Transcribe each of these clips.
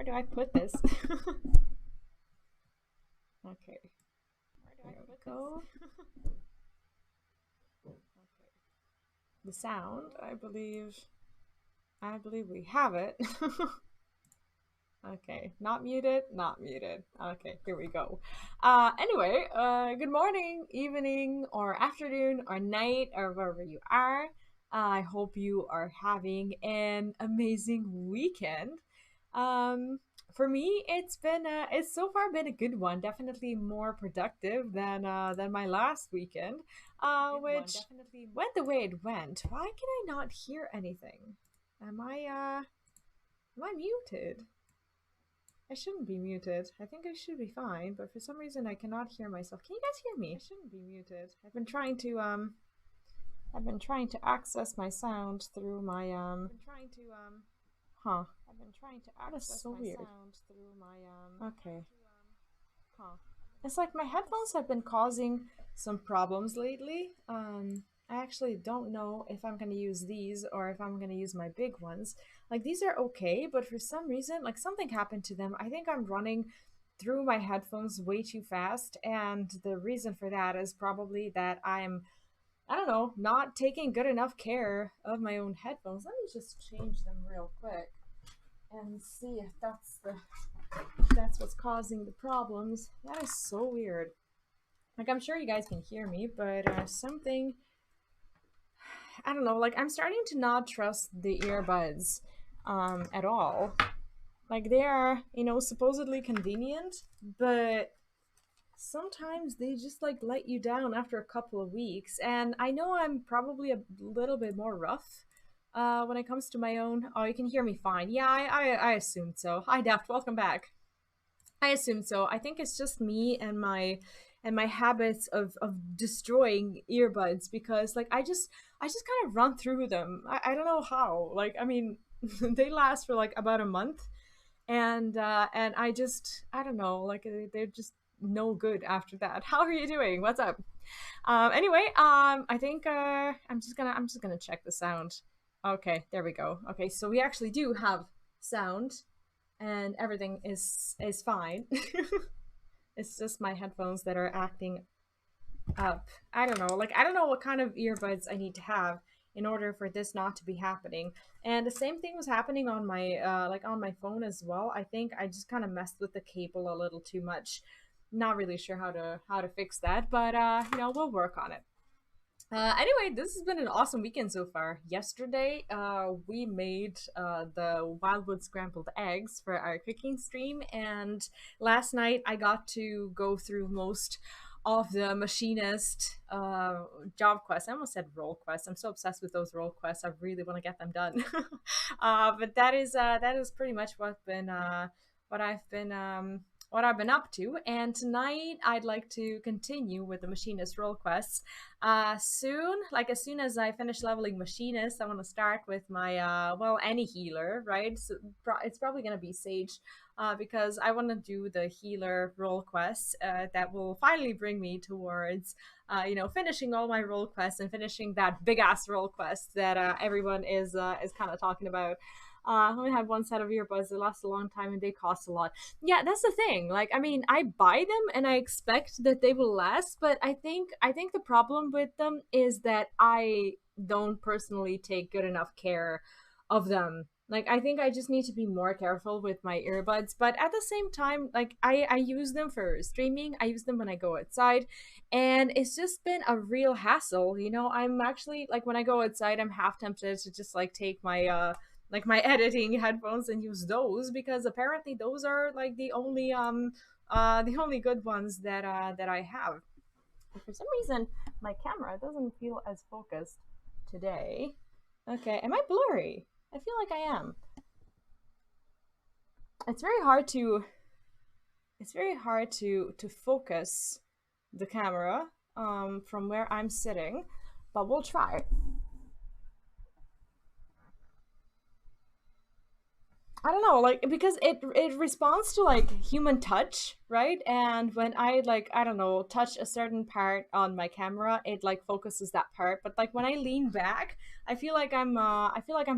do I put this? Okay. There we go. Okay. The sound, I believe we have it. Okay, not muted, not muted. Okay, here we go. Anyway, good morning, evening, or afternoon, or night, or wherever you are. I hope you are having an amazing weekend. Um, for me, it's so far been a good one. Definitely more productive than my last weekend, which definitely went the way it went. Why can I not hear anything? Am I muted? I shouldn't be muted. I think I should be fine, but for some reason I cannot hear myself. Can you guys hear me? I shouldn't be muted. I've been trying to access my sound through my huh. I've been trying to access so my weird. Sound through my okay. Huh. It's like my headphones have been causing some problems lately. I actually don't know if I'm going to use these or if I'm going to use my big ones. Like, these are okay, but for some reason, like, something happened to them. I think I'm running through my headphones way too fast, and the reason for that is probably that I don't know, not taking good enough care of my own headphones. Let me just change them real quick and see if that's what's causing the problems. That is so weird. Like, I'm sure you guys can hear me, but something, I don't know, like, I'm starting to not trust the earbuds at all. Like, they are, supposedly convenient, but sometimes they just, like, let you down after a couple of weeks. And I know I'm probably a little bit more rough when it comes to my own. Oh, you can hear me fine. Yeah, I assumed so. Hi, Daft, welcome back. I assume so. I think it's just me and my habits of destroying earbuds, because like I just kind of run through them. I don't know how. Like, I mean, they last for like about a month, and I don't know, like they're just no good after that. How are you doing? What's up? Anyway, I think I'm just gonna check the sound. Okay, there we go. Okay, so we actually do have sound, and everything is fine. It's just my headphones that are acting up. I don't know. Like, I don't know what kind of earbuds I need to have in order for this not to be happening. And the same thing was happening on my on my phone as well. I think I just kind of messed with the cable a little too much. Not really sure how to fix that, but we'll work on it. Anyway, this has been an awesome weekend so far. Yesterday, we made the Wildwood scrambled eggs for our cooking stream, and last night I got to go through most of the machinist job quests. I almost said role quests. I'm so obsessed with those role quests. I really want to get them done. But that is pretty much what I've been what I've been up to. And tonight I'd like to continue with the machinist role quests. Soon, like as soon as I finish leveling machinist, I want to start with my any healer, right? So it's probably gonna be Sage, because I want to do the healer role quests that will finally bring me towards finishing all my role quests and finishing that big ass role quest that everyone is kind of talking about. I only have one set of earbuds. They last a long time and they cost a lot. Yeah, that's the thing. Like, I mean, I buy them and I expect that they will last, but I think the problem with them is that I don't personally take good enough care of them. Like, I think I just need to be more careful with my earbuds, but at the same time, like, I use them for streaming. I use them when I go outside, and it's just been a real hassle. I'm actually, like, when I go outside, I'm half tempted to just like take my editing headphones and use those, because apparently those are like the only good ones that I have. And for some reason my camera doesn't feel as focused today. Okay, am I blurry? I feel like I am. It's very hard to focus the camera from where I'm sitting, but we'll try. I don't know, like, because it responds to like human touch, right? And when I like, I don't know, touch a certain part on my camera, it like focuses that part. But like when I lean back, I feel like I'm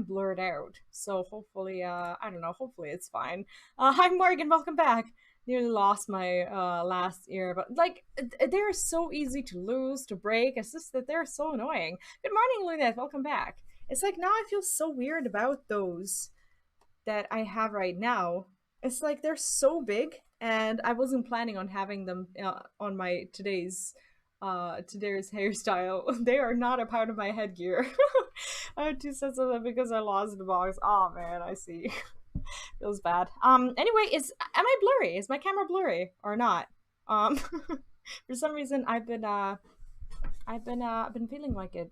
blurred out. So hopefully, I don't know, hopefully it's fine. Hi Morgan, welcome back. Nearly lost my last ear, but like they're so easy to lose, to break. It's just that they're so annoying. Good morning, Lunette. Welcome back. It's like now I feel so weird about those that I have right now. It's like they're so big, and I wasn't planning on having them on my today's hairstyle. They are not a part of my headgear. I have two sets of them because I lost the box. Oh man, I see. Feels bad. Anyway, am I blurry? Is my camera blurry or not? Um for some reason I've been feeling like it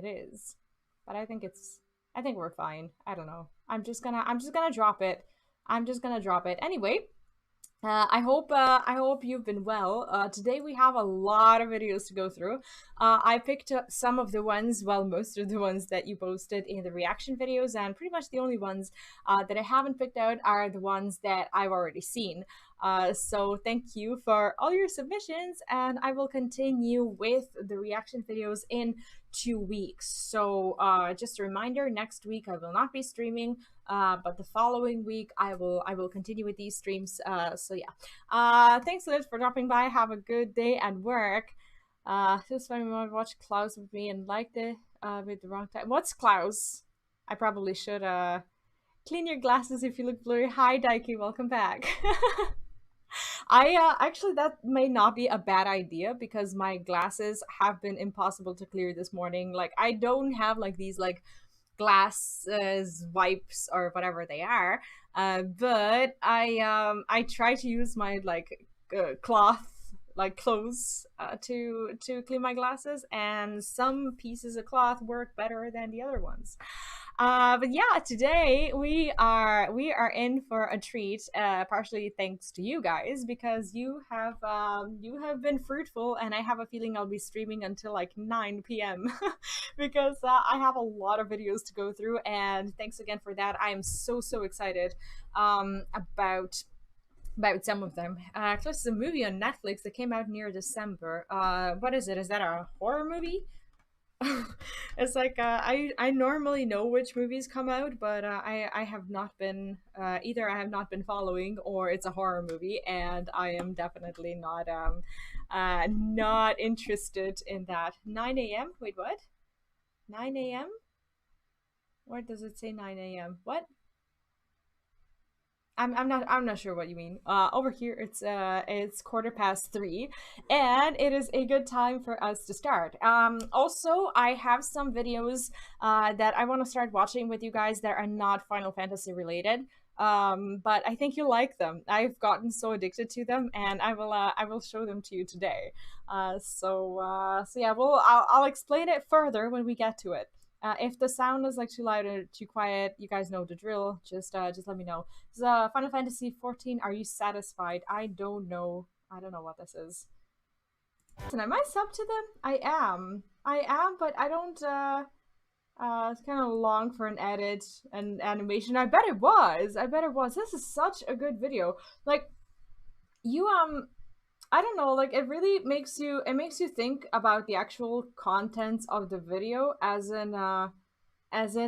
is. But I think we're fine. I don't know. I'm just gonna drop it. I'm just gonna drop it. Anyway, I hope you've been well. Today we have a lot of videos to go through. I picked some of the ones, well, most of the ones that you posted in the reaction videos, and pretty much the only ones that I haven't picked out are the ones that I've already seen. So thank you for all your submissions, and I will continue with the reaction videos in 2 weeks. So just a reminder, next week I will not be streaming. But the following week I will continue with these streams. So yeah. Thanks Liz for dropping by. Have a good day at work. Just when you want to watch Klaus with me and liked it with the wrong time. What's Klaus? I probably should clean your glasses if you look blurry. Hi Daiki, welcome back. I actually, that may not be a bad idea because my glasses have been impossible to clear this morning. Like I don't have like these like glasses wipes or whatever they are, but I try to use my like cloth like clothes to clean my glasses, and some pieces of cloth work better than the other ones. But yeah, today we are in for a treat, partially thanks to you guys because you have been fruitful, and I have a feeling I'll be streaming until like 9 p.m. because I have a lot of videos to go through, and thanks again for that. I am so excited about some of them. There's a movie on Netflix that came out near December. What is it? Is that a horror movie? It's like I normally know which movies come out, but I have not been either I have not been following, or it's a horror movie, and I am definitely not interested in that. 9 a.m. Wait, what? 9 a.m. Where does it say 9 a.m.? What? I'm not sure what you mean. Over here it's 3:15, and it is a good time for us to start. Also I have some videos that I want to start watching with you guys that are not Final Fantasy related. But I think you'll like them. I've gotten so addicted to them, and I will show them to you today. So yeah, I'll explain it further when we get to it. If the sound is like too loud or too quiet, you guys know the drill. Just let me know. Final Fantasy XIV. Are you satisfied? I don't know. I don't know what this is. And am I sub to them? I am. I am, but I don't. It's kind of long for an edit and animation. I bet it was. I bet it was. This is such a good video. Like, you I don't know, like it really makes you think about the actual contents of the video, as in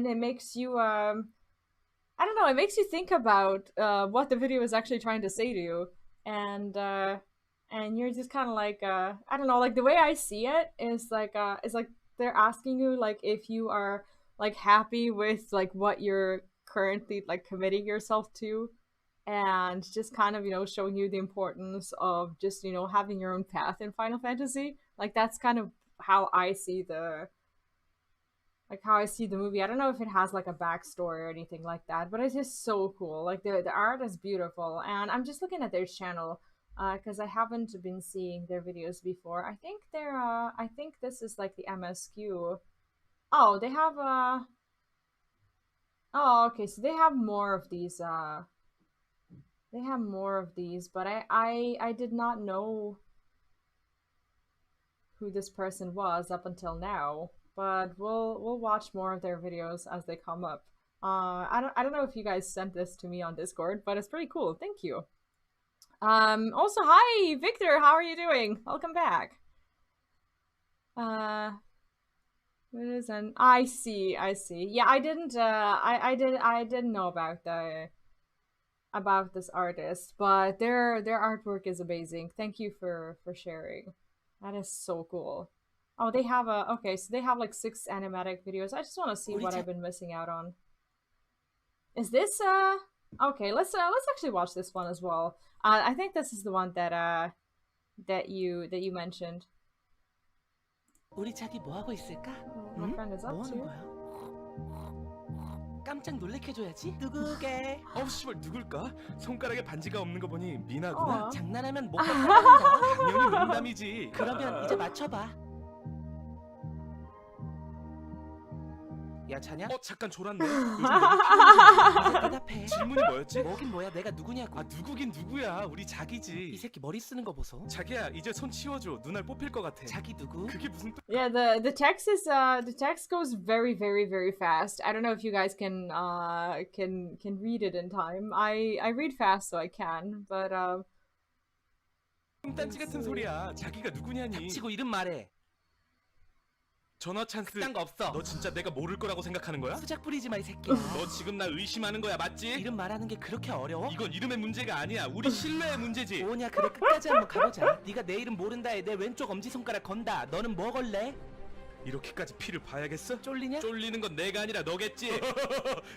it makes you I don't know, it makes you think about what the video is actually trying to say to you, and you're just kind of like I don't know, like the way I see it is like they're asking you like if you are like happy with like what you're currently like committing yourself to, and just kind of, you know, showing you the importance of just, you know, having your own path in Final Fantasy. Like that's kind of how I see the movie. I don't know if it has like a backstory or anything like that, but it's just so cool. Like the art is beautiful, and I'm just looking at their channel because I haven't been seeing their videos before. I think I think this is like the MSQ. Oh, they have oh, okay, so they have more of these but I did not know who this person was up until now, but we'll watch more of their videos as they come up. I don't know if you guys sent this to me on Discord, but it's pretty cool. Thank you. Also, hi Victor, how are you doing? Welcome back. What is an? I see. Yeah, I didn't. I didn't know about this artist, but their artwork is amazing. Thank you for sharing. That is so cool. Oh, they have okay, so they have like 6 animatic videos. I just want to see what I've been missing out on. Is this okay, let's actually watch this one as well. I think this is the one that you mentioned. 우리 자기 뭐 하고 있을까? My friend is up 뭐 하는 to. 거야? 깜짝 놀래켜줘야지. 누구게? 씨발 누굴까? 손가락에 반지가 없는 거 보니 미나구나. 장난하면 못 봤다. 당연히 농담이지. 그러면 이제 맞춰봐. 야 자냐? 잠깐 졸았네. 요즘 너무 피곤해. 대답해. 질문이 뭐였지? 뭐긴 뭐야? 내가 누구냐고. 누구긴 누구야. 우리 자기지. 이 새끼 머리 쓰는 거 보소. 자기야 이제 손 치워줘. 눈알 뽑힐 것 같아. 자기 누구? 그게 무슨? Yeah, the text is the text goes very fast. I don't know if you guys can read it in time. I read fast so I can, but 딴지 같은 소리야. 자기가 누구냐니? 닥치고 이름 말해. 전화 찬스. 그딴 거 없어. 너 진짜 내가 모를 거라고 생각하는 거야? 수작 부리지 마 이 새끼야. 너 지금 나 의심하는 거야, 맞지? 이름 말하는 게 그렇게 어려워? 이건 이름의 문제가 아니야. 우리 신뢰의 문제지. 뭐냐 그래 끝까지 한번 가보자. 네가 내 이름 모른다에 내 왼쪽 엄지손가락 건다. 너는 뭐 걸래? 이렇게까지 피를 봐야겠어? 쫄리냐? 쫄리는 건 내가 아니라 너겠지.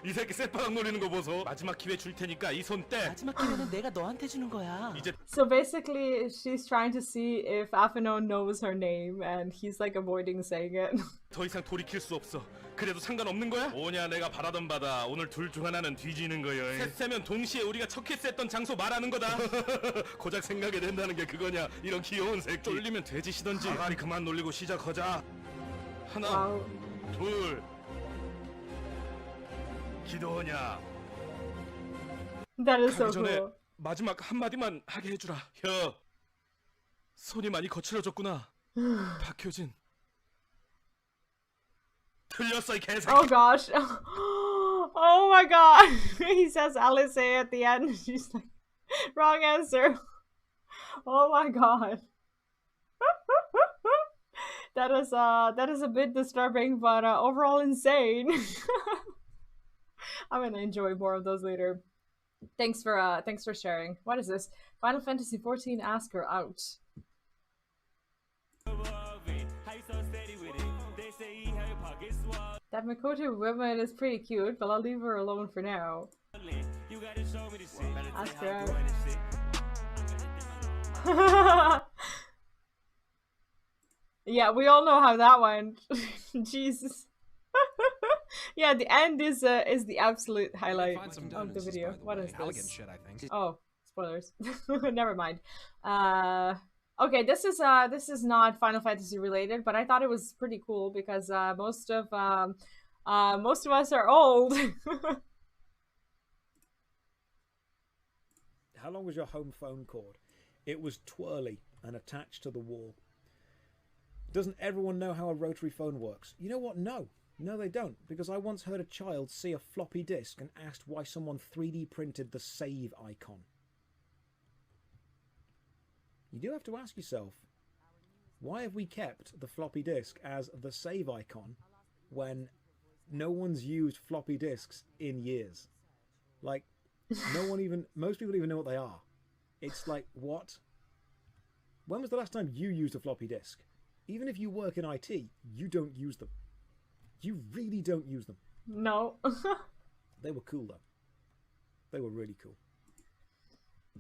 이 새끼 쇠바닥 노리는 거 보소. 마지막 기회 줄 테니까 이 손 떼. 마지막 기회는 내가 너한테 주는 거야. 이제 so basically she's trying to see if Afino knows her name and he's like avoiding saying it. 더 이상 돌이킬 수 없어. 그래도 상관없는 거야? 뭐냐 내가 바라던 바다. 오늘 둘 중 하나는 뒤지는 거야. 셋세면 동시에 우리가 첫 키스했던 장소 말하는 거다. 고작 생각이 된다는 게 그거냐? 이런 귀여운 새끼. 쫄리면 돼지시던지. 아가리 그만 놀리고 시작하자. 하나, Wow. 둘. 기도하냐? That is so 가기 전에 cool. 마지막 한마디만 하게 해주라. 혀. 손이 많이 거칠어졌구나. 박효진. 틀렸어 이 개새끼. Oh gosh. Oh my god. He says Alice at the end. She's like, wrong answer. Oh my god. That is a bit disturbing, but overall insane. I'm gonna enjoy more of those later. Thanks for sharing. What is this? Final Fantasy XIV Ask Her Out. That Makoto woman is pretty cute, but I'll leave her alone for now. Ask her out. Yeah, we all know how that went. Jesus. Yeah, the end is the absolute highlight of the video. What is this? Shit, I think. Oh, spoilers. Never mind. Okay, this is not Final Fantasy related, but I thought it was pretty cool because most of us are old. How long was your home phone cord? It was twirly and attached to the wall. Doesn't everyone know how a rotary phone works? You know what? No, they don't. Because I once heard a child see a floppy disk and asked why someone 3D printed the save icon. You do have to ask yourself, why have we kept the floppy disk as the save icon when no one's used floppy disks in years? Like, most people even know what they are. It's like, what? When was the last time you used a floppy disk? Even if you work in IT, you don't use them. You really don't use them. No. They were cool though. They were really cool.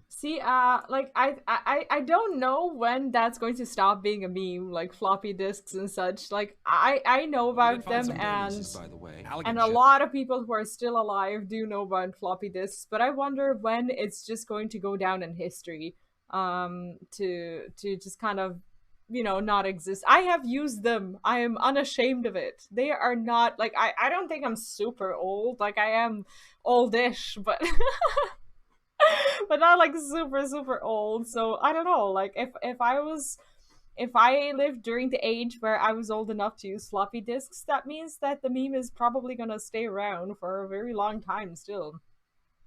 See, like I don't know when that's going to stop being a meme, like floppy disks and such. Like I know about them, and a lot of people who are still alive do know about floppy disks. But I wonder when it's just going to go down in history, to just kind of, you know, not exist. I have used them. I am unashamed of it. They are not like I don't think I'm super old. Like I am oldish, but. But not like super old. So I don't know, like if I was if I lived during the age where I was old enough to use floppy disks, that means that the meme is probably gonna stay around for a very long time still.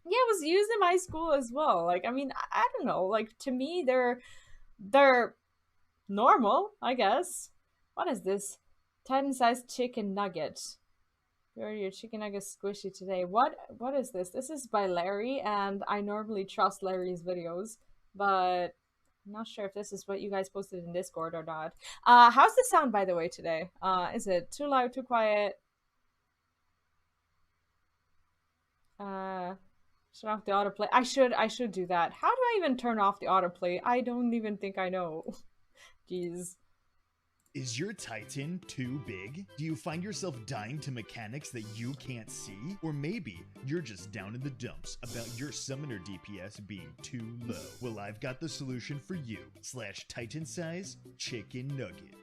Yeah, it was used in my school as well. Like, I mean, I don't know. Like, to me, they're normal, I guess. What is this? Titan-sized chicken nugget. Your chicken nugget squishy today. What is this? This is by Larry, and I normally trust Larry's videos, but I'm not sure if this is what you guys posted in Discord or not. How's the sound, by the way, today? Is it too loud, too quiet? Shut off the autoplay. I should do that. How do I even turn off the autoplay? I don't even think I know. Jeez. Is your Titan too big? Do you find yourself dying to mechanics that you can't see? Or maybe you're just down in the dumps about your summoner DPS being too low. Well, I've got the solution for you. /Titan size chicken nugget.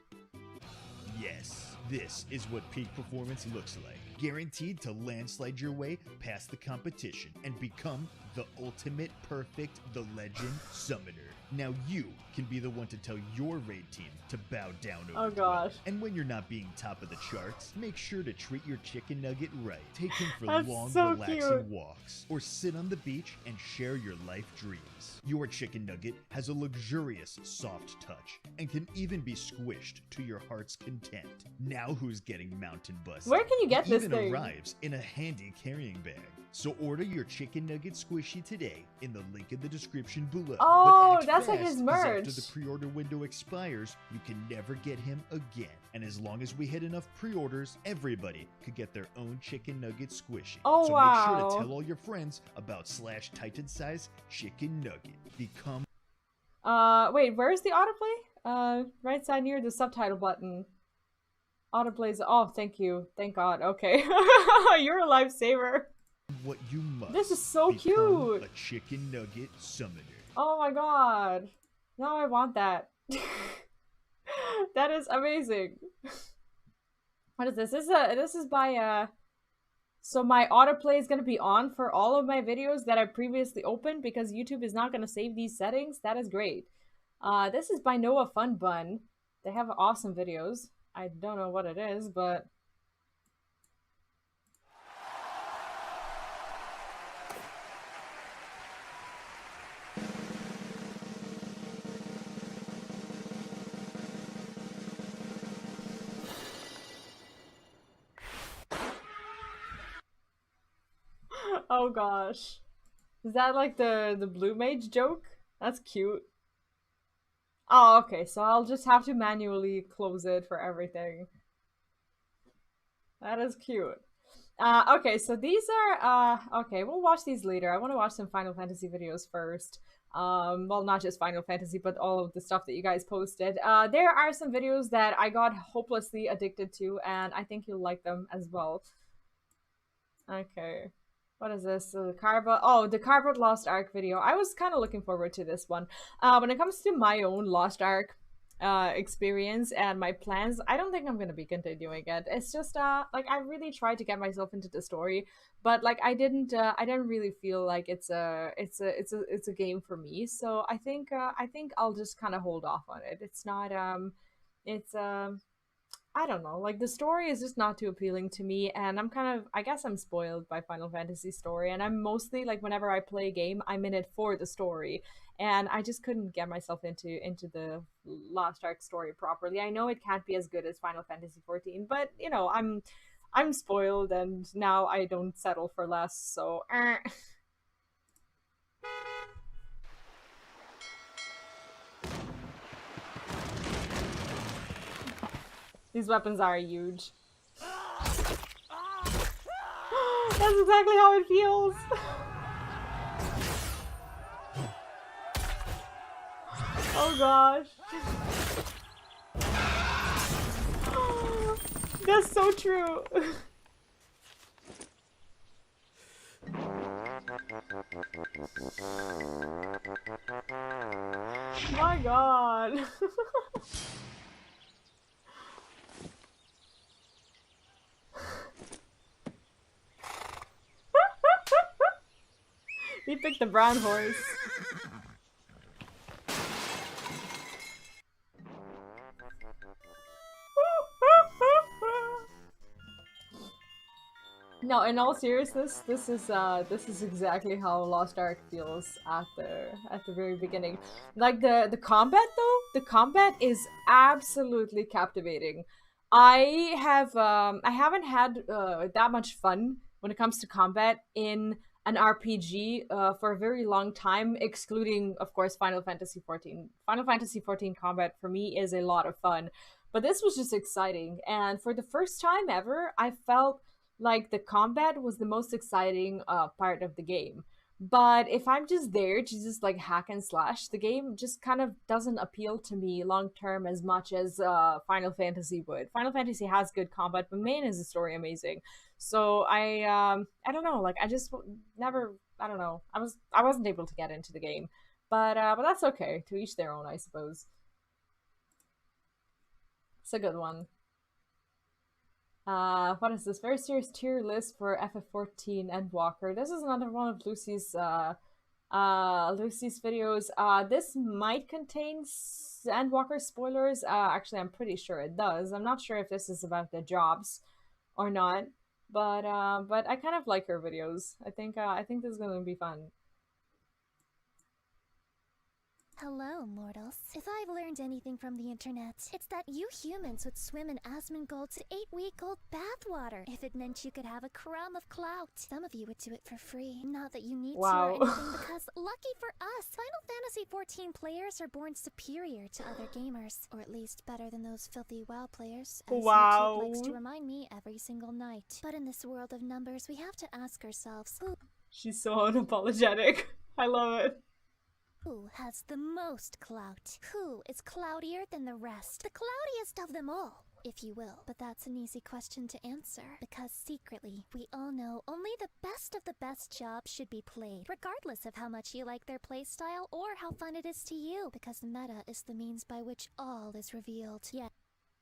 Yes, this is what peak performance looks like. Guaranteed to landslide your way past the competition and become the ultimate perfect The Legend summoner. Now you can be the one to tell your raid team to bow down over. Oh gosh. And when you're not being top of the charts, make sure to treat your chicken nugget right. Take him for That's long, so relaxing cute. walks, or sit on the beach and share your life dreams. Your chicken nugget has a luxurious, soft touch and can even be squished to your heart's content. Now who's getting mountain busted? Where can you get It this even thing? arrives in a handy carrying bag. So order your chicken nugget squishy today in the link in the description below. Oh, But act that's like fast, his 'cause merch. After the pre-order window expires, you can never get him again. And as long as we hit enough pre-orders, everybody could get their own chicken nugget squishy. Oh, so wow. make sure to tell all your friends about /Titan size chicken nugget. Become Wait, where's the autoplay? Right side near the subtitle button. Autoplays. Oh, thank you. Thank God. Okay. You're a lifesaver. what you must. This is so Become cute. a chicken nugget summoner. Oh my God. Now I want that. That is amazing. What is this? This is by so my autoplay is gonna be on for all of my videos that I previously opened because YouTube is not gonna save these settings. That is great. This is by Noah Fun Bun. They have awesome videos. I don't know what it is, but oh gosh. Is that like the blue mage joke? That's cute. Oh, okay, so I'll just have to manually close it for everything. That is cute. Okay, so these are, okay, we'll watch these later. I want to watch some Final Fantasy videos first. Well, not just Final Fantasy, but all of the stuff that you guys posted. There are some videos that I got hopelessly addicted to, and I think you'll like them as well. Okay. What is this? The Cardboard Lost Ark video. I was kind of looking forward to this one. When it comes to my own Lost Ark experience and my plans, I don't think I'm gonna be continuing it. It's just like I really tried to get myself into the story, but like I didn't really feel like it's a game for me. So I think I'll just kind of hold off on it. It's not I don't know, like the story is just not too appealing to me, and I guess I'm spoiled by Final Fantasy story, and I'm mostly like whenever I play a game, I'm in it for the story, and I just couldn't get myself into the Lost Ark story properly. I know it can't be as good as Final Fantasy XIV, but you know, I'm spoiled, and now I don't settle for less, so These weapons are huge. That's exactly how it feels. Oh gosh. That's so true. My God. He picked the brown horse. No, in all seriousness, this is exactly how Lost Ark feels at the very beginning. Like the combat though, the combat is absolutely captivating. I haven't had that much fun when it comes to combat in an RPG for a very long time, excluding of course Final Fantasy XIV. Final Fantasy XIV combat for me is a lot of fun, but this was just exciting, and for the first time ever, I felt like the combat was the most exciting part of the game. But if I'm just there to just like hack and slash, the game just kind of doesn't appeal to me long term as much as Final Fantasy would. Final Fantasy has good combat, but man, is the story amazing. So I don't know, like I just never, I don't know, I wasn't able to get into the game, but that's okay. To each their own, I suppose. It's a good one. What is this? Very serious tier list for FF14 Endwalker. This is another one of Lucy's videos. This might contain Endwalker spoilers. Actually, I'm pretty sure it does. I'm not sure if this is about the jobs or not, but I kind of like her videos. I think this is gonna be fun. Hello, mortals. If I've learned anything from the internet, it's that you humans would swim in Asmongold's 8-week-old bathwater if it meant you could have a crumb of clout. Some of you would do it for free. Not that you need to or anything, because lucky for us, Final Fantasy XIV players are born superior to other gamers, or at least better than those filthy WoW players, as YouTube likes to remind me every single night. But in this world of numbers, we have to ask ourselves, she's so unapologetic. I love it. Who has the most clout? Who is cloudier than the rest? The cloudiest of them all, if you will. But that's an easy question to answer, because secretly, we all know only the best of the best jobs should be played, regardless of how much you like their playstyle or how fun it is to you, because meta is the means by which all is revealed. Yeah.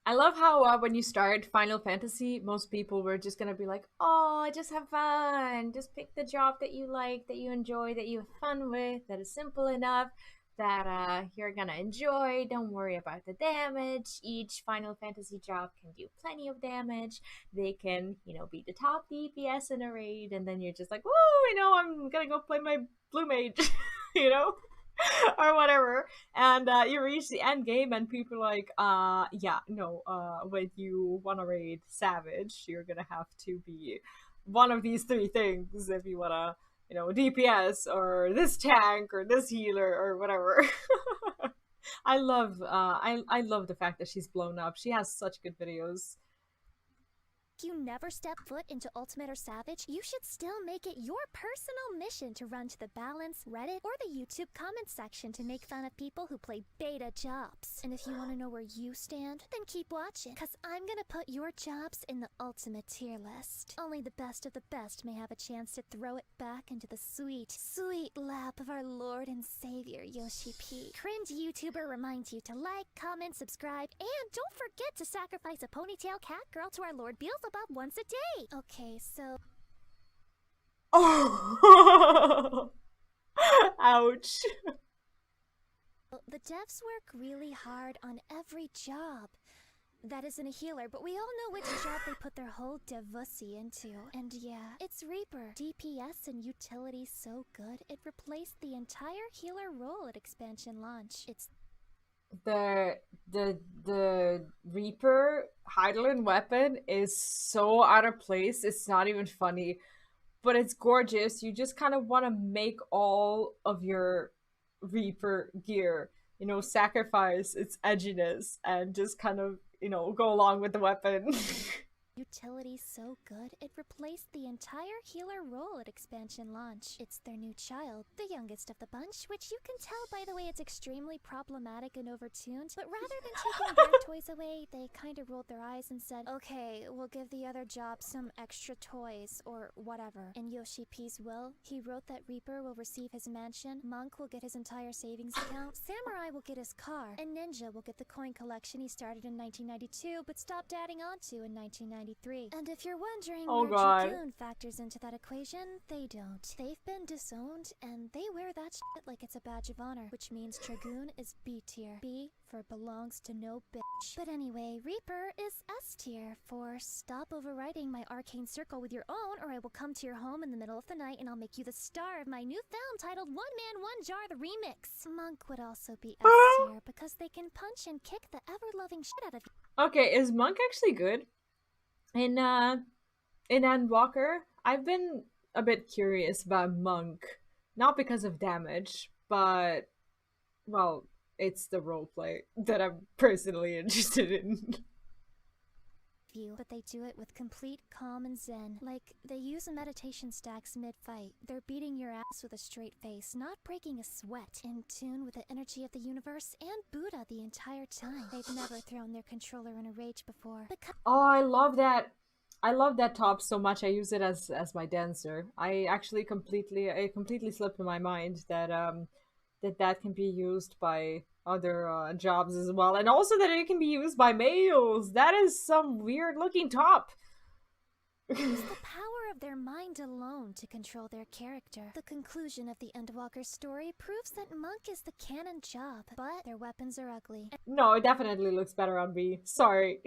I love how when you start Final Fantasy, most people were just gonna be like, oh, just have fun. Just pick the job that you like, that you enjoy, that you have fun with, that is simple enough, that you're gonna enjoy. Don't worry about the damage. Each Final Fantasy job can do plenty of damage. They can, you know, be the top DPS in a raid, and then you're just like, woo, you know, I'm gonna go play my blue mage, you know? Or whatever, and you reach the end game and people are like, yeah, no, when you want to raid Savage, you're gonna have to be one of these three things if you wanna, you know, DPS or this tank or this healer or whatever. I love the fact that she's blown up. She has such good videos. If you never step foot into Ultimate or Savage, you should still make it your personal mission to run to the Balance, Reddit, or the YouTube comment section to make fun of people who play beta jobs. And if you want to know where you stand, then keep watching, cause I'm gonna put your jobs in the ultimate tier list. Only the best of the best may have a chance to throw it back into the sweet, sweet lap of our Lord and Savior, Yoshi P. Cringe YouTuber reminds you to like, comment, subscribe, and don't forget to sacrifice a ponytail cat girl to our Lord Beelzebub about once a day. Okay, so... Oh! Ouch. The devs work really hard on every job that isn't a healer, but we all know which job they put their whole devussy into. And yeah, it's Reaper. DPS and utility so good, it replaced the entire healer role at expansion launch. It's the Reaper Heidelin weapon is so out of place, it's not even funny, but it's gorgeous. You just kind of want to make all of your Reaper gear, you know, sacrifice its edginess and just kind of, you know, go along with the weapon. Utility so good, it replaced the entire healer role at expansion launch. It's their new child, the youngest of the bunch, which you can tell by the way it's extremely problematic and overtuned. But rather than taking their toys away, they kind of rolled their eyes and said, okay, we'll give the other job some extra toys, or whatever. In Yoshi P's will, he wrote that Reaper will receive his mansion, Monk will get his entire savings account, Samurai will get his car, and Ninja will get the coin collection he started in 1992 but stopped adding on to in 1999. 1993. And if you're wondering Oh where god. Dragoon factors into that equation, they don't. They've been disowned, and they wear that shit like it's a badge of honor, which means Dragoon is B tier. B for belongs to no bitch. But anyway, Reaper is S tier for stop overriding my arcane circle with your own, or I will come to your home in the middle of the night and I'll make you the star of my new film titled One Man, One Jar, the Remix. Monk would also be S tier because they can punch and kick the ever-loving shit out of you. Okay, is Monk actually good? In Endwalker, I've been a bit curious about Monk. Not because of damage, but, well, it's the roleplay that I'm personally interested in. But they do it with complete calm and zen. Like, they use meditation stacks mid-fight. They're beating your ass with a straight face, not breaking a sweat. In tune with the energy of the universe and Buddha the entire time. They've never thrown their controller in a rage before. Oh, I love that. I love that top so much. I use it as my dancer. I actually completely slipped in my mind that that can be used by other jobs as well, and also that it can be used by males. That is some weird looking top. Use the power of their mind alone to control their character. The conclusion of the Endwalker story proves that Monk is the canon job, but their weapons are ugly. No, it definitely looks better on me. Sorry.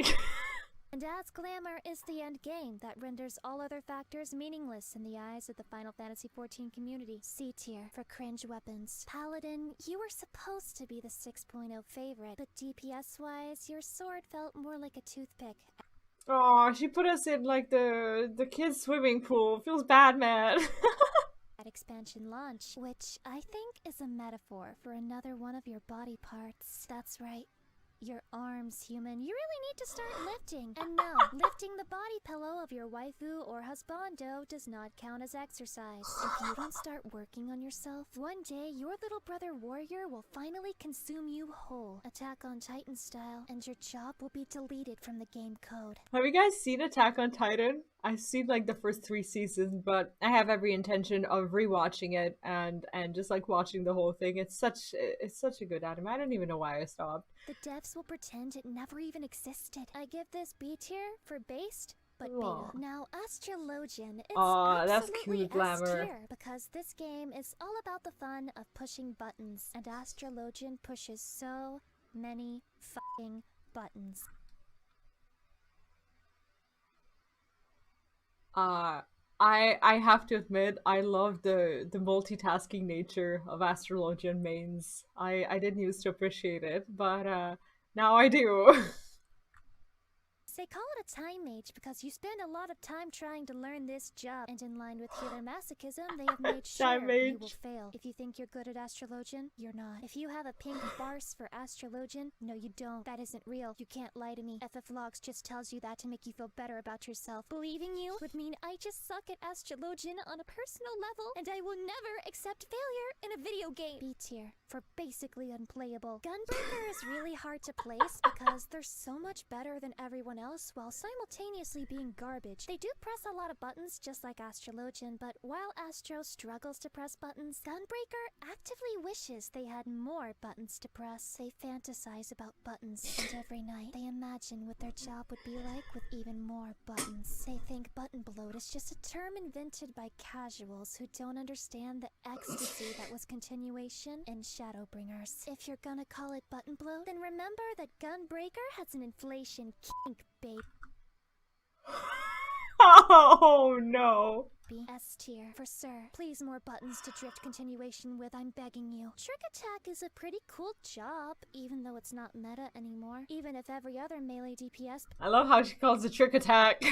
And as glamour is the end game that renders all other factors meaningless in the eyes of the Final Fantasy XIV community. C tier for cringe weapons. Paladin, you were supposed to be the 6.0 favorite, but DPS-wise, your sword felt more like a toothpick. Oh, she put us in like the kids' swimming pool. Feels bad, man. At expansion launch, which I think is a metaphor for another one of your body parts. That's right. Your arms, human. You really need to start lifting. And no, lifting the body pillow of your waifu or husbando does not count as exercise. If you don't start working on yourself, one day your little brother warrior will finally consume you whole, Attack on Titan style, and your job will be deleted from the game code. Have you guys seen Attack on Titan? I've seen like the first 3 seasons, but I have every intention of rewatching it and just like watching the whole thing. It's such a good anime. I don't even know why I stopped. The devs will pretend it never even existed. I give this B tier for based, but beta. Now, Astrologian, it's that's absolutely cute glamour. S tier because this game is all about the fun of pushing buttons, and Astrologian pushes so many fucking buttons. I have to admit, I love the multitasking nature of Astrologian mains. I didn't used to appreciate it, but now I do. They call it a time mage because you spend a lot of time trying to learn this job, and in line with healer masochism, they have made sure you will fail. If you think you're good at Astrologian, you're not. If you have a pink barse for Astrologian, no you don't. That isn't real. You can't lie to me. FFLogs just tells you that to make you feel better about yourself. Believing you would mean I just suck at Astrologian on a personal level, and I will never accept failure in a video game. B tier for basically unplayable. Gunbreaker is really hard to place because they're so much better than everyone else while simultaneously being garbage. They do press a lot of buttons just like Astrologian, but while Astro struggles to press buttons, Gunbreaker actively wishes they had more buttons to press. They fantasize about buttons, and every night they imagine what their job would be like with even more buttons. They think button bloat is just a term invented by casuals who don't understand the ecstasy that was continuation in Shadowbringers. If you're gonna call it button bloat, then remember that Gunbreaker has an inflation kink, babe. Oh no. S tier for sir. Please more buttons to drift continuation with, I'm begging you. Trick attack is a pretty cool job, even though it's not meta anymore. Even if every other melee DPS I love how she calls it trick attack.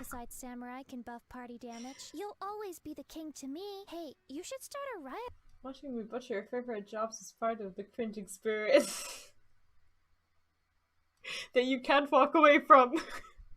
besides samurai can buff party damage, you'll always be the king to me. Hey, you should start a riot. Watching me butcher your favorite jobs is part of the cringe experience that you can't walk away from.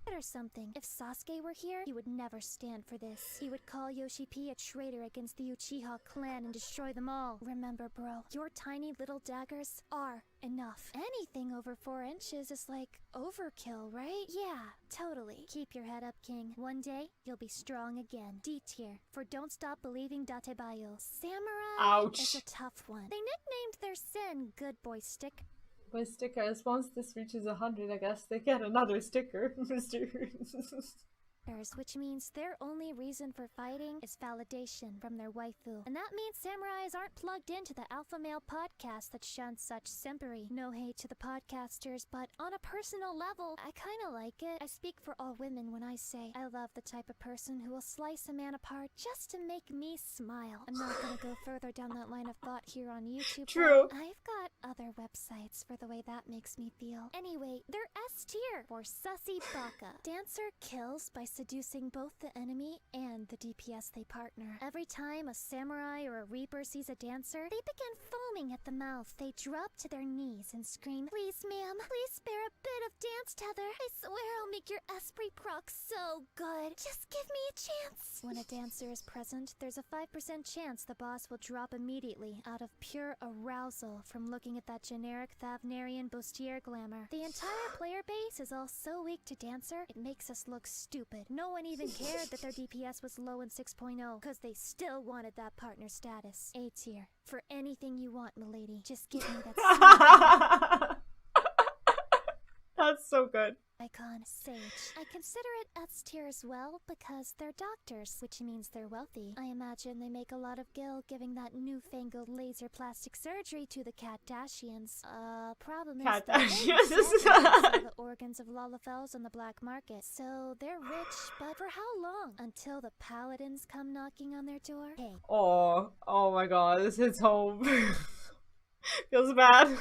Or something. If Sasuke were here, he would never stand for this. He would call Yoshi P a traitor against the Uchiha clan and destroy them all. Remember, bro, your tiny little daggers are enough. Anything over 4 inches is like overkill, right? Yeah, totally. Keep your head up, king. One day, you'll be strong again. D tier for don't stop believing Datebayo. Samurai Ouch. is a tough one. They nicknamed their sin Good Boy Stick. with stickers. Once this reaches 100, I guess they get another sticker, Mr. Which means their only reason for fighting is validation from their waifu. And that means samurais aren't plugged into the alpha male podcast that shuns such simpery. No hate to the podcasters, but on a personal level, I kinda like it. I speak for all women when I say I love the type of person who will slice a man apart just to make me smile. I'm not gonna go further down that line of thought here on YouTube. True. I've got other websites for the way that makes me feel. Anyway, they're S tier for Sussy Baka. Dancer kills by seducing both the enemy and the DPS they partner. Every time a samurai or a reaper sees a dancer, they begin foaming at the mouth. They drop to their knees and scream, "Please, ma'am, please spare a bit of dance tether. I swear I'll make your esprit proc so good. Just give me a chance." When a dancer is present, there's a 5% chance the boss will drop immediately out of pure arousal from looking at that generic Thavnarian bustier glamour. The entire player base is all so weak to dancer, it makes us look stupid. No one even cared that their DPS was low in 6.0, because they still wanted that partner status. A tier. For anything you want, milady. Just give me that That's so good. icon, Sage. I consider it S tier as well because they're doctors, which means they're wealthy. I imagine they make a lot of gil giving that newfangled laser plastic surgery to the Kardashians. Problem is that they sell the organs of Lalafels on the black market. So they're rich, but for how long? Until the paladins come knocking on their door? Hey. Oh my god, this hits home. Feels bad.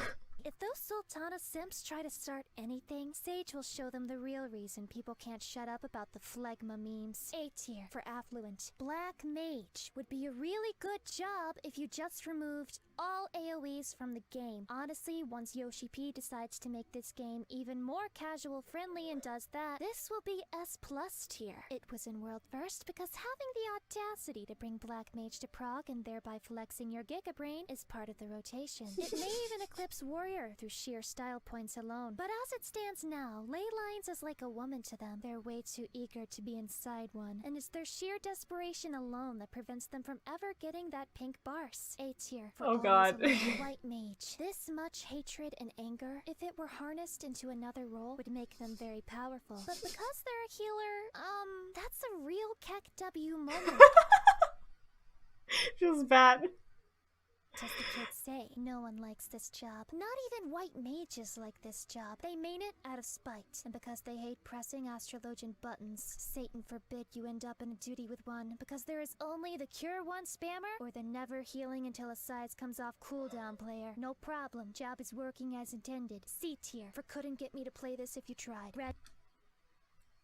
If those Sultana simps try to start anything, Sage will show them the real reason people can't shut up about the phlegma memes. A tier for affluent. Black Mage would be a really good job if you just removed all AoEs from the game. Honestly, once Yoshi P decides to make this game even more casual friendly and does that, this will be S+ tier. It was in world first because having the audacity to bring Black Mage to Prague and thereby flexing your Gigabrain is part of the rotation. It may even eclipse Warrior through sheer style points alone. But as it stands now, Leylines is like a woman to them. They're way too eager to be inside one, and it's their sheer desperation alone that prevents them from ever getting that pink barse. A tier for Oh god. White Mage. This much hatred and anger, if it were harnessed into another role, would make them very powerful. But because they're a healer, that's a real Keck W moment. Feels bad. As the kids say, no one likes this job. Not even white mages like this job. They main it out of spite. And because they hate pressing astrologian buttons, Satan forbid you end up in a duty with one, because there is only the cure one spammer or the never healing until a size comes off cooldown player. No problem. Job is working as intended. C tier for couldn't get me to play this if you tried. Red.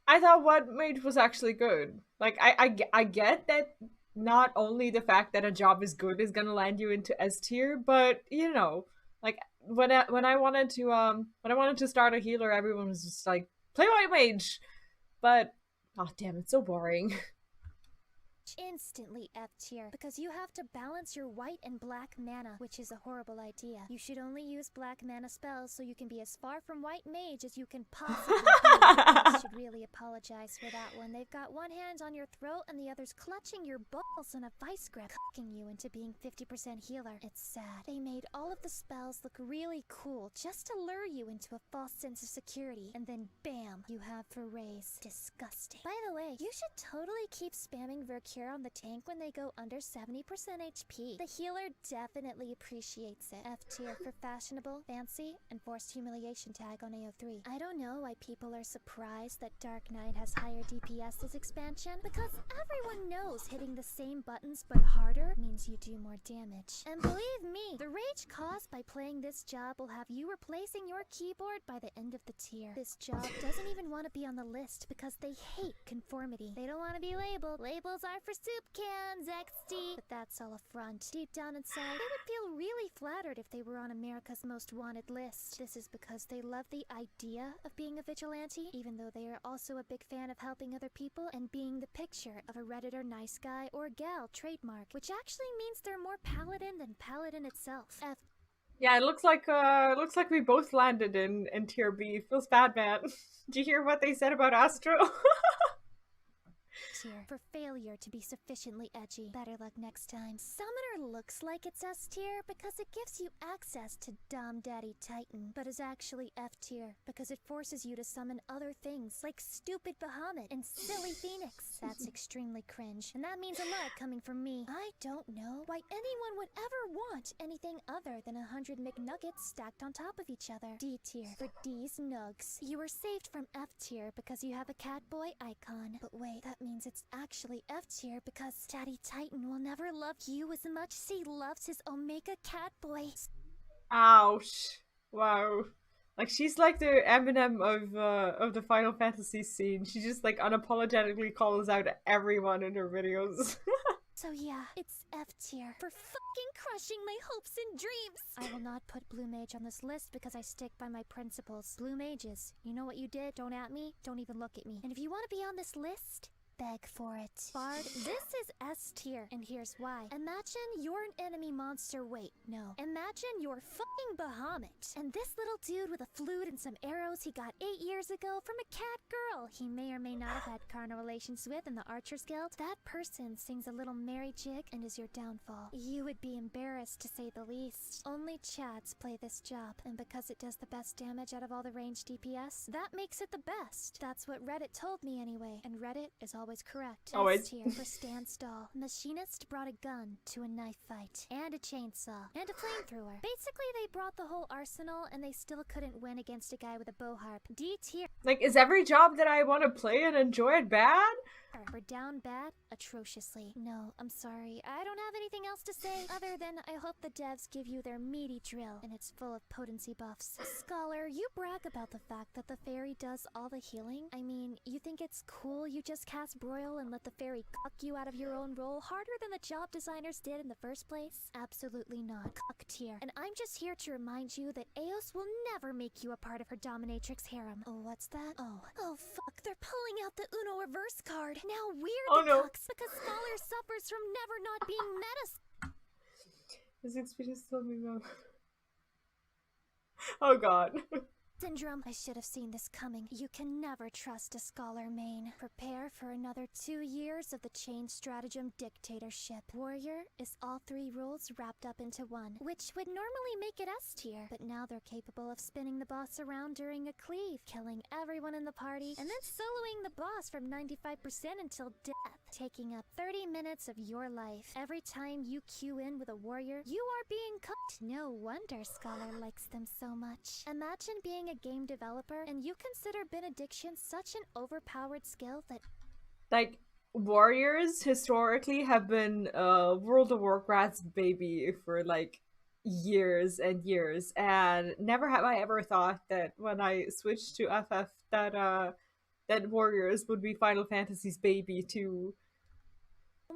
I thought What Mage was actually good. Like, I get that not only the fact that a job is good is gonna land you into S tier, but you know, like when I wanted to start a healer, everyone was just like, play White Mage, but oh damn, it's so boring. Instantly F tier because you have to balance your white and black mana, which is a horrible idea. You should only use black mana spells so you can be as far from white mage as you can possibly be. I should really apologize for that one. They've got one hand on your throat and the other's clutching your balls in a vice grip, cocking you into being 50% healer. It's sad. They made all of the spells look really cool just to lure you into a false sense of security, and then bam, you have Forays. Disgusting. By the way, you should totally keep spamming Vercure on the tank when they go under 70% HP. The healer definitely appreciates it. F tier for fashionable, fancy, and forced humiliation tag on AO3. I don't know why people are surprised that Dark Knight has higher DPS this expansion, because everyone knows hitting the same buttons but harder means you do more damage. And believe me, the rage caused by playing this job will have you replacing your keyboard by the end of the tier. This job doesn't even want to be on the list because they hate conformity. They don't want to be labeled. Labels are for soup cans, XD. But that's all a front. Deep down inside, they would feel really flattered if they were on America's Most Wanted list. This is because they love the idea of being a vigilante, even though they are also a big fan of helping other people and being the picture of a Redditor nice guy or gal trademark, which actually means they're more paladin than paladin itself. Yeah, it looks like we both landed in tier B. Feels bad, man. Did you hear what they said about Astro? tier for failure to be sufficiently edgy. Better luck next time. Summoner looks like it's S tier because it gives you access to Dom Daddy Titan, but is actually F tier because it forces you to summon other things like stupid Bahamut and silly Phoenix. That's extremely cringe, and that means a lot coming from me. I don't know why anyone would ever want anything other than 100 McNuggets stacked on top of each other. D tier for D's Nugs. You were saved from F tier because you have a Catboy icon. But wait, that means it's actually F tier because Daddy Titan will never love you as much as he loves his Omega Catboy. Ouch. Wow. Like, she's like the Eminem of the Final Fantasy scene. She just, like, unapologetically calls out everyone in her videos. So yeah, it's F tier for fucking crushing my hopes and dreams. I will not put Blue Mage on this list because I stick by my principles. Blue Mages, you know what you did? Don't at me, don't even look at me. And if you want to be on this list, beg for it. Bard, this is S tier, and here's why. Imagine you're an enemy monster. Wait, no. Imagine you're fucking Bahamut, and this little dude with a flute and some arrows he got 8 years ago from a cat girl he may or may not have had carnal relations with in the Archers Guild. That person sings a little merry jig and is your downfall. You would be embarrassed to say the least. Only Chads play this job, and because it does the best damage out of all the ranged DPS, that makes it the best. That's what Reddit told me anyway, and Reddit is always correct. Oh, S tier for Standstall. Machinist brought a gun to a knife fight, and a chainsaw, and a flamethrower. Basically, they brought the whole arsenal, and they still couldn't win against a guy with a bow harp. D tier. Like, is every job that I want to play and enjoy it bad? For down bad, atrociously. No, I'm sorry. I don't have anything else to say other than I hope the devs give you their meaty drill and it's full of potency buffs. Scholar, you brag about the fact that the fairy does all the healing. I mean, you think it's cool you just cast Broil and let the fairy cuck you out of your own role harder than the job designers did in the first place? Absolutely not. Cuck tier. And I'm just here to remind you that Eos will never make you a part of her dominatrix harem. Oh, what's that? Oh fuck, they're pulling out the Uno reverse card. Now we're the cucks because Scholar suffers from never not being meta. This experience told me no. Oh god. Syndrome. I should have seen this coming. You can never trust a Scholar main. Prepare for another 2 years of the chain stratagem dictatorship. Warrior is all 3 rules wrapped up into one, which would normally make it S tier, but now they're capable of spinning the boss around during a cleave, killing everyone in the party, and then soloing the boss from 95% until death, taking up 30 minutes of your life. Every time you queue in with a warrior, you are being cooked. No wonder Scholar likes them so much. Imagine being a game developer and you consider benediction such an overpowered skill that, like, warriors historically have been World of Warcraft's baby for like years and years, and never have I ever thought that when I switched to FF that warriors would be Final Fantasy's baby too.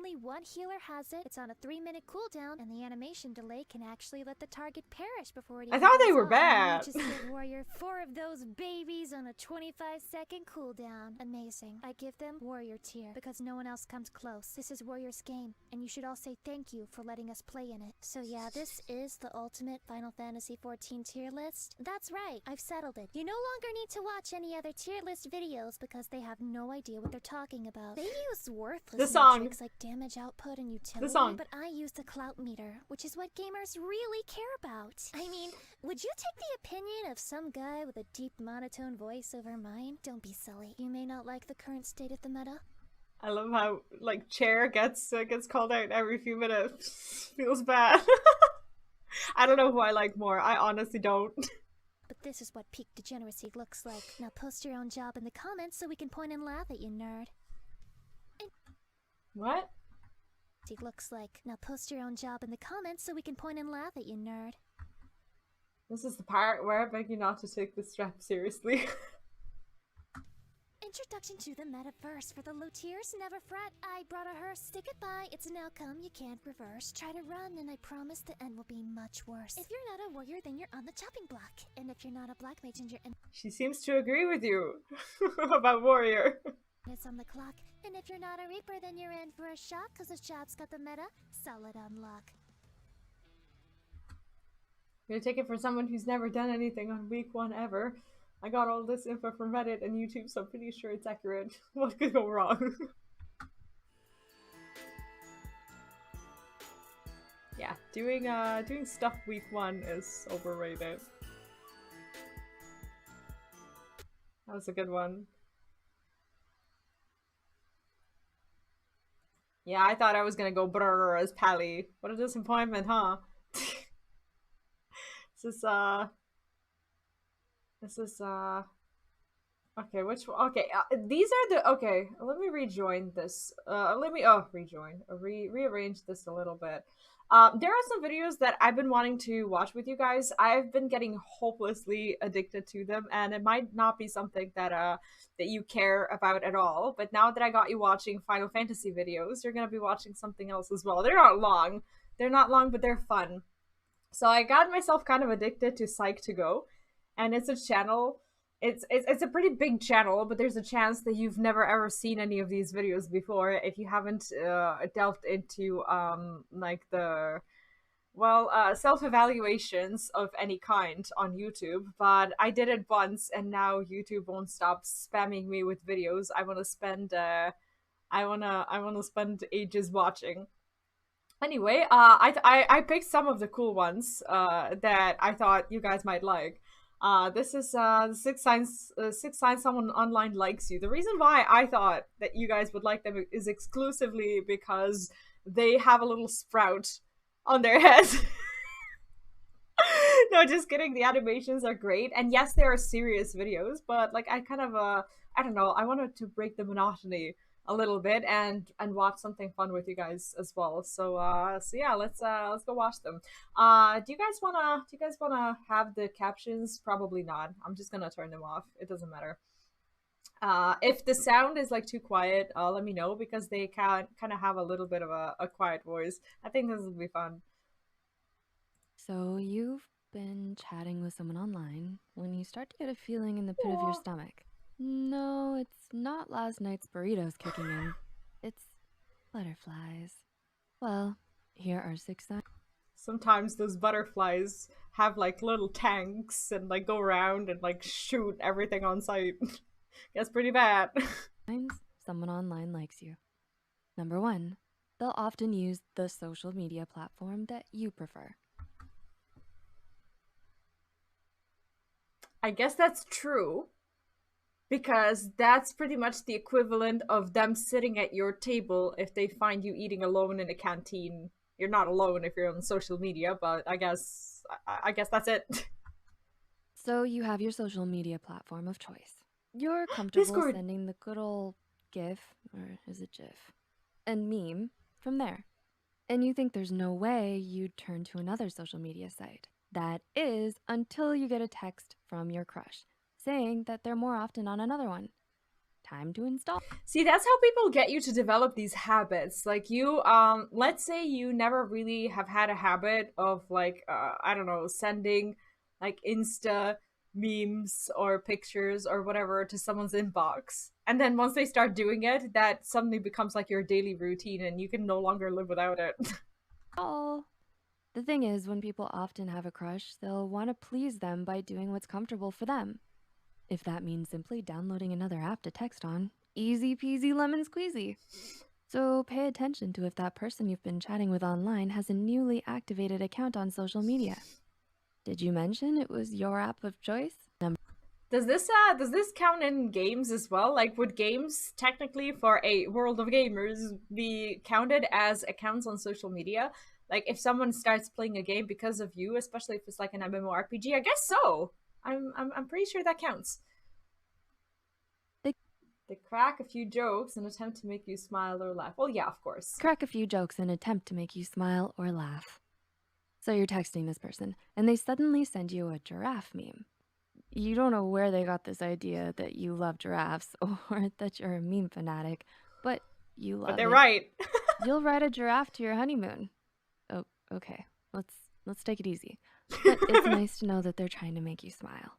only one healer has it. It's on a 3-minute cooldown, and the animation delay can actually let the target perish before it even I thought they goes were off. bad. And you just give Warrior 4 of those babies on a 25-second cooldown. Amazing. I give them Warrior tier because no one else comes close. This is Warrior's game, and you should all say thank you for letting us play in it. So yeah, this is the ultimate Final Fantasy XIV tier list. That's right, I've settled it. You no longer need to watch any other tier list videos because they have no idea what they're talking about. They use worthless metrics like damage output and utility, but I use the clout meter, which is what gamers really care about. I mean, would you take the opinion of some guy with a deep monotone voice over mine? Don't be silly. You may not like the current state of the meta. I love how, like, Chair gets called out every few minutes. Feels bad. I don't know who I like more. I honestly don't. But this is what peak degeneracy looks like. Now post your own job in the comments so we can point and laugh at you, nerd. What? It looks like. Now post your own job in the comments so we can point and laugh at you, nerd. This is the part where I beg you not to take this strap seriously. Introduction to the metaverse. For the low tiers, never fret. I brought a hearse. Say goodbye. It's an outcome you can't reverse. Try to run, and I promise the end will be much worse. If you're not a warrior, then you're on the chopping block. And if you're not a black mage, and you're in... She seems to agree with you about warrior. It's on the clock. And if you're not a reaper, then you're in for a shock, cause this job's got the meta solid unlock. I'm gonna take it for someone who's never done anything on week 1 ever. I got all this info from Reddit and YouTube, so I'm pretty sure it's accurate. What could go wrong? Doing stuff week 1 is overrated. That was a good one. Yeah, I thought I was gonna go brrr as Pally. What a disappointment, huh? This is okay, which one? Okay, these are the, okay, let me rejoin this. Rearrange this a little bit. There are some videos that I've been wanting to watch with you guys. I've been getting hopelessly addicted to them, and it might not be something that that you care about at all. But now that I got you watching Final Fantasy videos, you're gonna be watching something else as well. They're not long. They're not long, but they're fun. So I got myself kind of addicted to Psych2Go, and it's a channel. It's a pretty big channel, but there's a chance that you've never ever seen any of these videos before if you haven't delved into like the self-evaluations of any kind on YouTube. But I did it once, and now YouTube won't stop spamming me with videos. I want to spend ages watching. Anyway, I picked some of the cool ones that I thought you guys might like. This is 6 signs someone online likes you. The reason why I thought that you guys would like them is exclusively because they have a little sprout on their head. No, just kidding. The animations are great, and yes, they are serious videos, but like I kind of I don't know, I wanted to break the monotony a little bit and watch something fun with you guys as well. So yeah, let's go watch them. Do you guys wanna have the captions? Probably not. I'm just gonna turn them off. It doesn't matter. If the sound is like too quiet, let me know, because they can kind of have a little bit of a quiet voice. I think this will be fun. So you've been chatting with someone online when you start to get a feeling in the pit of your stomach. No, it's not last night's burritos kicking in. It's butterflies. Well, here are 6 signs. Sometimes those butterflies have like little tanks and like go around and like shoot everything on sight. Gets pretty bad. Someone online likes you. Number 1, they'll often use the social media platform that you prefer. I guess that's true, because that's pretty much the equivalent of them sitting at your table if they find you eating alone in a canteen. You're not alone if you're on social media, but I guess that's it. So you have your social media platform of choice. You're comfortable Discord. sending the good old GIF, or is it GIF, and meme from there. And you think there's no way you'd turn to another social media site. That is, until you get a text from your crush saying that they're more often on another one. Time to install. See, that's how people get you to develop these habits. Like you, let's say you never really have had a habit of like, I don't know, sending like Insta memes or pictures or whatever to someone's inbox. And then once they start doing it, that suddenly becomes like your daily routine and you can no longer live without it. Oh. The thing is, when people often have a crush, they'll want to please them by doing what's comfortable for them. If that means simply downloading another app to text on, easy peasy lemon squeezy. So pay attention to if that person you've been chatting with online has a newly activated account on social media. Did you mention it was your app of choice? Does this count in games as well? Like, would games technically for a world of gamers be counted as accounts on social media? Like, if someone starts playing a game because of you, especially if it's like an MMORPG, I guess so. I'm pretty sure that counts. They crack a few jokes and attempt to make you smile or laugh. Well, yeah, of course. Crack a few jokes and attempt to make you smile or laugh. So you're texting this person, and they suddenly send you a giraffe meme. You don't know where they got this idea that you love giraffes or that you're a meme fanatic, but you love it. But they're right. You'll ride a giraffe to your honeymoon. Oh, okay. Let's take it easy. But it's nice to know that they're trying to make you smile.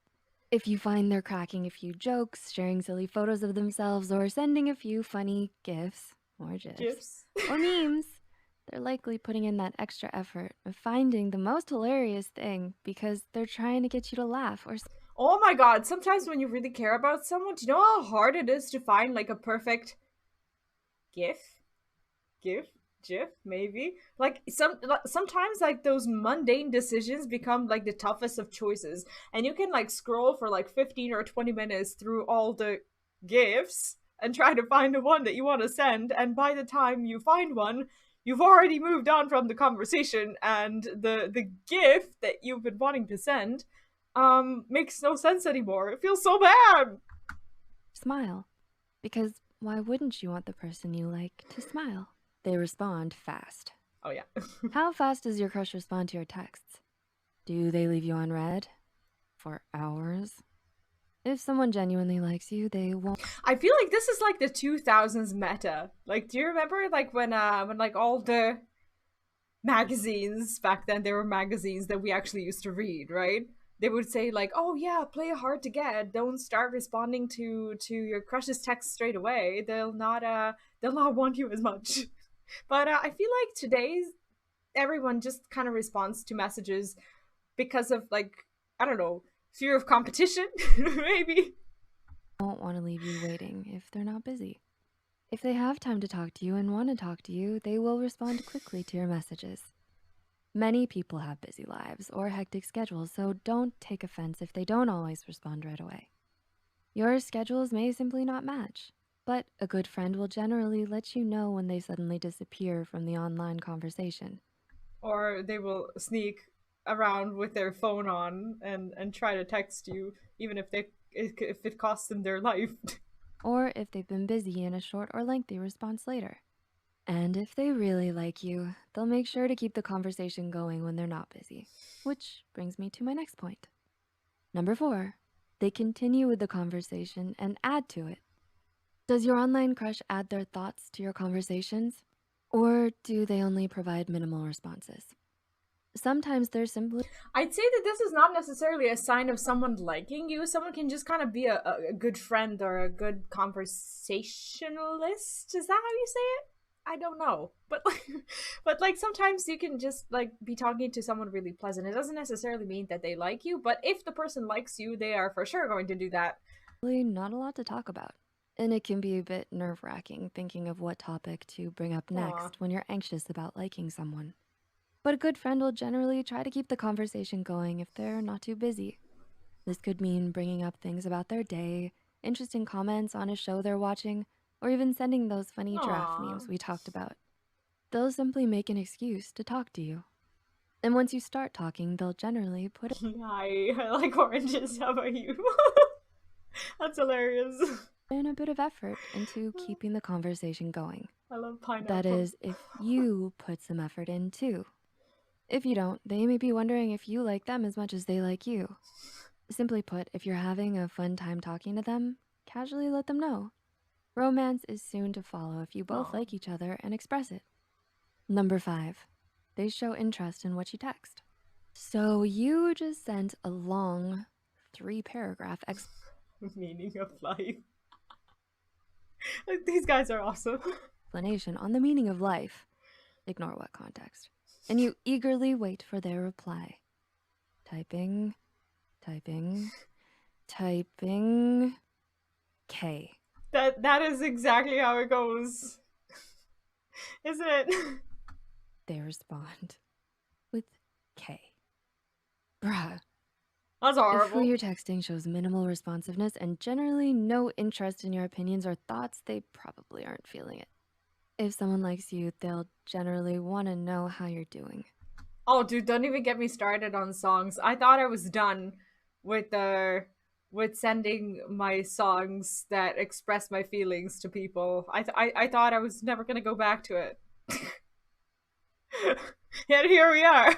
If you find they're cracking a few jokes, sharing silly photos of themselves, or sending a few funny GIFs, or GIFs, or memes, they're likely putting in that extra effort of finding the most hilarious thing because they're trying to get you to laugh or... Oh my god, sometimes when you really care about someone, do you know how hard it is to find like a perfect GIF? Do GIF, maybe. Like sometimes like those mundane decisions become like the toughest of choices, and you can like scroll for like 15 or 20 minutes through all the GIFs and try to find the one that you want to send, and by the time you find one, you've already moved on from the conversation, and the GIF that you've been wanting to send makes no sense anymore. It feels so bad. Smile. Because why wouldn't you want the person you like to smile? They respond fast. Oh yeah. How fast does your crush respond to your texts? Do they leave you on read? For hours? If someone genuinely likes you, they won't. I feel like this is like the 2000s meta. Like, do you remember like when like all the magazines back then, there were magazines that we actually used to read, right? They would say like, oh yeah, play hard to get. Don't start responding to your crush's text straight away. They'll not want you as much. But I feel like today's everyone just kind of responds to messages because of like, I don't know, fear of competition, maybe. Won't want to leave you waiting if they're not busy. If they have time to talk to you and want to talk to you, they will respond quickly to your messages. Many people have busy lives or hectic schedules, so don't take offense if they don't always respond right away. Your schedules may simply not match, but a good friend will generally let you know when they suddenly disappear from the online conversation. Or they will sneak around with their phone on and try to text you, even if it costs them their life. Or if they've been busy in a short or lengthy response later. And if they really like you, they'll make sure to keep the conversation going when they're not busy. Which brings me to my next point. Number 4, they continue with the conversation and add to it. Does your online crush add their thoughts to your conversations? Or do they only provide minimal responses? Sometimes they're simply... I'd say that this is not necessarily a sign of someone liking you. Someone can just kind of be a good friend or a good conversationalist. Is that how you say it? I don't know. But like sometimes you can just like be talking to someone really pleasant. It doesn't necessarily mean that they like you, but if the person likes you, they are for sure going to do that. Really not a lot to talk about. And it can be a bit nerve-wracking thinking of what topic to bring up next when you're anxious about liking someone. But a good friend will generally try to keep the conversation going if they're not too busy. This could mean bringing up things about their day, interesting comments on a show they're watching, or even sending those funny giraffe memes we talked about. They'll simply make an excuse to talk to you. And once you start talking, they'll generally put I like oranges. How about you? That's hilarious. in a bit of effort into keeping the conversation going. I love pineapple. That is, if you put some effort in too. If you don't, they may be wondering if you like them as much as they like you. Simply put, if you're having a fun time talking to them, casually let them know. Romance is soon to follow if you both like each other and express it. Number 5, they show interest in what you text. So you just sent a long 3-paragraph meaning of life. Like, these guys are awesome. Explanation on the meaning of life. Ignore what context. And you eagerly wait for their reply. Typing, K. That is exactly how it goes. Isn't it? They respond with K. Bruh. That's If horrible. who you're texting shows minimal responsiveness and generally no interest in your opinions or thoughts, they probably aren't feeling it. If someone likes you, they'll generally want to know how you're doing. Oh, dude, don't even get me started on songs. I thought I was done with sending my songs that express my feelings to people. I thought I was never gonna go back to it. Yet here we are.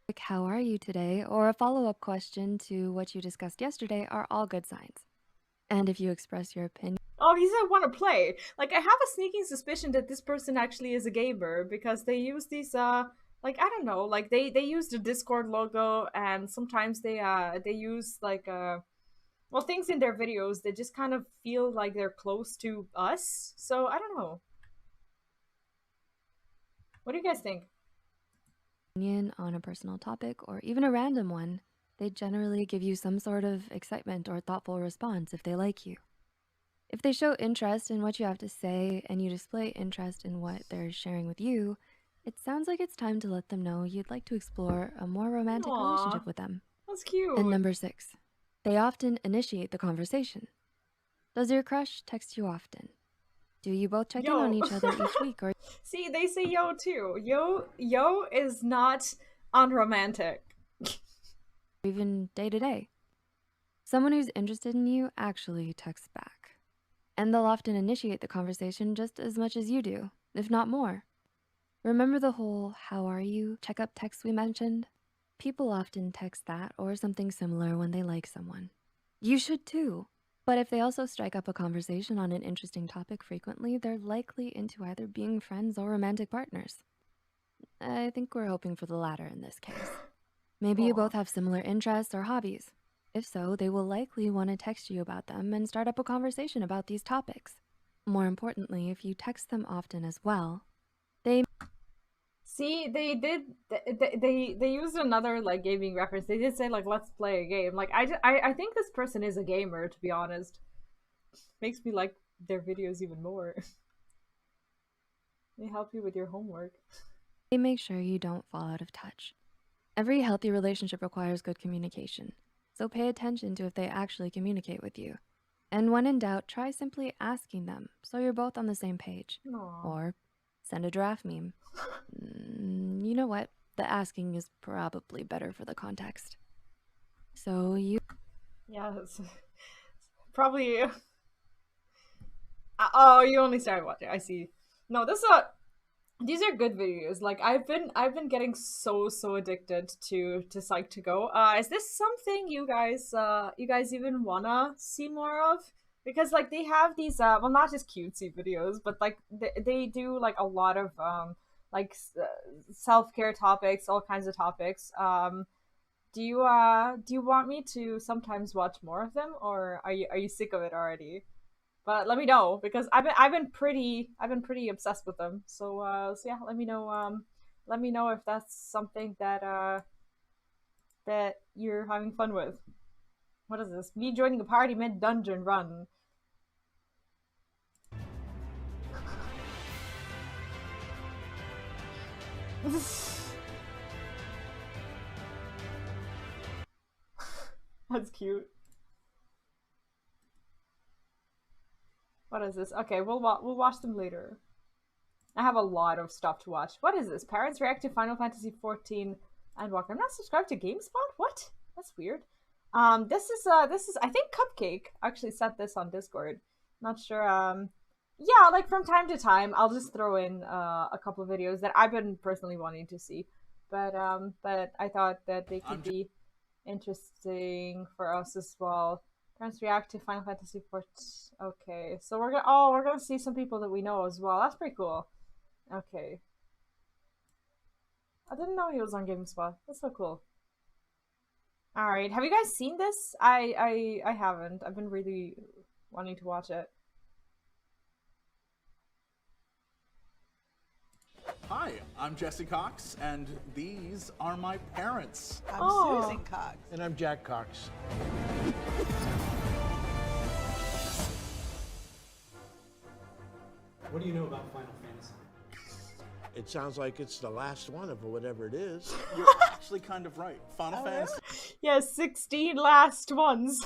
Like, how are you today? Or a follow-up question to what you discussed yesterday are all good signs. And if you express your opinion... Oh, he said want to play. Like, I have a sneaking suspicion that this person actually is a gamer because they use these, like, I don't know, like, they use the Discord logo, and sometimes they use, like, well, things in their videos that just kind of feel like they're close to us. So, I don't know. What do you guys think? On a personal topic or even a random one, they generally give you some sort of excitement or thoughtful response if they like you. If they show interest in what you have to say and you display interest in what they're sharing with you, it sounds like it's time to let them know you'd like to explore a more romantic Aw, relationship with them. that's cute. And number 6, they often initiate the conversation. Does your crush text you often? Do you both check in on each other each week? Or See, they say yo too. Yo is not unromantic. even day to day? Someone who's interested in you actually texts back. And they'll often initiate the conversation just as much as you do, if not more. Remember the whole "how are you" checkup text we mentioned? People often text that or something similar when they like someone. You should too. But if they also strike up a conversation on an interesting topic frequently, they're likely into either being friends or romantic partners. I think we're hoping for the latter in this case. Maybe you both have similar interests or hobbies. If so, they will likely want to text you about them and start up a conversation about these topics. More importantly, if you text them often as well, they... See, they used another like gaming reference. They did say like, let's play a game. Like I think this person is a gamer, to be honest. Makes me like their videos even more. They help you with your homework. They make sure you don't fall out of touch. Every healthy relationship requires good communication, so pay attention to if they actually communicate with you. And when in doubt, try simply asking them so you're both on the same page. Aww. Or send a giraffe meme. You know what? The asking is probably better for the context. So you... Yeah, it's probably... Oh, you only started watching. I see. No, these are good videos. Like I've been getting so addicted to Psych2Go. Is this something you guys even wanna see more of? Because like they have these well, not just cutesy videos, but like they do like a lot of self-care topics, all kinds of topics. Do you want me to sometimes watch more of them, or are you sick of it already? But let me know, because I've been pretty obsessed with them. So yeah, let me know if that's something that that you're having fun with. What is this? Me joining a party mid dungeon run. That's cute. What is this? Okay, we'll watch them later. I have a lot of stuff to watch. What is this? Parents react to Final Fantasy XIV and Walker. I'm not subscribed to GameSpot? What? That's weird. This is I think Cupcake actually sent this on Discord. Not sure. Yeah, like from time to time I'll just throw in a couple of videos that I've been personally wanting to see. But I thought that they could be interesting for us as well. Parents react to Final Fantasy XIV. Okay, so we're gonna see some people that we know as well. That's pretty cool. Okay. I didn't know he was on GameSpot. That's so cool. Alright, have you guys seen this? I haven't. I've been really wanting to watch it. Hi, I'm Jesse Cox, and these are my parents. I'm Susan Cox. And I'm Jack Cox. What do you know about Final Fantasy? It sounds like it's the last one of whatever it is. You're actually kind of right. Final Fantasy. Yeah, 16 last ones.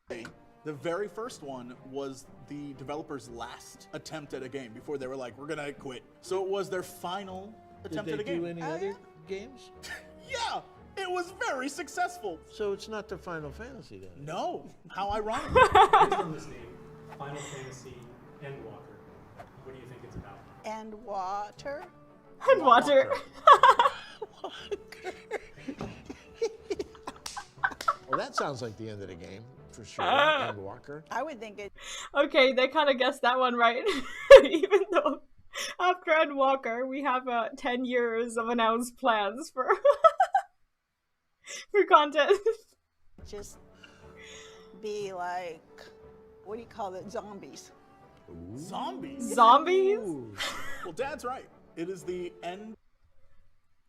The very first one was the developer's last attempt at a game before they were like, we're gonna quit. So it was their final attempt at a game. Did they do any other games? Yeah, it was very successful. So it's not the Final Fantasy then? No, how ironic. Based on this name, Final Fantasy Endwalker. What do you think it's about? And water. And water. Well, that sounds like the end of the game, for sure. Endwalker. I would think it. Okay, they kind of guessed that one right. Even though after Endwalker, we have 10 years of announced plans for for content. Just be like, what do you call it? Zombies. Ooh. Zombies? Zombies? Well, Dad's right. It is the end.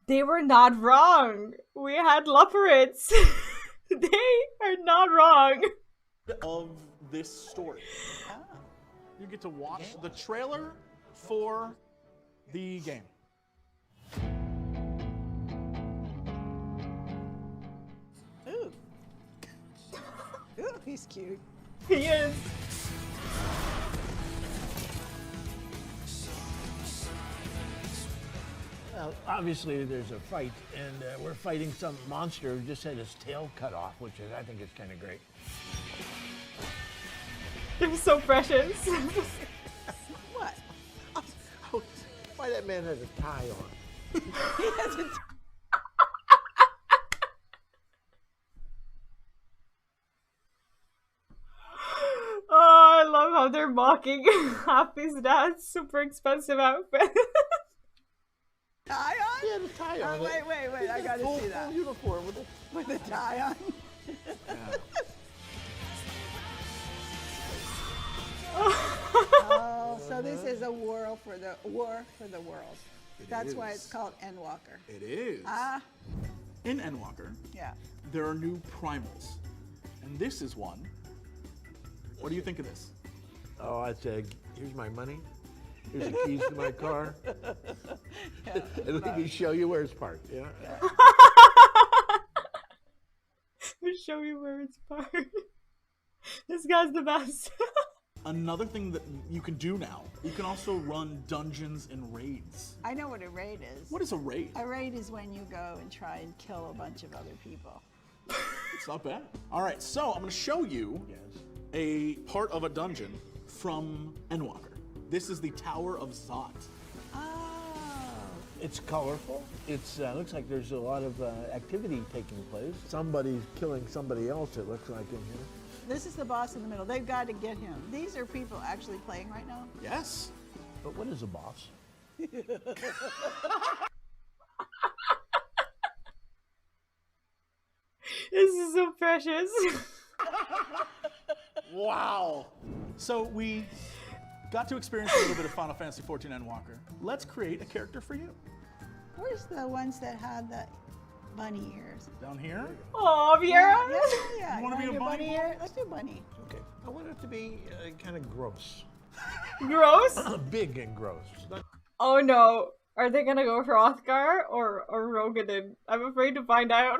They were not wrong. We had leopards. They are not wrong. of this story. You get to watch the trailer for the game. Ooh. Ooh, he's cute. He is. Well, obviously there's a fight, and we're fighting some monster who just had his tail cut off, which is, I think is kind of great. They're so precious. What? Oh, why that man has a tie on? He has a Oh, I love how they're mocking Happy's dad's super expensive outfit. tie on? He had a tie on. Wait, I gotta see that. Full uniform with a tie on. Oh, so this is a war for the world. That's why it's called Endwalker. It is. In Endwalker, Yeah. there are new primals, and this is one. What do you think of this? Oh, I'd say, here's my money. Here's the keys to my car. And let me show you where it's parked. Yeah. Let me show you where it's parked. This guy's the best. Another thing that you can do now, you can also run dungeons and raids. I know what a raid is. What is a raid? A raid is when you go and try and kill a bunch of other people. It's not bad. All right, so I'm going to show you a part of a dungeon from Endwalker. This is the Tower of Zot. It's colorful. It's looks like there's a lot of activity taking place. Somebody's killing somebody else, it looks like, in here. This is the boss in the middle. They've got to get him. These are people actually playing right now? Yes. But what is a boss? This is so precious. Wow. So we got to experience a little bit of Final Fantasy XIV Endwalker. Let's create a character for you. Where's the ones that had the bunny ears? Down here? Oh, Viera. Yeah. You wanna be a do bunny ear? Let's do bunny. Okay. I want it to be kind of gross. Gross? Big and gross. Oh no. Are they gonna go for Othgar or Rogadin? I'm afraid to find out.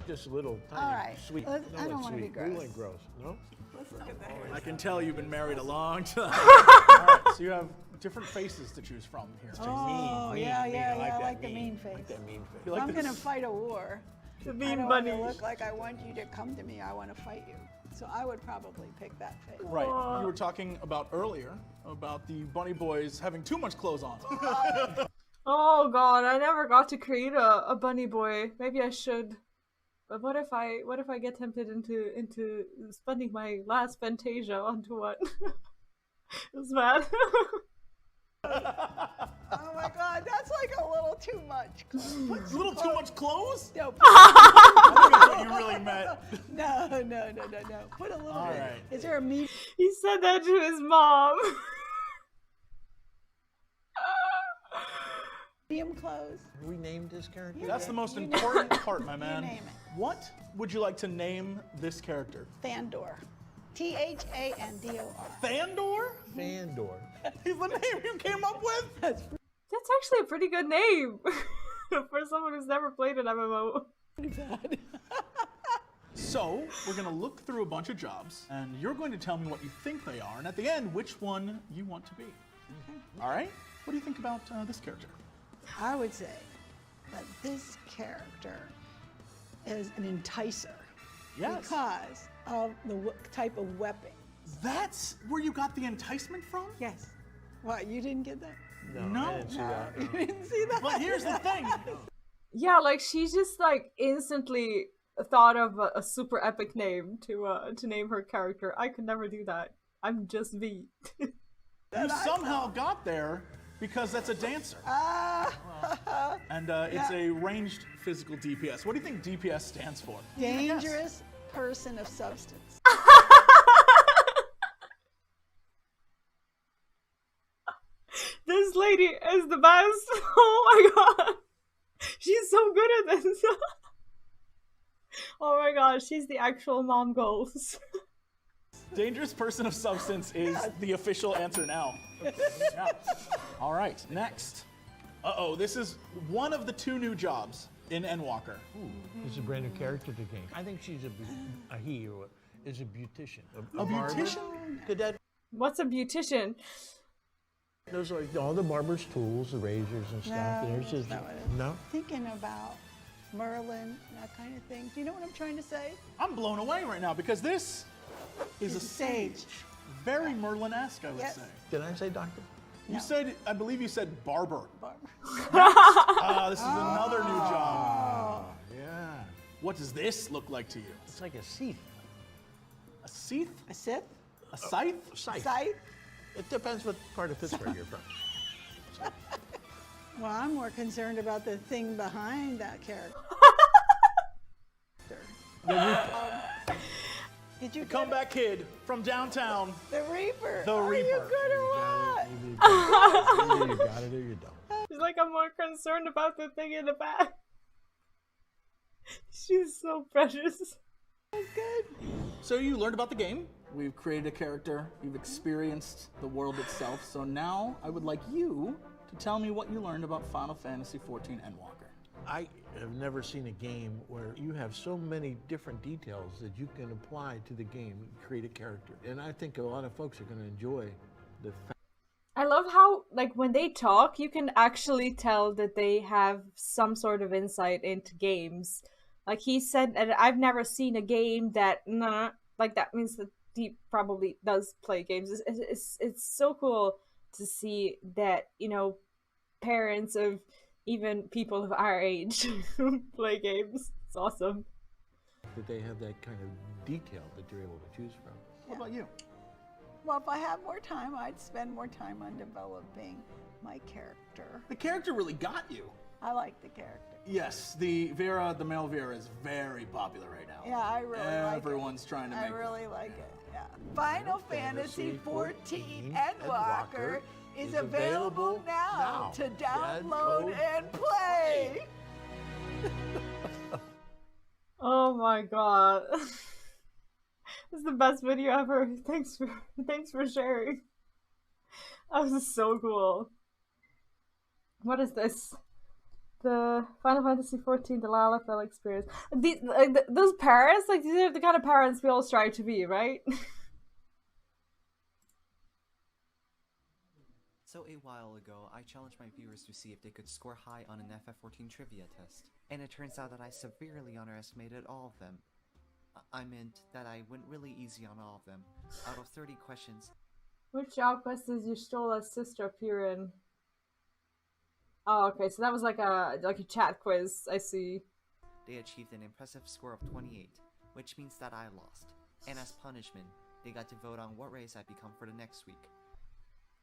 Just a little tiny, All right. sweet. I don't want to be gross. We like gross. No? Let's look at that. I can tell you've been married a long time. All right, so you have different faces to choose from here. Oh, mean, yeah, mean. I like the mean face. Like that mean face. You like I'm this? going to fight a war. The I mean don't bunny. want to look like I want you to come to me. I want to fight you. So I would probably pick that face. Right. You were talking about earlier about the bunny boys having too much clothes on. Oh god, I never got to create a bunny boy. Maybe I should. But what if I get tempted into spending my last Fantasia onto one? It's bad. Oh my god, that's like a little too much. It's a little too much clothes? No, I think that's what you really meant. no. Put a little All bit. right. Is there a meat? He said that to his mom. Medium clothes? We named this character? That's the most important part, my You man. name it. What would you like to name this character? Thandor. Thandor. Thandor? Fandor. He's the name you came up with? That's actually a pretty good name for someone who's never played an MMO. So, we're going to look through a bunch of jobs, and you're going to tell me what you think they are, and at the end, which one you want to be. All right? What do you think about this character? I would say that this character is an enticer. Yes. Because of the type of weapon. That's where you got the enticement from? Yes. What, you didn't get that? No. I didn't see that. You didn't see that? But here's the thing. Yeah, like she just like instantly thought of a super epic name to name her character. I could never do that. I'm just V. You somehow got there because that's a dancer. And it's a ranged physical DPS. What do you think DPS stands for? Dangerous person of substance. This lady is the best. Oh my god. She's so good at this. Oh my god. god, she's the actual mom goals. Dangerous person of substance is the official answer now. Yeah. All right, next. Uh-oh, this is one of the 2 new jobs in Endwalker. Ooh, this is a brand new character to the game. I think she's he or is a beautician. A beautician? Could that? What's a beautician? Those are like all the barber's tools, the razors and stuff. No, There's just, that's not what it is. no? Thinking about Merlin, that kind of thing. Do you know what I'm trying to say? I'm blown away right now because this is a sage. Very Merlin-esque, I would Yes. say. Did I say doctor? You said, I believe you said barber. Barber. This is another new job. Yeah. What does this look like to you? It's like a Sith. A Sith? A Sith? A scythe? Scythe. Scythe? It depends what part of Pittsburgh you're from. Well, I'm more concerned about the thing behind that character. Did you Comeback kid from downtown. The Reaper. The Are Reaper. you good or what? Either you got it or you don't. She's like, I'm more concerned about the thing in the back. She's so precious. That's good. So you learned about the game. We've created a character. You've experienced the world itself. So now I would like you to tell me what you learned about Final Fantasy XIV Endwalker. I have never seen a game where you have so many different details that you can apply to the game and create a character. And I think a lot of folks are going to enjoy the fact. I love how, like, when they talk, you can actually tell that they have some sort of insight into games. Like, he said that I've never seen a game that, like, that means that he probably does play games. It's so cool to see that, you know, parents of even people of our age play games. It's awesome. That they have that kind of detail that you're able to choose from. What about you? Well, if I had more time, I'd spend more time on developing my character. The character really got you. I like the character. Yes, the male Vera is very popular right now. Yeah, I really like it. Everyone's trying to I make really like it. Yeah. Final Fantasy XIV Endwalker is available now to download and play. Oh my god. This is the best video ever. Thanks for sharing. That was so cool. What is this? The Final Fantasy XIV, the Lalafell experience. Those parents, like, these are the kind of parents we all strive to be, right? So a while ago, I challenged my viewers to see if they could score high on an FF14 trivia test. And it turns out that I severely underestimated all of them. I meant that I went really easy on all of them. Out of 30 questions... Which outquest does Y'shtola's sister appear in? Oh, okay, so that was like a chat quiz, I see. They achieved an impressive score of 28, which means that I lost. And as punishment, they got to vote on what race I become for the next week.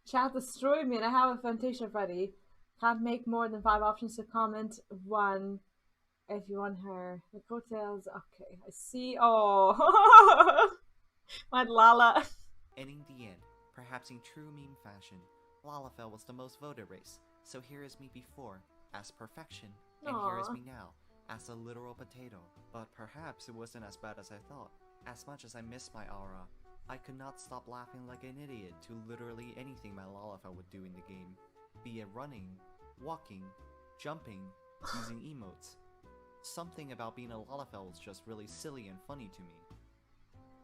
Chat destroyed me and I have a Fantasia ready. Can't make more than 5 options to comment. 1 if you want her. The coattails. Okay, I see. Oh, my Lala. And in the end, perhaps in true meme fashion, Lalafell was the most voted race. So here is me before, as perfection, and here is me now, as a literal potato. But perhaps it wasn't as bad as I thought. As much as I miss my aura, I could not stop laughing like an idiot to literally anything my Lalafell would do in the game. Be it running, walking, jumping, using emotes. Something about being a Lalafell was just really silly and funny to me.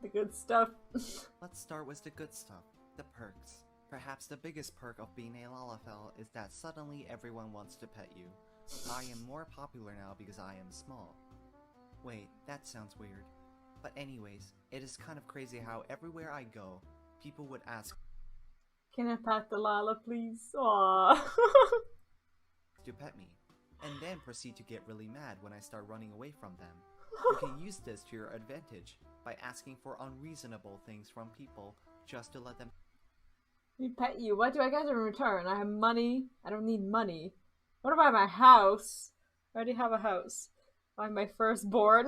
The good stuff. Let's start with the good stuff, the perks. Perhaps the biggest perk of being a Lalafell is that suddenly everyone wants to pet you. I am more popular now because I am small. Wait, that sounds weird. But anyways, it is kind of crazy how everywhere I go, people would ask, "Can I pet the Lala, please?" Aww. to pet me, and then proceed to get really mad when I start running away from them. You can use this to your advantage by asking for unreasonable things from people just to let them pet you. What do I get in return? I have money. I don't need money. What about my house? I already have a house. I'm my firstborn.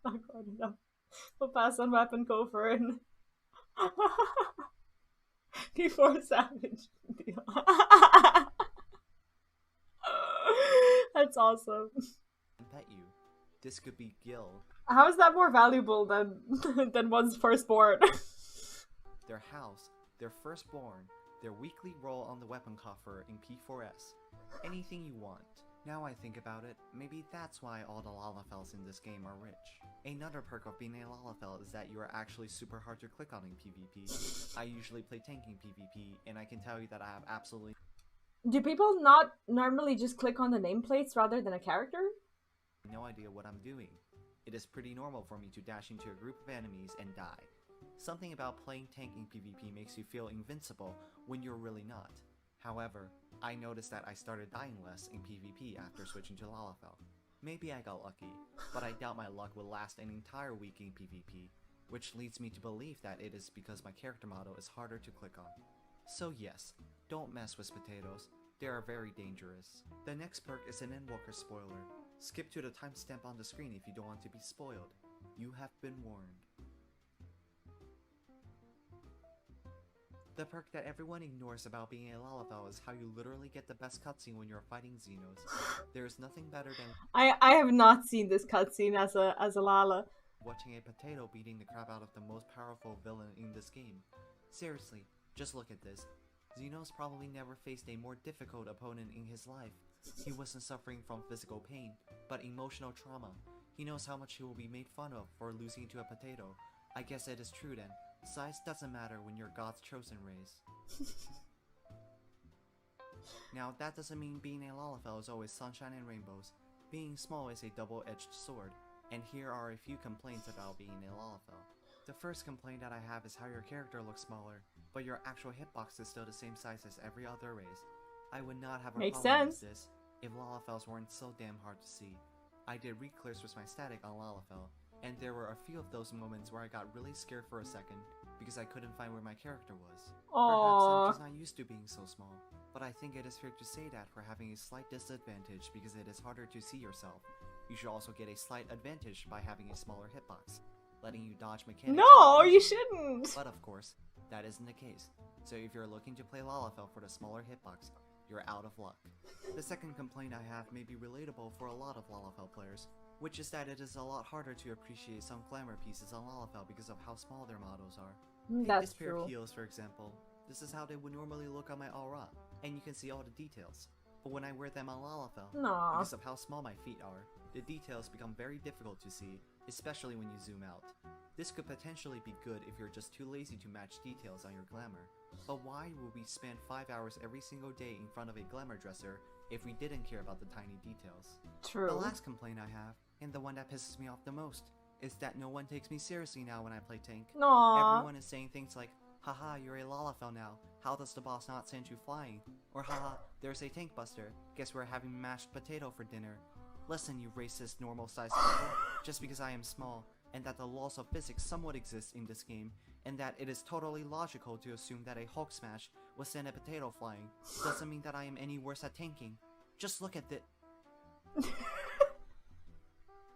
Not quite enough. We'll pass on weapon Gopher and before Savage. That's awesome. pet you. This could be Gil. How is that more valuable than than one's firstborn? Their house, their firstborn, their weekly roll on the weapon coffer in P4S. Anything you want. Now I think about it, maybe that's why all the Lalafels in this game are rich. Another perk of being a Lalafel is that you are actually super hard to click on in PvP. I usually play tanking PvP, and I can tell you that I have absolutely... Do people not normally just click on the nameplates rather than a character? no idea what I'm doing. It is pretty normal for me to dash into a group of enemies and die. Something about playing tank in PvP makes you feel invincible when you're really not. However, I noticed that I started dying less in PvP after switching to Lalafell. Maybe I got lucky, but I doubt my luck will last an entire week in PvP, which leads me to believe that it is because my character model is harder to click on. So yes, don't mess with potatoes, they are very dangerous. The next perk is an Endwalker spoiler. Skip to the timestamp on the screen if you don't want to be spoiled. You have been warned. The perk that everyone ignores about being a Lalafell is how you literally get the best cutscene when you're fighting Xenos. There is nothing better than I have not seen this cutscene as a Lala. watching a potato beating the crap out of the most powerful villain in this game. Seriously, just look at this. Xenos probably never faced a more difficult opponent in his life. He wasn't suffering from physical pain, but emotional trauma. He knows how much he will be made fun of for losing to a potato. I guess it is true then. Size doesn't matter when you're God's chosen race. Now, that doesn't mean being a Lalafell is always sunshine and rainbows. Being small is a double-edged sword, and here are a few complaints about being a Lalafell. The first complaint that I have is how your character looks smaller, but your actual hitbox is still the same size as every other race. I would not have a problem with this if Lalafells weren't so damn hard to see. I did re-clears with my static on Lalafell, and there were a few of those moments where I got really scared for a second because I couldn't find where my character was. Perhaps I'm just not used to being so small, but I think it is fair to say that for having a slight disadvantage because it is harder to see yourself, you should also get a slight advantage by having a smaller hitbox, letting you dodge mechanics. No, you shouldn't! But of course, that isn't the case, so if you're looking to play Lalafell for the smaller hitbox, you're out of luck. The second complaint I have may be relatable for a lot of Lalafell players, which is that it is a lot harder to appreciate some glamour pieces on Lalafell because of how small their models are. Take this pair of heels for example. This is how they would normally look on my aura, and you can see all the details. But when I wear them on Lalafell, because of how small my feet are, the details become very difficult to see, especially when you zoom out. This could potentially be good if you're just too lazy to match details on your glamour. But why would we spend 5 hours every single day in front of a glamour dresser if we didn't care about the tiny details? True. The last complaint I have, and the one that pisses me off the most, is that no one takes me seriously now when I play tank. Aww. Everyone is saying things like, haha, you're a Lalafell now, how does the boss not send you flying? Or haha, there's a tank buster, guess we're having mashed potato for dinner. Listen, you racist normal-sized people, just because I am small, and that the laws of physics somewhat exist in this game, and that it is totally logical to assume that a Hulk smash will send a potato flying, doesn't mean that I am any worse at tanking. Just look at the...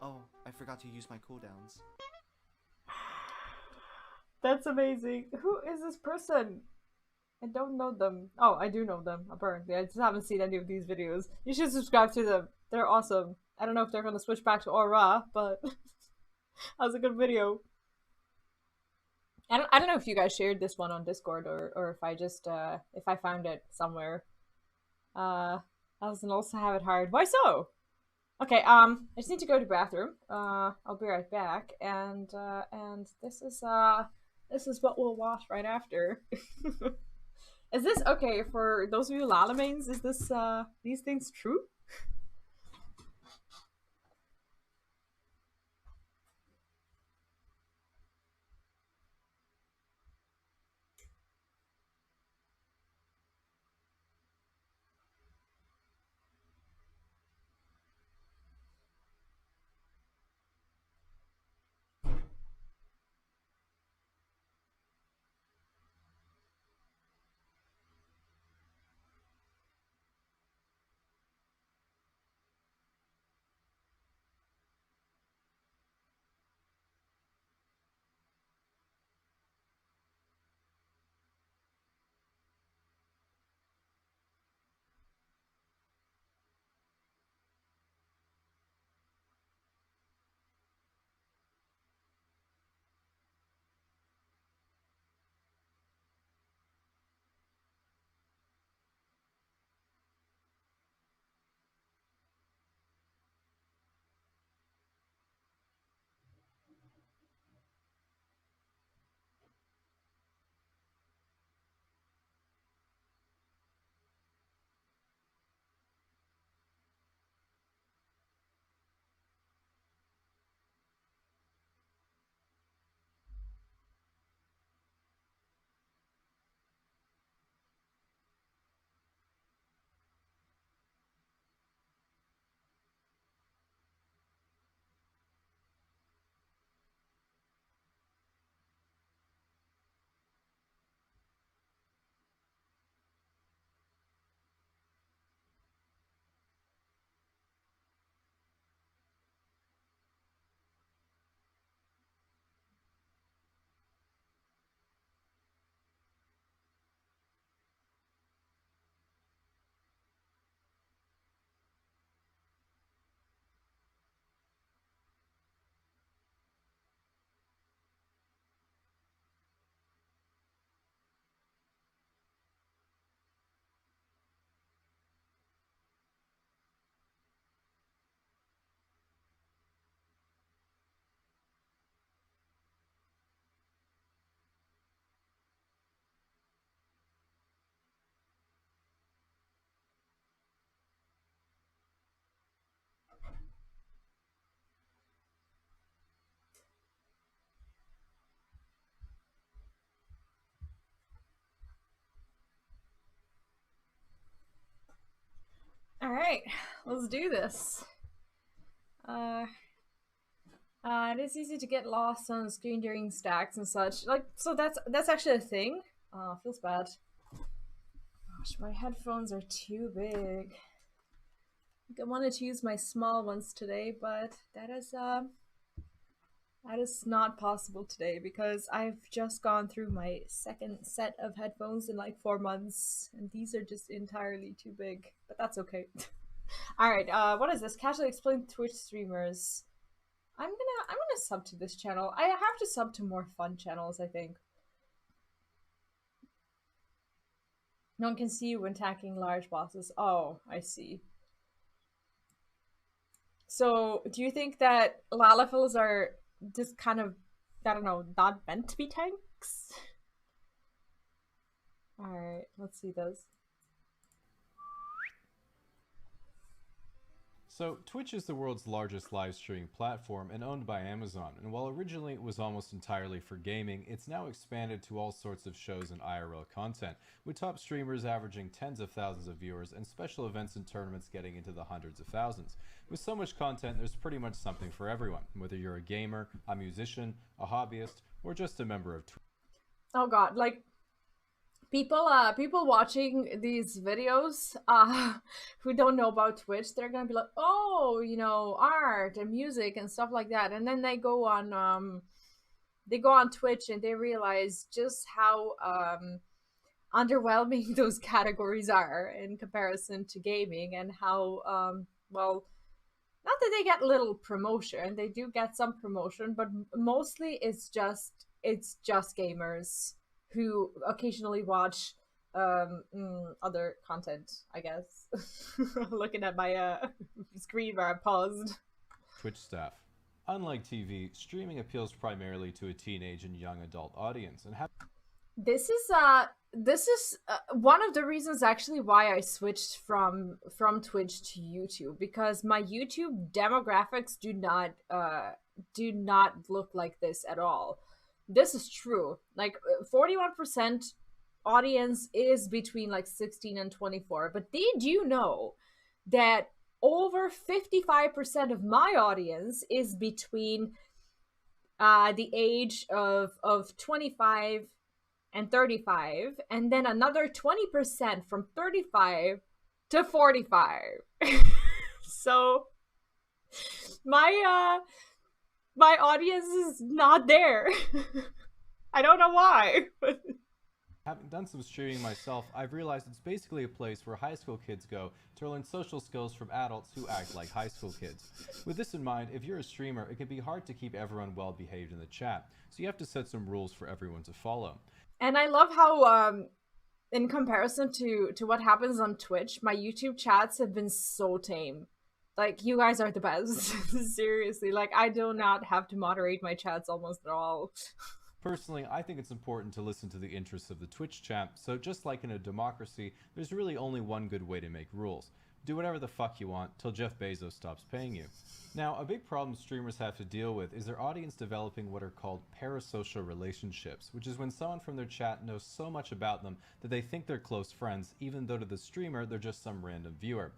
Oh, I forgot to use my cooldowns. That's amazing. Who is this person? I don't know them. Oh, I do know them, apparently. I just haven't seen any of these videos. You should subscribe to them. They're awesome. I don't know if they're gonna switch back to Aura, but that was a good video. I don't know if you guys shared this one on Discord or if I just if I found it somewhere. Doesn't also have it hard. Why so? Okay, I just need to go to the bathroom. I'll be right back, and this is what we'll watch right after. Is this okay for those of you Lala mains? Is this these things true? Alright, let's do this. It is easy to get lost on the screen during stacks and such. Like, so that's actually a thing. Feels bad. Gosh, my headphones are too big. I wanted to use my small ones today, but that is not possible today because I've just gone through my second set of headphones in like 4 months, and these are just entirely too big. But that's okay. All right, what is this? Casually explain Twitch streamers. I'm gonna sub to this channel. I have to sub to more fun channels, I think. No one can see you when attacking large bosses. Oh, I see. So, do you think that Lalafels are just kind of, I don't know, not meant to be tanks? Alright, let's see those. So, Twitch is the world's largest live streaming platform and owned by Amazon, and while originally it was almost entirely for gaming, it's now expanded to all sorts of shows and IRL content, with top streamers averaging tens of thousands of viewers and special events and tournaments getting into the hundreds of thousands. With so much content, there's pretty much something for everyone, whether you're a gamer, a musician, a hobbyist, or just a member of Twitch. Oh god, like, people watching these videos who don't know about Twitch, they're gonna be like, oh, you know, art and music and stuff like that, and then they go on Twitch and they realize just how underwhelming those categories are in comparison to gaming, and how well, not that they get little promotion, they do get some promotion, but mostly it's just gamers who occasionally watch other content, I guess. Looking at my screen where I paused. Twitch staff. Unlike TV, streaming appeals primarily to a teenage and young adult audience, and This is one of the reasons actually why I switched from Twitch to YouTube, because my YouTube demographics do not look like this at all. This is true. Like 41% audience is between like 16 and 24, but did you know that over 55% of my audience is between the age of 25 and 35, and then another 20% from 35 to 45. So my audience is not there. I don't know why. Having done some streaming myself, I've realized it's basically a place where high school kids go to learn social skills from adults who act like high school kids. With this in mind, if you're a streamer, it can be hard to keep everyone well behaved in the chat, so you have to set some rules for everyone to follow. And I love how, in comparison to what happens on Twitch, my YouTube chats have been so tame. Like, you guys are the best. Seriously, like, I do not have to moderate my chats almost at all. Personally, I think it's important to listen to the interests of the Twitch chat, so just like in a democracy, there's really only one good way to make rules. Do whatever the fuck you want till Jeff Bezos stops paying you. Now, a big problem streamers have to deal with is their audience developing what are called parasocial relationships, which is when someone from their chat knows so much about them that they think they're close friends, even though to the streamer they're just some random viewer.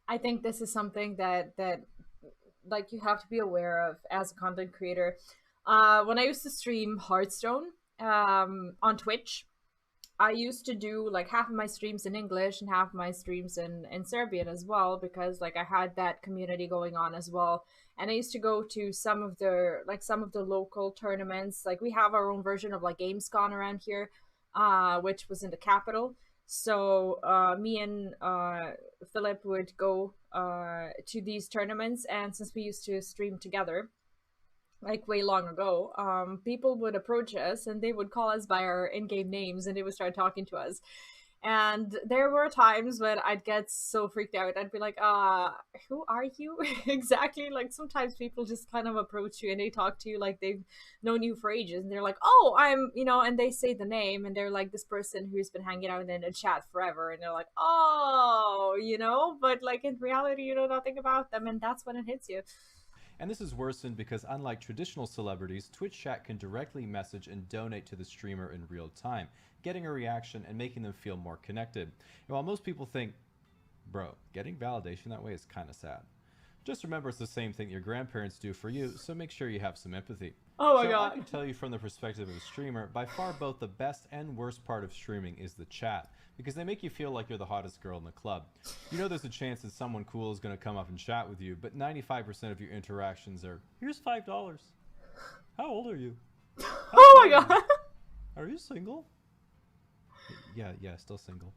I think this is something that like you have to be aware of as a content creator. When I used to stream Hearthstone on Twitch, I used to do like half of my streams in English and half of my streams in Serbian as well, because like I had that community going on as well. And I used to go to some of the local tournaments. Like we have our own version of like Gamescom around here, which was in the capital. So me and Philip would go to these tournaments, and since we used to stream together like way long ago, people would approach us and they would call us by our in-game names and they would start talking to us. And there were times when I'd get so freaked out. I'd be like, who are you exactly? Like sometimes people just kind of approach you and they talk to you like they've known you for ages, and they're like, oh, I'm, you know, and they say the name and they're like this person who's been hanging out in a chat forever, and they're like, oh, you know, but like in reality you know nothing about them, and that's when it hits you. And this is worsened because unlike traditional celebrities, Twitch chat can directly message and donate to the streamer in real time, getting a reaction and making them feel more connected. And while most people think Bro, getting validation that way is kinda sad. Just remember it's the same thing your grandparents do for you, so make sure you have some empathy. Oh my so god. I can tell you from the perspective of a streamer, by far both the best and worst part of streaming is the chat, because they make you feel like you're the hottest girl in the club. You know there's a chance that someone cool is going to come up and chat with you, but 95% of your interactions are, here's $5. How old are you? Oh my god. Are you single? Yeah, still single.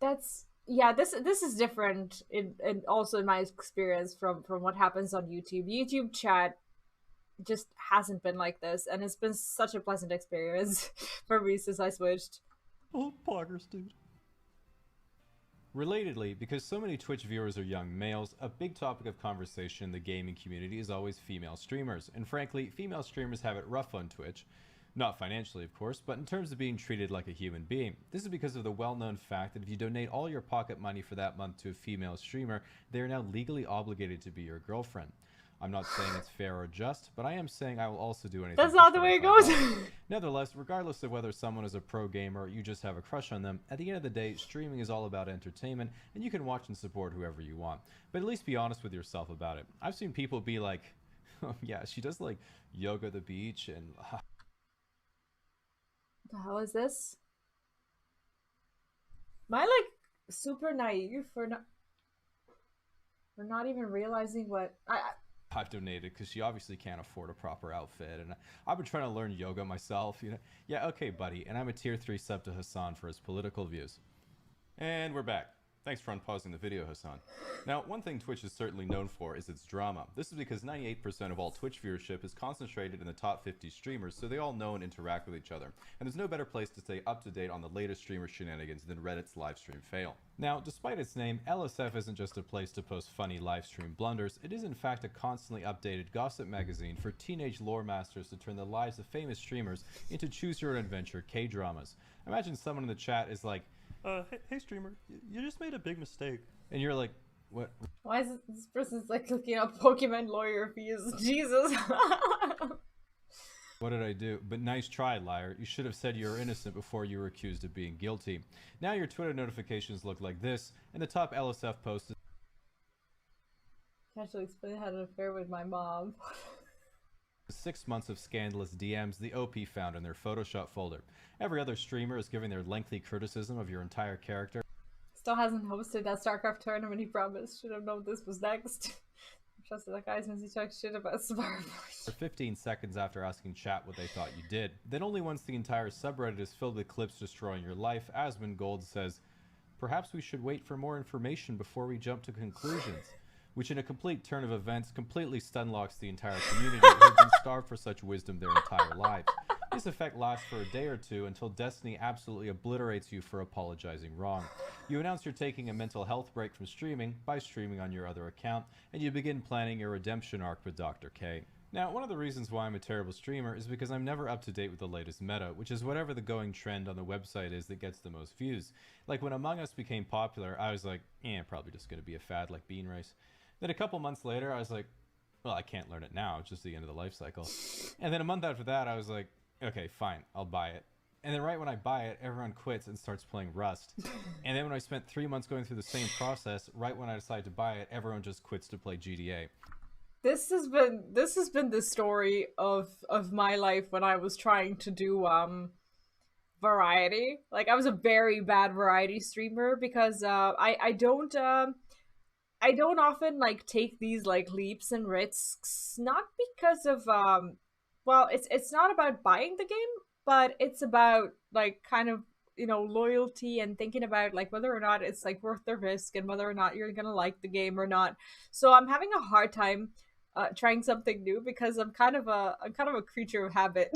That's yeah. This is different. In also in my experience from what happens on YouTube. YouTube chat just hasn't been like this, and it's been such a pleasant experience for me since I switched. Oh, poggers, dude. Relatedly, because so many Twitch viewers are young males, a big topic of conversation in the gaming community is always female streamers. And frankly, female streamers have it rough on Twitch. Not financially, of course, but in terms of being treated like a human being. This is because of the well-known fact that if you donate all your pocket money for that month to a female streamer, they are now legally obligated to be your girlfriend. I'm not saying it's fair or just, but I am saying I will also do anything. That's not the way it goes. Nevertheless, regardless of whether someone is a pro gamer or you just have a crush on them, at the end of the day, streaming is all about entertainment, and you can watch and support whoever you want. But at least be honest with yourself about it. I've seen people be like, oh yeah, she does like yoga at the beach and... What the hell is this? Am I like super naive for not even realizing what I've donated because she obviously can't afford a proper outfit, and I've been trying to learn yoga myself, you know. Yeah, okay, buddy, and I'm a tier 3 sub to Hassan for his political views. And we're back. Thanks for unpausing the video, Hassan. Now, one thing Twitch is certainly known for is its drama. This is because 98% of all Twitch viewership is concentrated in the top 50 streamers, so they all know and interact with each other. And there's no better place to stay up to date on the latest streamer shenanigans than Reddit's livestream fail. Now, despite its name, LSF isn't just a place to post funny livestream blunders, it is in fact a constantly updated gossip magazine for teenage lore masters to turn the lives of famous streamers into choose-your-own-adventure K-dramas. Imagine someone in the chat is like, hey streamer, you just made a big mistake. And you're like, what? Why is this person's like looking up Pokemon lawyer fees? Jesus. What did I do? But nice try, liar. You should have said you were innocent before you were accused of being guilty. Now your Twitter notifications look like this, and the top LSF post is... Actually explain how to affair with my mom. 6 months of scandalous DMs the OP found in their Photoshop folder. Every other streamer is giving their lengthy criticism of your entire character. Still hasn't hosted that StarCraft tournament he promised. Should have known this was next. Trusted that guy since he talked shit about Survivor. For 15 seconds after asking chat what they thought you did. Then only once the entire subreddit is filled with clips destroying your life, Asmund Gold says, perhaps we should wait for more information before we jump to conclusions. Which in a complete turn of events completely stunlocks the entire community who have been starved for such wisdom their entire lives. This effect lasts for a day or two until Destiny absolutely obliterates you for apologizing wrong. You announce you're taking a mental health break from streaming by streaming on your other account, and you begin planning your redemption arc with Dr. K. Now, one of the reasons why I'm a terrible streamer is because I'm never up to date with the latest meta, which is whatever the going trend on the website is that gets the most views. Like when Among Us became popular, I was like, probably just gonna be a fad like Bean Race. Then a couple months later, I was like, well, I can't learn it now, it's just the end of the life cycle. And then a month after that, I was like, okay, fine, I'll buy it. And then right when I buy it, everyone quits and starts playing Rust. And then when I spent 3 months going through the same process, right when I decided to buy it, everyone just quits to play GTA. This has been the story of my life when I was trying to do variety. Like, I was a very bad variety streamer because I don't often like take these like leaps and risks, not because of well, it's not about buying the game, but it's about like kind of, you know, loyalty and thinking about like whether or not it's like worth the risk and whether or not you're gonna like the game or not. So I'm having a hard time trying something new because I'm kind of a creature of habit.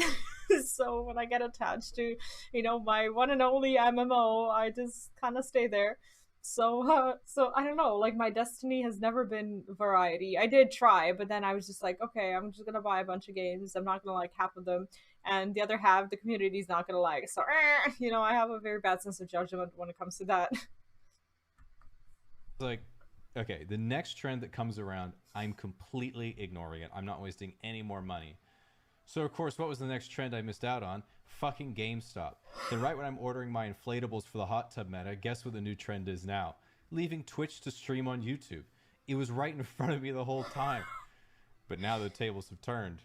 So when I get attached to, you know, my one and only MMO, I just kind of stay there. So I don't know, like my Destiny has never been variety. I did try, but then I was just like, okay, I'm just gonna buy a bunch of games. I'm not gonna like half of them, and the other half the community's not gonna like. So you know, I have a very bad sense of judgment when it comes to that. Like, okay, the next trend that comes around, I'm completely ignoring it. I'm not wasting any more money. So of course, what was the next trend I missed out on? Fucking GameStop. Then right when I'm ordering my inflatables for the hot tub meta, guess what the new trend is now? leaving Twitch to stream on YouTube. It was right in front of me the whole time. But now the tables have turned.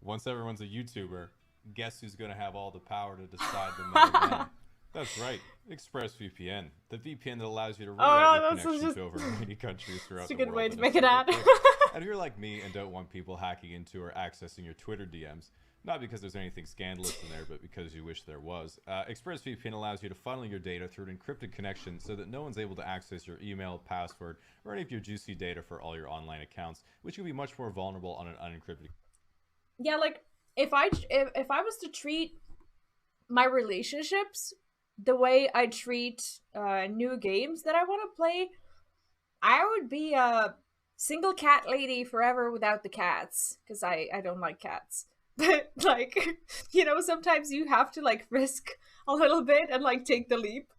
Once everyone's a YouTuber, guess who's going to have all the power to decide the matter then? That's right, ExpressVPN, the VPN that allows you to reroute your connection to over 90 countries throughout the world. It's a good way to make it ad. And if you're like me and don't want people hacking into or accessing your Twitter DMs, not because there's anything scandalous in there, but because you wish there was, ExpressVPN allows you to funnel your data through an encrypted connection so that no one's able to access your email, password, or any of your juicy data for all your online accounts, which can be much more vulnerable on an unencrypted. Yeah, like if I was to treat my relationships the way I treat new games that I want to play, I would be a single cat lady forever without the cats, because I don't like cats. But like, you know, sometimes you have to like risk a little bit and like take the leap.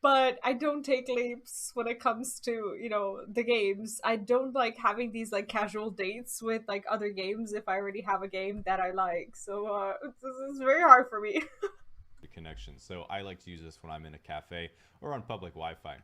But I don't take leaps when it comes to, you know, the games. I don't like having these like casual dates with like other games if I already have a game that I like. So it's very hard for me. Connection. So I like to use this when I'm in a cafe or on public Wi-Fi.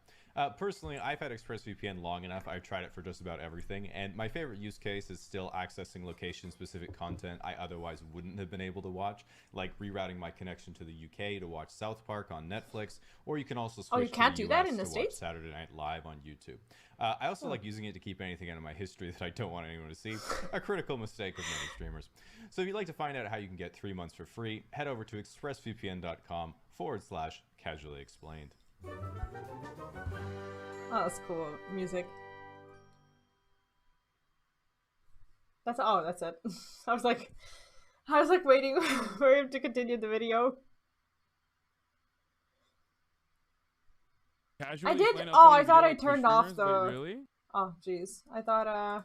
Personally, I've had ExpressVPN long enough. I've tried it for just about everything, and my favorite use case is still accessing location-specific content I otherwise wouldn't have been able to watch, like rerouting my connection to the UK to watch South Park on Netflix, or you can also switch you can't to do the US that in the to watch States? Saturday Night Live on YouTube. I also like using it to keep anything out of my history that I don't want anyone to see, a critical mistake of many streamers. So if you'd like to find out how you can get 3 months for free, head over to expressvpn.com/casually explained. Oh, that's cool music. That's it. I was like waiting for him to continue the video. Casually I did. explain Oh, I uploading thought video I to turned off streamers? the. Wait, really? Oh, jeez. I thought I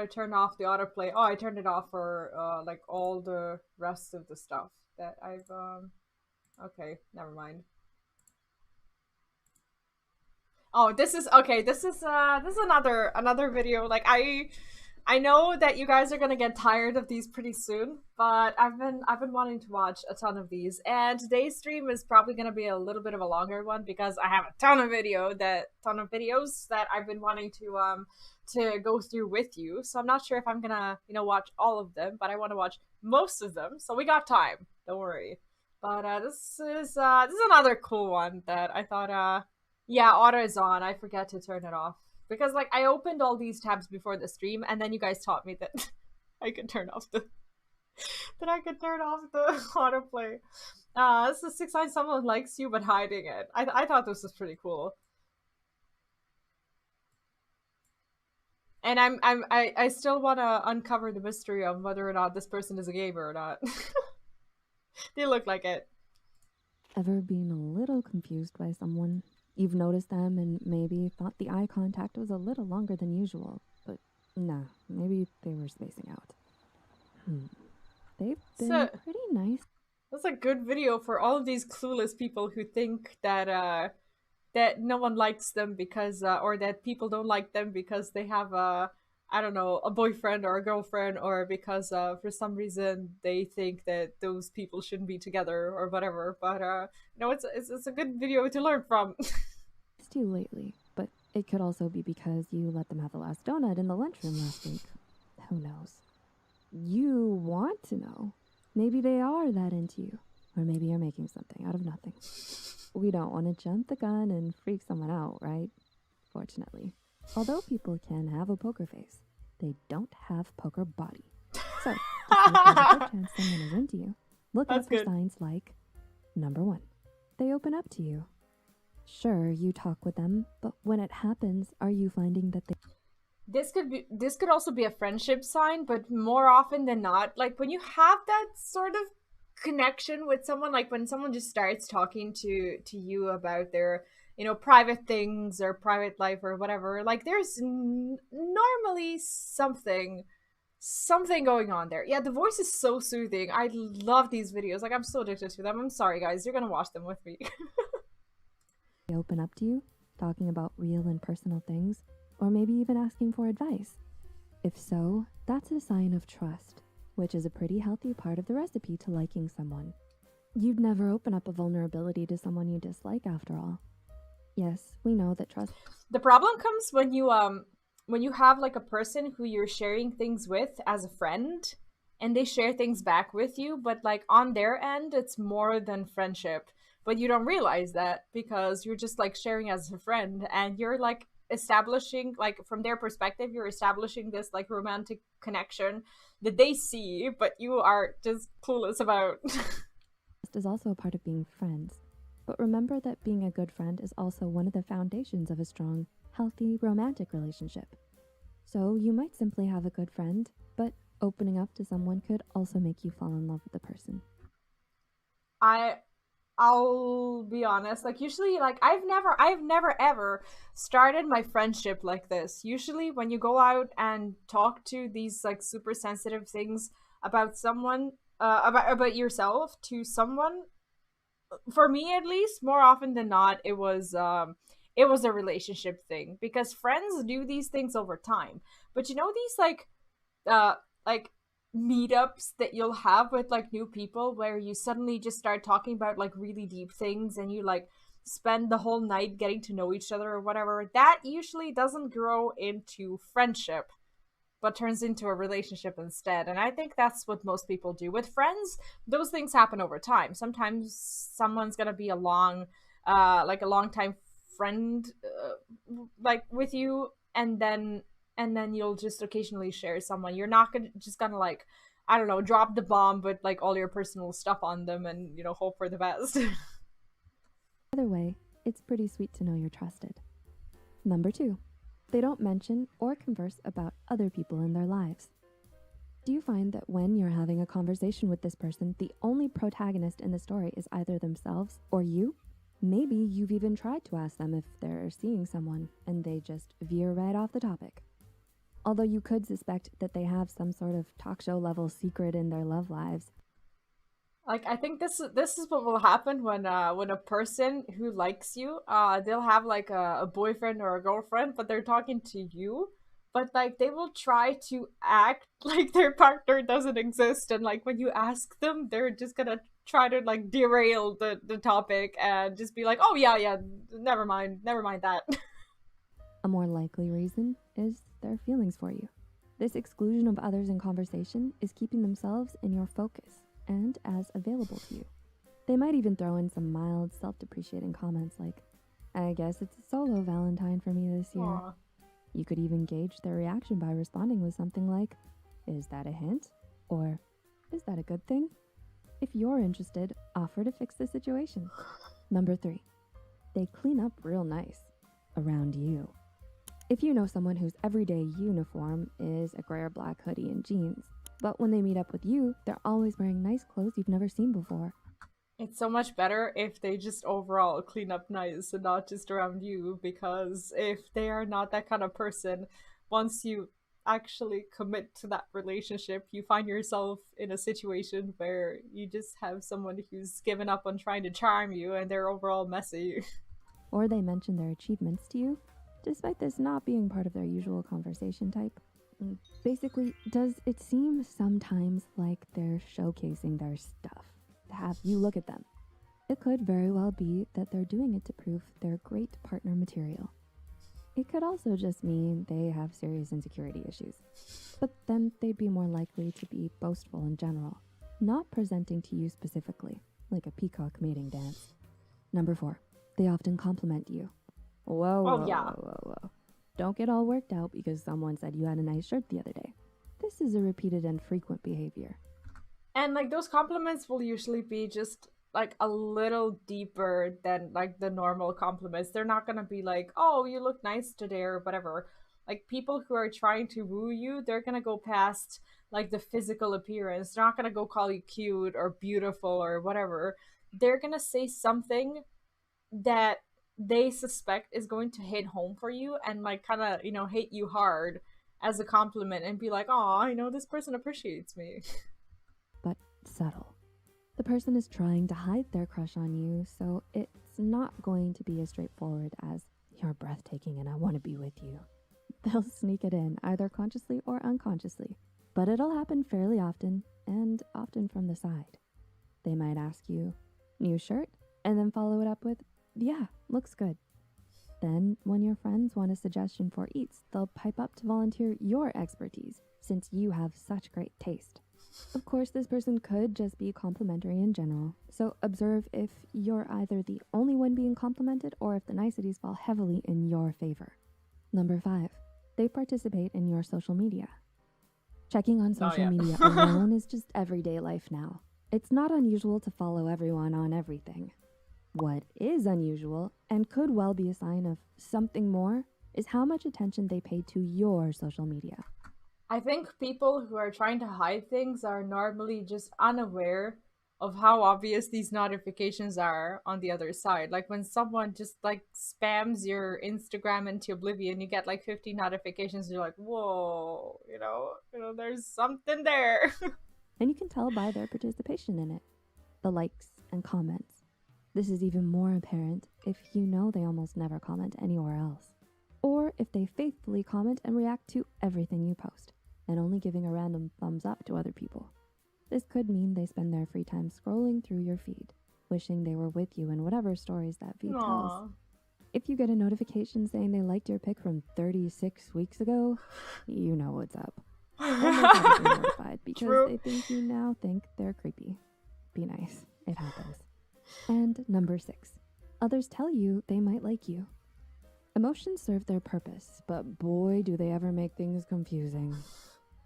turned off the autoplay. Oh, I turned it off for like all the rest of the stuff that I've Okay, never mind. Oh, this is okay. This is another video. Like I know that you guys are gonna get tired of these pretty soon, but I've been wanting to watch a ton of these, and today's stream is probably gonna be a little bit of a longer one because I have a ton of videos that I've been wanting to go through with you. So I'm not sure if I'm gonna watch all of them, but I want to watch most of them. So we got time. Don't worry. But this is another cool one that I thought yeah, auto is on. I forget to turn it off. Because, like, I opened all these tabs before the stream, and then you guys taught me that I could turn off the... autoplay. This is 6 signs someone likes you, but hiding it. I thought this was pretty cool. And I still want to uncover the mystery of whether or not this person is a gamer or not. They look like it. Ever been a little confused by someone? You've noticed them and maybe thought the eye contact was a little longer than usual, but nah, maybe they were spacing out. They've been pretty nice. That's a good video for all of these clueless people who think that that no one likes them because or that people don't like them because they have I don't know, a boyfriend or a girlfriend, or because for some reason they think that those people shouldn't be together or whatever. But no, it's a good video to learn from. It's too lately, but it could also be because you let them have the last donut in the lunchroom last week. Who knows? You want to know. Maybe they are that into you, or maybe you're making something out of nothing. We don't want to jump the gun and freak someone out, right? Fortunately. Although people can have a poker face, they don't have poker body. So, if you have a good chance someone is into you, look out for signs like, number 1, they open up to you. Sure, you talk with them, but when it happens, are you finding that they... This could also be a friendship sign, but more often than not, like when you have that sort of connection with someone, like when someone just starts talking to you about their private things or private life or whatever, like there's normally something going on there. Yeah, the voice is so soothing. I love these videos. Like, I'm so addicted to them. I'm sorry, guys. You're gonna watch them with me. They open up to you, talking about real and personal things, or maybe even asking for advice. If so, that's a sign of trust, which is a pretty healthy part of the recipe to liking someone. You'd never open up a vulnerability to someone you dislike, after all. Yes, we know that trust... The problem comes when you have like a person who you're sharing things with as a friend, and they share things back with you, but like on their end, it's more than friendship. But you don't realize that because you're just like sharing as a friend, and you're like establishing, like from their perspective, you're establishing this like romantic connection that they see, but you are just clueless about. Trust is also a part of being friends. But remember that being a good friend is also one of the foundations of a strong, healthy, romantic relationship. So you might simply have a good friend, but opening up to someone could also make you fall in love with the person. I'll be honest, like usually like I've never ever started my friendship like this. Usually when you go out and talk to these like super sensitive things about someone, about yourself to someone, for me at least, more often than not, it was a relationship thing, because friends do these things over time. But you know, these like meetups that you'll have with like new people where you suddenly just start talking about like really deep things, and you like spend the whole night getting to know each other or whatever, that usually doesn't grow into friendship but turns into a relationship instead. And I think that's what most people do. With friends, those things happen over time. Sometimes someone's gonna be a long time friend, like with you, and then you'll just occasionally share someone. You're not gonna like, I don't know, drop the bomb with like all your personal stuff on them and, you know, hope for the best. Either way, it's pretty sweet to know you're trusted. Number 2. They don't mention or converse about other people in their lives. Do you find that when you're having a conversation with this person, the only protagonist in the story is either themselves or you? Maybe you've even tried to ask them if they're seeing someone, and they just veer right off the topic. Although you could suspect that they have some sort of talk show level secret in their love lives. Like, I think this is what will happen when a person who likes you, they'll have like a boyfriend or a girlfriend, but they're talking to you, but like they will try to act like their partner doesn't exist, and like when you ask them, they're just gonna try to like derail the topic and just be like, oh yeah, never mind that. A more likely reason is their feelings for you. This exclusion of others in conversation is keeping themselves in your focus and as available to you. They might even throw in some mild, self-depreciating comments like, I guess it's a solo Valentine for me this year. Aww. You could even gauge their reaction by responding with something like, is that a hint? Or, is that a good thing? If you're interested, offer to fix the situation. Number 3, they clean up real nice around you. If you know someone whose everyday uniform is a gray or black hoodie and jeans, but when they meet up with you, they're always wearing nice clothes you've never seen before. It's so much better if they just overall clean up nice and not just around you, because if they are not that kind of person, once you actually commit to that relationship, you find yourself in a situation where you just have someone who's given up on trying to charm you and they're overall messy. Or they mention their achievements to you, despite this not being part of their usual conversation type. Basically, does it seem sometimes like they're showcasing their stuff to have you look at them? It could very well be that they're doing it to prove they're great partner material. It could also just mean they have serious insecurity issues, but then they'd be more likely to be boastful in general, not presenting to you specifically, like a peacock mating dance. Number 4, they often compliment you. Whoa. Don't get all worked out because someone said you had a nice shirt the other day. This is a repeated and frequent behavior. And like those compliments will usually be just like a little deeper than like the normal compliments. They're not gonna be like, oh, you look nice today or whatever. Like people who are trying to woo you, they're gonna go past like the physical appearance. They're not gonna go call you cute or beautiful or whatever. They're gonna say something that they suspect is going to hit home for you and like kind of, you know, hit you hard as a compliment and be like, oh, I know this person appreciates me. But subtle. The person is trying to hide their crush on you, so it's not going to be as straightforward as, you're breathtaking and I want to be with you. They'll sneak it in, either consciously or unconsciously, but it'll happen fairly often, and often from the side. They might ask you, new shirt? And then follow it up with, yeah, looks good. Then, when your friends want a suggestion for eats, they'll pipe up to volunteer your expertise, since you have such great taste. Of course, this person could just be complimentary in general, so observe if you're either the only one being complimented or if the niceties fall heavily in your favor. Number 5, they participate in your social media. Checking on social media alone is just everyday life now. It's not unusual to follow everyone on everything. What is unusual, and could well be a sign of something more, is how much attention they pay to your social media. I think people who are trying to hide things are normally just unaware of how obvious these notifications are on the other side. Like when someone just like spams your Instagram into oblivion, you get like 50 notifications, you're like, whoa, you know, there's something there. And you can tell by their participation in it. The likes and comments. This is even more apparent if you know they almost never comment anywhere else. Or if they faithfully comment and react to everything you post, and only giving a random thumbs up to other people. This could mean they spend their free time scrolling through your feed, wishing they were with you in whatever stories that feed tells. If you get a notification saying they liked your pic from 36 weeks ago, you know what's up. Almost notified because they think you now think they're creepy. Be nice. It happens. And number 6. Others tell you they might like you. Emotions serve their purpose, but boy do they ever make things confusing.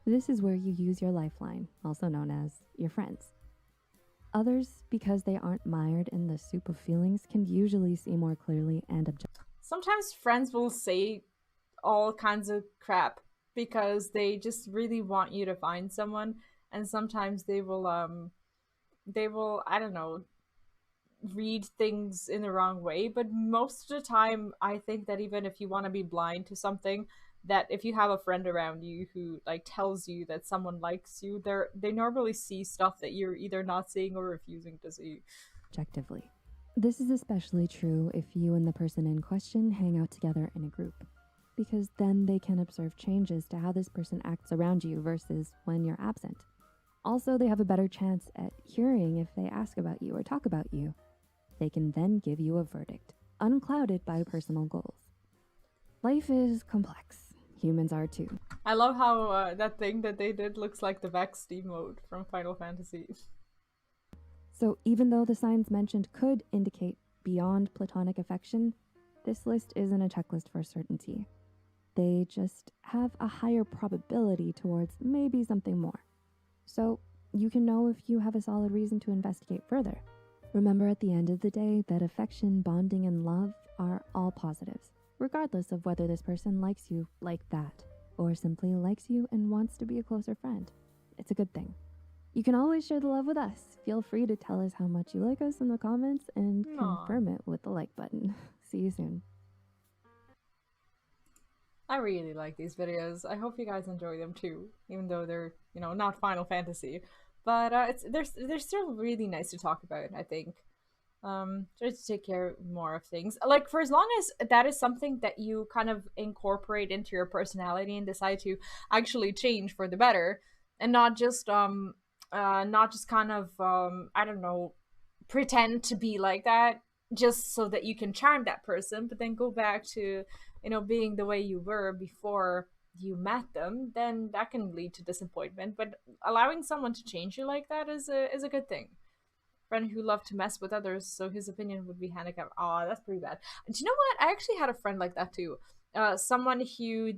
This is where you use your lifeline, also known as your friends. Others, because they aren't mired in the soup of feelings, can usually see more clearly and objectively. Sometimes friends will say all kinds of crap because they just really want you to find someone, and sometimes they will, I don't know, read things in the wrong way. But most of the time, I think that even if you want to be blind to something, that if you have a friend around you who like tells you that someone likes you, they normally see stuff that you're either not seeing or refusing to see. Objectively. This is especially true if you and the person in question hang out together in a group, because then they can observe changes to how this person acts around you versus when you're absent. Also, they have a better chance at hearing if they ask about you or talk about you. They can then give you a verdict, unclouded by personal goals. Life is complex. Humans are too. I love how that thing that they did looks like the Vexed emote from Final Fantasy. So even though the signs mentioned could indicate beyond platonic affection, this list isn't a checklist for certainty. They just have a higher probability towards maybe something more. So you can know if you have a solid reason to investigate further. Remember at the end of the day that affection, bonding, and love are all positives, regardless of whether this person likes you like that, or simply likes you and wants to be a closer friend. It's a good thing. You can always share the love with us. Feel free to tell us how much you like us in the comments and confirm it with the like button. See you soon. I really like these videos. I hope you guys enjoy them too, even though they're, you know, not Final Fantasy. But they're still really nice to talk about, I think. Try to take care more of things. Like, for as long as that is something that you kind of incorporate into your personality and decide to actually change for the better, and not just kind of I don't know, pretend to be like that just so that you can charm that person, but then go back to, you know, being the way you were before you met them, then that can lead to disappointment. But allowing someone to change you like that is a good thing. Friend who loved to mess with others, so his opinion would be handicapped. Oh, that's pretty bad. Do you know what? I actually had a friend like that too. Someone who,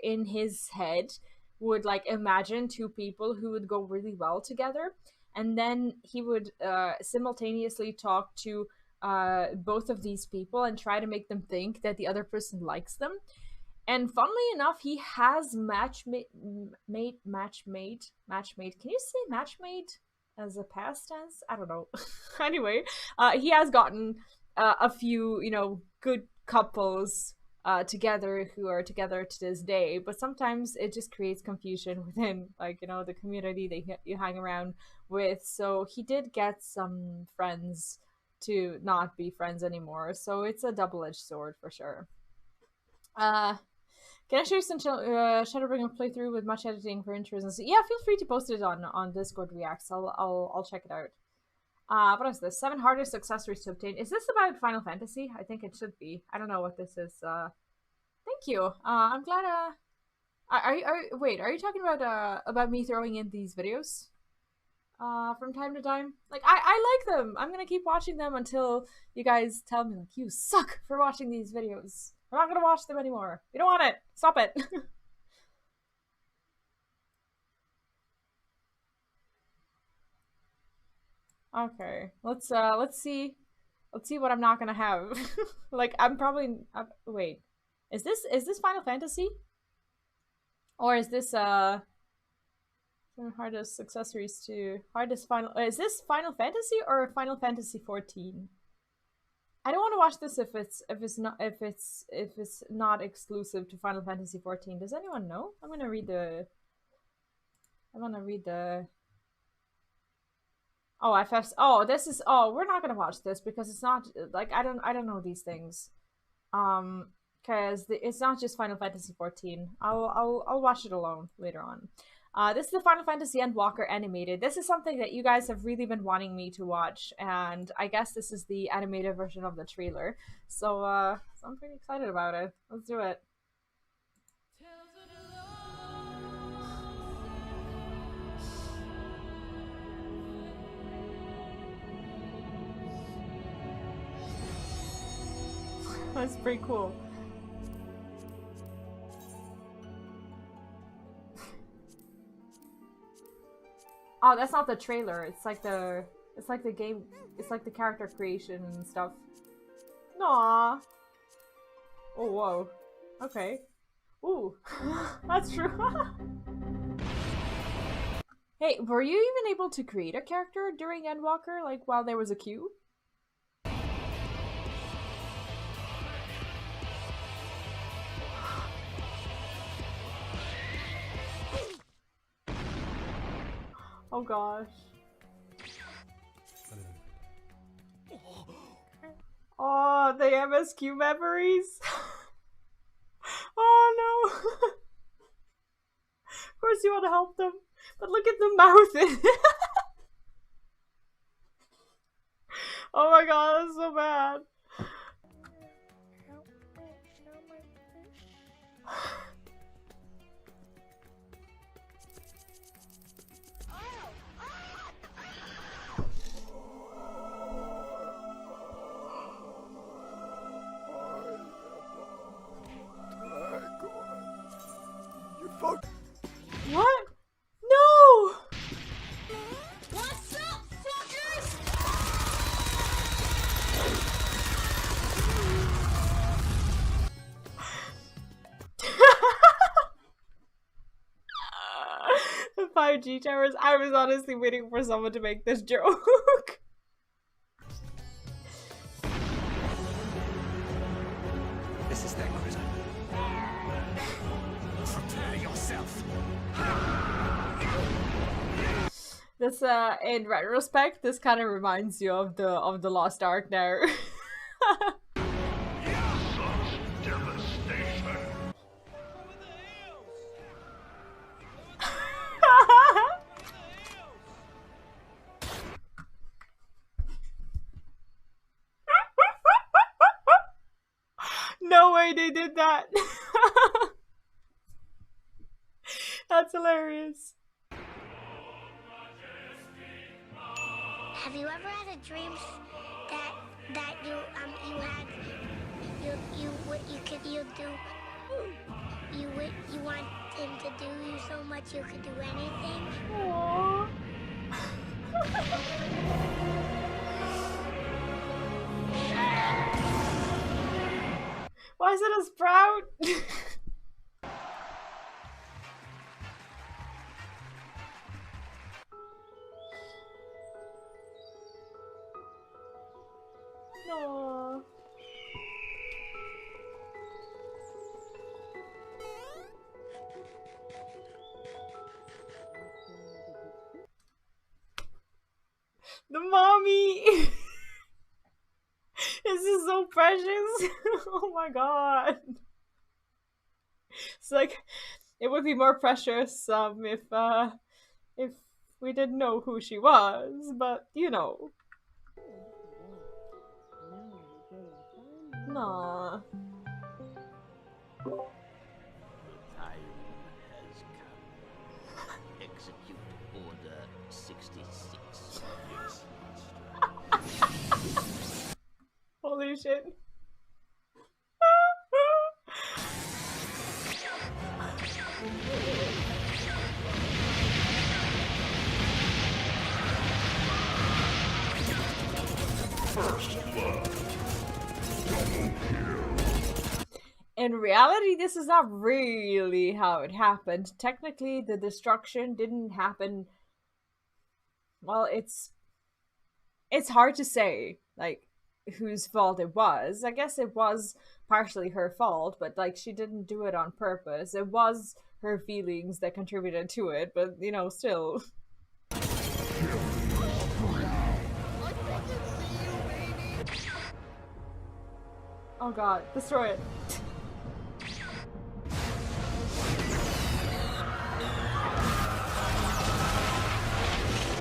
in his head, would like imagine two people who would go really well together, and then he would simultaneously talk to both of these people and try to make them think that the other person likes them. And funnily enough, he has matchmade. Can you say matchmade as a past tense? I don't know. Anyway, he has gotten a few, you know, good couples together who are together to this day, but sometimes it just creates confusion within, like, you know, the community that you hang around with. So he did get some friends to not be friends anymore, so it's a double-edged sword for sure. Can I share some Shadowbringers playthrough with much editing for intros? Yeah, feel free to post it on Discord Reacts. I'll check it out. What is this? 7 hardest accessories to obtain. Is this about Final Fantasy? I think it should be. I don't know what this is. Thank you. I'm glad, wait, are you talking about me throwing in these videos? From time to time? Like, I like them! I'm gonna keep watching them until you guys tell me, like, you suck for watching these videos. I'm not gonna watch them anymore. You don't want it! Stop it! Okay, let's see what I'm not gonna have. Like, I'm probably, wait. Is this Final Fantasy? Or is this, hardest accessories to, hardest final, is this Final Fantasy or Final Fantasy XIV? I don't want to watch this if it's not exclusive to Final Fantasy XIV. Does anyone know? I'm gonna read the, oh, FF's, oh, this is, oh, we're not gonna watch this because it's not, like, I don't know these things. Because it's not just Final Fantasy XIV. I'll watch it alone later on. This is the Final Fantasy Endwalker animated. This is something that you guys have really been wanting me to watch, and I guess this is the animated version of the trailer. So, so I'm pretty excited about it. Let's do it. That's pretty cool. Oh, that's not the trailer. It's like the game. It's like the character creation and stuff. Aww. Oh, whoa. Okay. Ooh. That's true. Hey, were you even able to create a character during Endwalker, like while there was a queue? Oh gosh. Oh, the MSQ memories. Oh no. Of course you want to help them, but look at the mouth. Oh my god, that's so bad. What? No! What's up, fuckers? The 5G towers. I was honestly waiting for someone to make this joke. This is that critter. Prepare yourself. This in retrospect, this kind of reminds you of the Lost Ark now. No way they did that. That's hilarious. Have you ever had a dream that you want him to do you so much you could do anything? Aww. Why is it a sprout? No. The mommy. This is so precious. Oh my god. It's like, it would be more precious if we didn't know who she was, but you know. Nah. Time has come. Execute Order 66. Yes, Master. Holy shit. First blood. Double kill. In reality, this is not really how it happened. Technically, the destruction didn't happen. Well, it's hard to say, like, whose fault it was. I guess it was partially her fault, but, like, she didn't do it on purpose. It was her feelings that contributed to it, but, you know, still. Oh god, destroy it.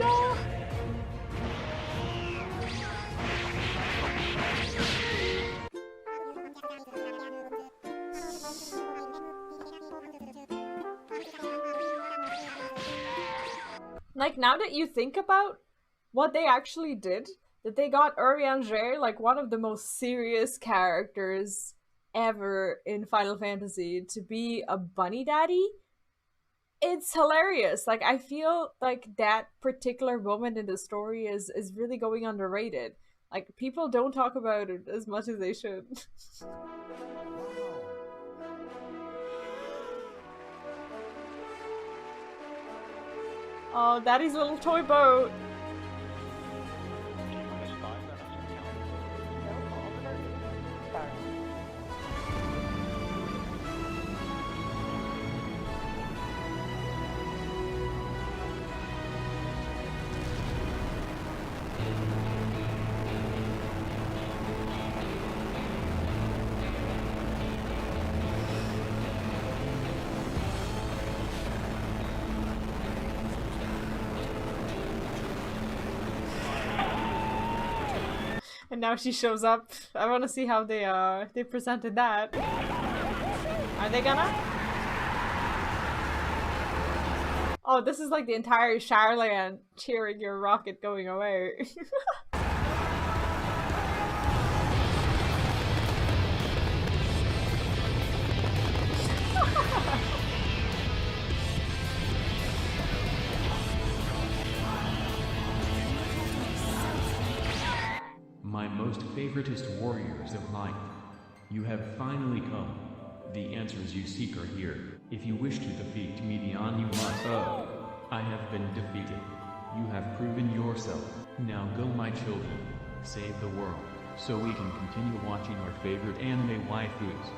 No! Like, now that you think about what they actually did, that they got Urianger, like one of the most serious characters ever in Final Fantasy, to be a bunny daddy, it's hilarious. Like, I feel like that particular moment in the story is really going underrated. Like, people don't talk about it as much as they should. Oh, Daddy's little toy boat. And now she shows up. I want to see how they presented that. Are they gonna? Oh, this is like the entire Charland cheering your rocket going away. My most favoritist warriors of light, you have finally come. The answers you seek are here. If you wish to defeat me, beyond you must. Oh, I have been defeated. You have proven yourself. Now go, my children. Save the world, so we can continue watching our favorite anime waifus.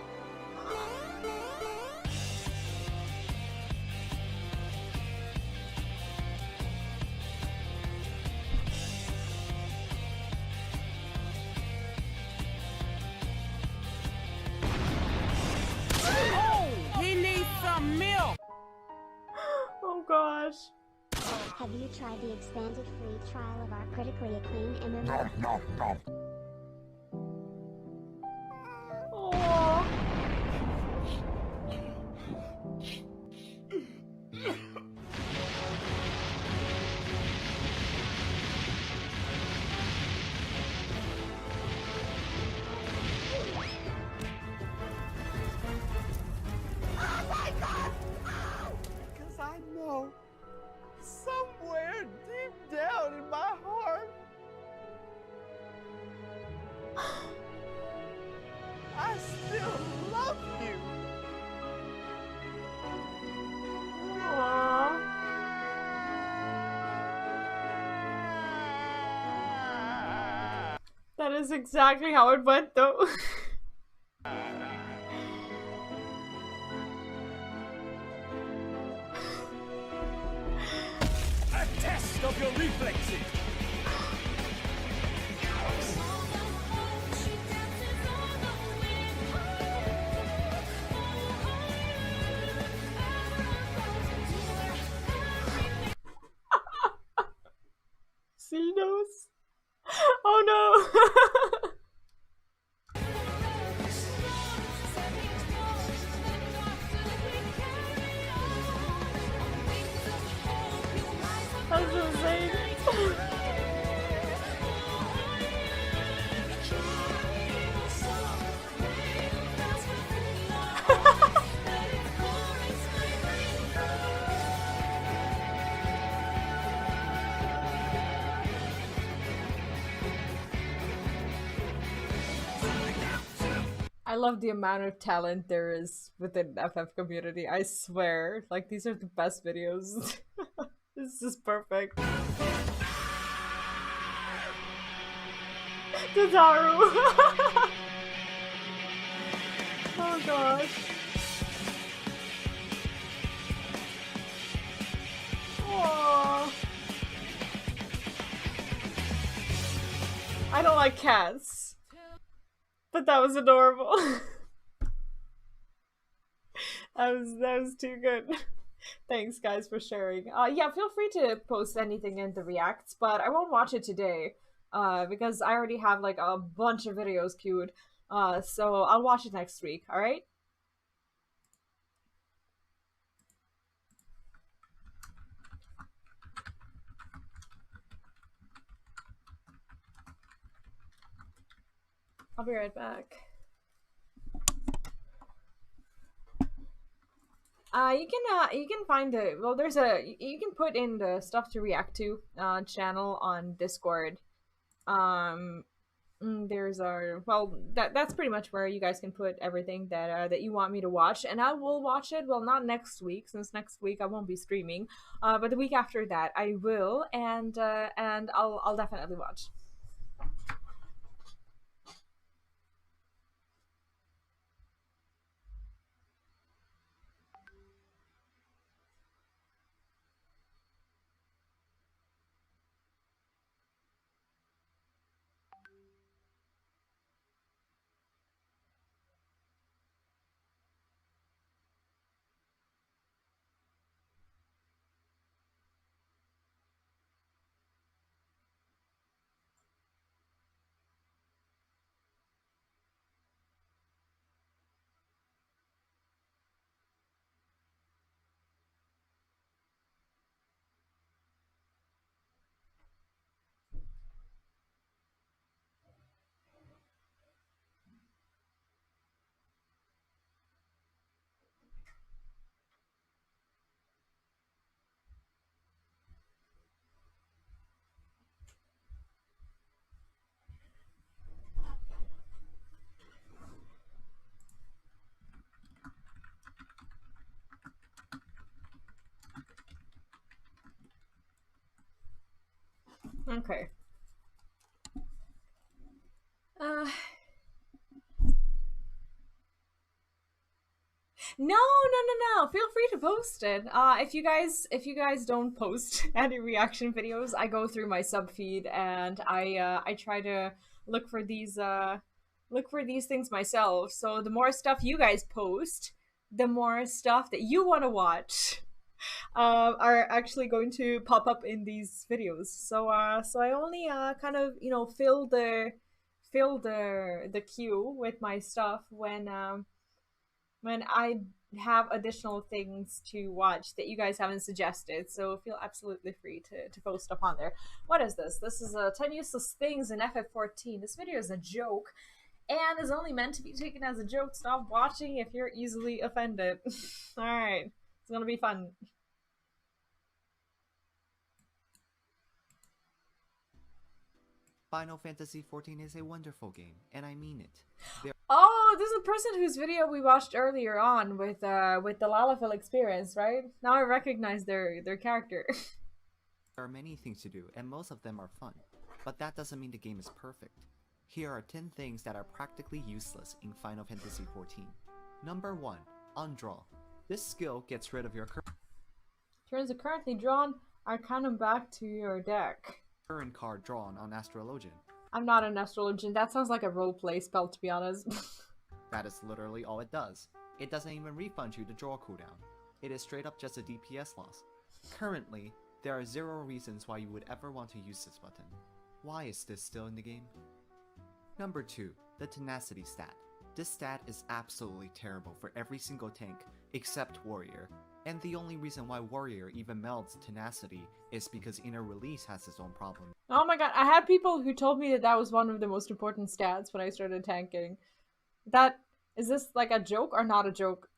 Oh gosh. Have you tried the expanded free trial of our critically acclaimed MMO? Aww. Oh my god! Because I know somewhere deep down in my heart I still love you. Aww. That is exactly how it went, though. A test of your reflexes. Xenos. I love the amount of talent there is within FF community. I swear, like these are the best videos. This is perfect. Tataru. Oh gosh. Aww. I don't like cats, but that was adorable. that was too good. Thanks guys for sharing. Yeah, feel free to post anything in the reacts, but I won't watch it today because I already have like a bunch of videos queued. So I'll watch it next week. All right. I'll be right back. You can find the, well, there's a, you can put in the stuff to react to channel on Discord. There's our, well, that's pretty much where you guys can put everything that that you want me to watch, and I will watch it. Well, not next week, since next week I won't be streaming, but the week after that I will, and I'll definitely watch. Okay. No. Feel free to post it. If you guys don't post any reaction videos, I go through my sub feed and I try to look for these things myself. So the more stuff you guys post, the more stuff that you want to watch are actually going to pop up in these videos. So I only kind of, you know, fill the queue with my stuff when I have additional things to watch that you guys haven't suggested. So feel absolutely free to post up on there. What is this? This is 10 useless things in FF14. This video is a joke and is only meant to be taken as a joke. Stop watching if you're easily offended. Alright, it's gonna be fun. Final Fantasy XIV is a wonderful game, and I mean it. Oh, this is a person whose video we watched earlier on with the Lalafell experience, right? Now I recognize their character. There are many things to do, and most of them are fun. But that doesn't mean the game is perfect. Here are 10 things that are practically useless in Final Fantasy XIV. Number 1. Undraw. This skill gets rid of your Turns are currently drawn are counted back to your deck. current card drawn on Astrologian. I'm not an Astrologian. That sounds like a roleplay spell, to be honest. That is literally all it does. It doesn't even refund you the draw cooldown. It is straight up just a DPS loss. Currently, there are 0 reasons why you would ever want to use this button. Why is this still in the game? Number 2. The Tenacity stat. This stat is absolutely terrible for every single tank, except Warrior. And the only reason why Warrior even melds Tenacity is because Inner Release has its own problem. Oh my god, I had people who told me that that was one of the most important stats when I started tanking. Is this like a joke or not a joke?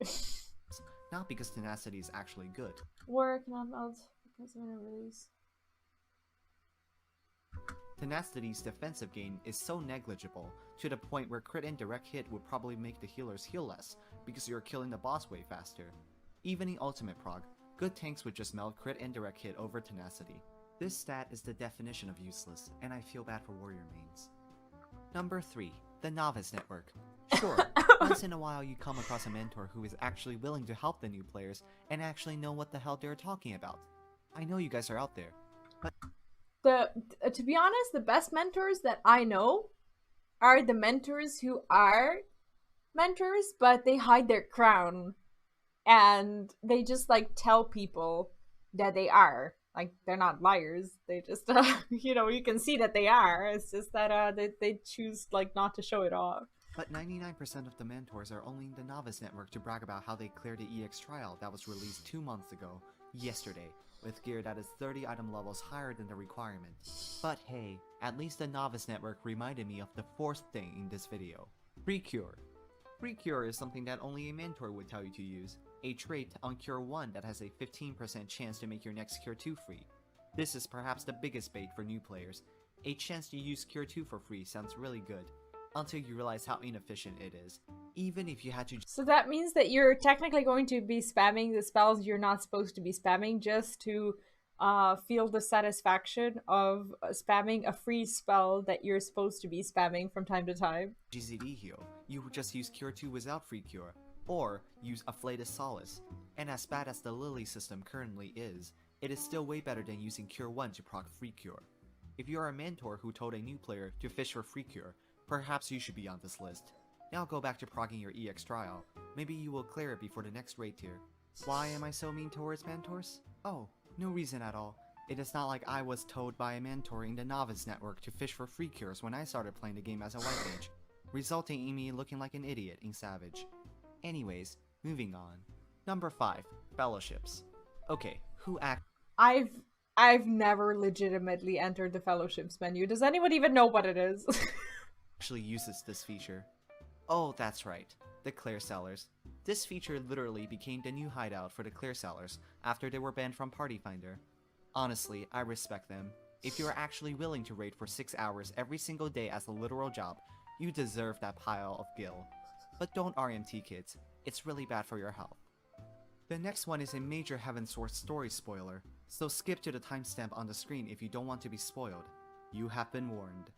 Not because Tenacity is actually good. Warrior cannot meld because of Inner Release. Tenacity's defensive gain is so negligible, to the point where crit and direct hit would probably make the healers heal less, because you're killing the boss way faster. Even in ultimate prog, good tanks would just meld crit and direct hit over Tenacity. This stat is the definition of useless, and I feel bad for warrior mains. Number 3. The Novice Network. Sure, once in a while you come across a mentor who is actually willing to help the new players and actually know what the hell they're talking about. I know you guys are out there, but to be honest, the best mentors that I know are the mentors who are mentors, but they hide their crown and they just like tell people that they are. Like, they're not liars. They just, you know, you can see that they are. It's just that they choose like not to show it off. But 99% of the mentors are only in the Novice Network to brag about how they cleared the EX trial that was released 2 months ago, yesterday, with gear that is 30 item levels higher than the requirement. But hey, at least the Novice Network reminded me of the 4th thing in this video. Free Cure. Free Cure is something that only a mentor would tell you to use, a trait on Cure 1 that has a 15% chance to make your next Cure 2 free. This is perhaps the biggest bait for new players. A chance to use Cure 2 for free sounds really good, until you realize how inefficient it is. Even if you had to— So that means that you're technically going to be spamming the spells you're not supposed to be spamming just to feel the satisfaction of spamming a free spell that you're supposed to be spamming from time to time. GZD heal, you would just use Cure 2 without Free Cure, or use Afflatus Solace. And as bad as the Lily system currently is, it is still way better than using Cure 1 to proc Free Cure. If you are a mentor who told a new player to fish for Free Cure, perhaps you should be on this list. Now go back to progging your EX trial. Maybe you will clear it before the next raid tier. Why am I so mean towards mentors? Oh, no reason at all. It is not like I was told by a mentor in the Novice Network to fish for free cures when I started playing the game as a white mage, resulting in me looking like an idiot in Savage. Anyways, moving on. Number 5. Fellowships. Okay, who I've never legitimately entered the Fellowships menu. Does anyone even know what it is? actually uses this feature? Oh, that's right. The Clear Sellers. This feature literally became the new hideout for the Clear Sellers after they were banned from Party Finder. Honestly, I respect them. If you are actually willing to raid for 6 hours every single day as a literal job, you deserve that pile of gil. But don't RMT kids, it's really bad for your health. The next one is a major Heavensward story spoiler, so skip to the timestamp on the screen if you don't want to be spoiled. You have been warned.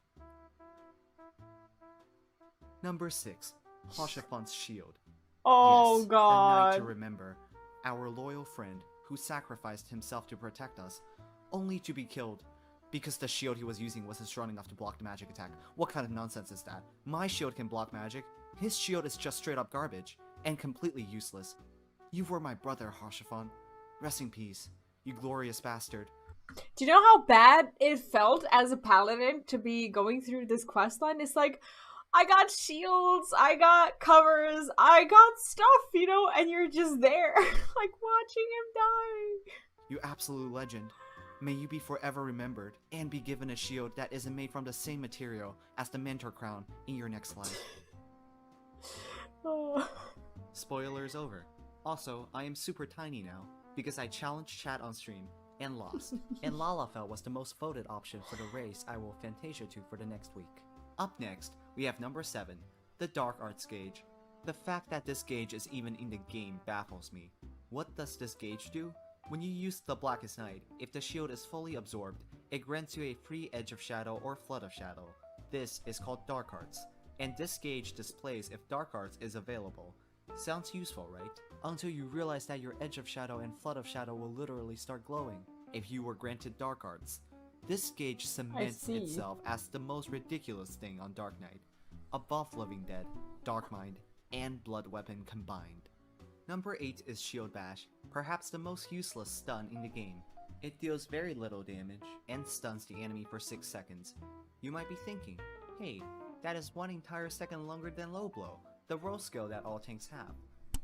Number 6. Hoshafon's Shield. Oh yes, god. A night to remember. Our loyal friend who sacrificed himself to protect us, only to be killed because the shield he was using wasn't strong enough to block the magic attack. What kind of nonsense is that? My shield can block magic. His shield is just straight up garbage and completely useless. You were my brother, Hoshafon. Rest in peace, you glorious bastard. Do you know how bad it felt as a paladin to be going through this questline? It's like, I got shields, I got covers, I got stuff, you know, and you're just there, like, watching him die. You absolute legend. May you be forever remembered, and be given a shield that isn't made from the same material as the Mentor Crown in your next life. Spoilers over. Also, I am super tiny now, because I challenged chat on stream, and lost, and Lalafell was the most voted option for the race I will Fantasia to for the next week. Up next, we have number 7, the Dark Arts Gauge. The fact that this gauge is even in the game baffles me. What does this gauge do? When you use the Blackest Night, if the shield is fully absorbed, it grants you a free Edge of Shadow or Flood of Shadow. This is called Dark Arts, and this gauge displays if Dark Arts is available. Sounds useful, right? Until you realize that your Edge of Shadow and Flood of Shadow will literally start glowing if you were granted Dark Arts. This gauge cements itself as the most ridiculous thing on Dark Knight, above Living Dead, Dark Mind, and Blood Weapon combined. Number 8 is Shield Bash, perhaps the most useless stun in the game. It deals very little damage, and stuns the enemy for 6 seconds. You might be thinking, hey, that is 1 entire second longer than Low Blow, the roll skill that all tanks have.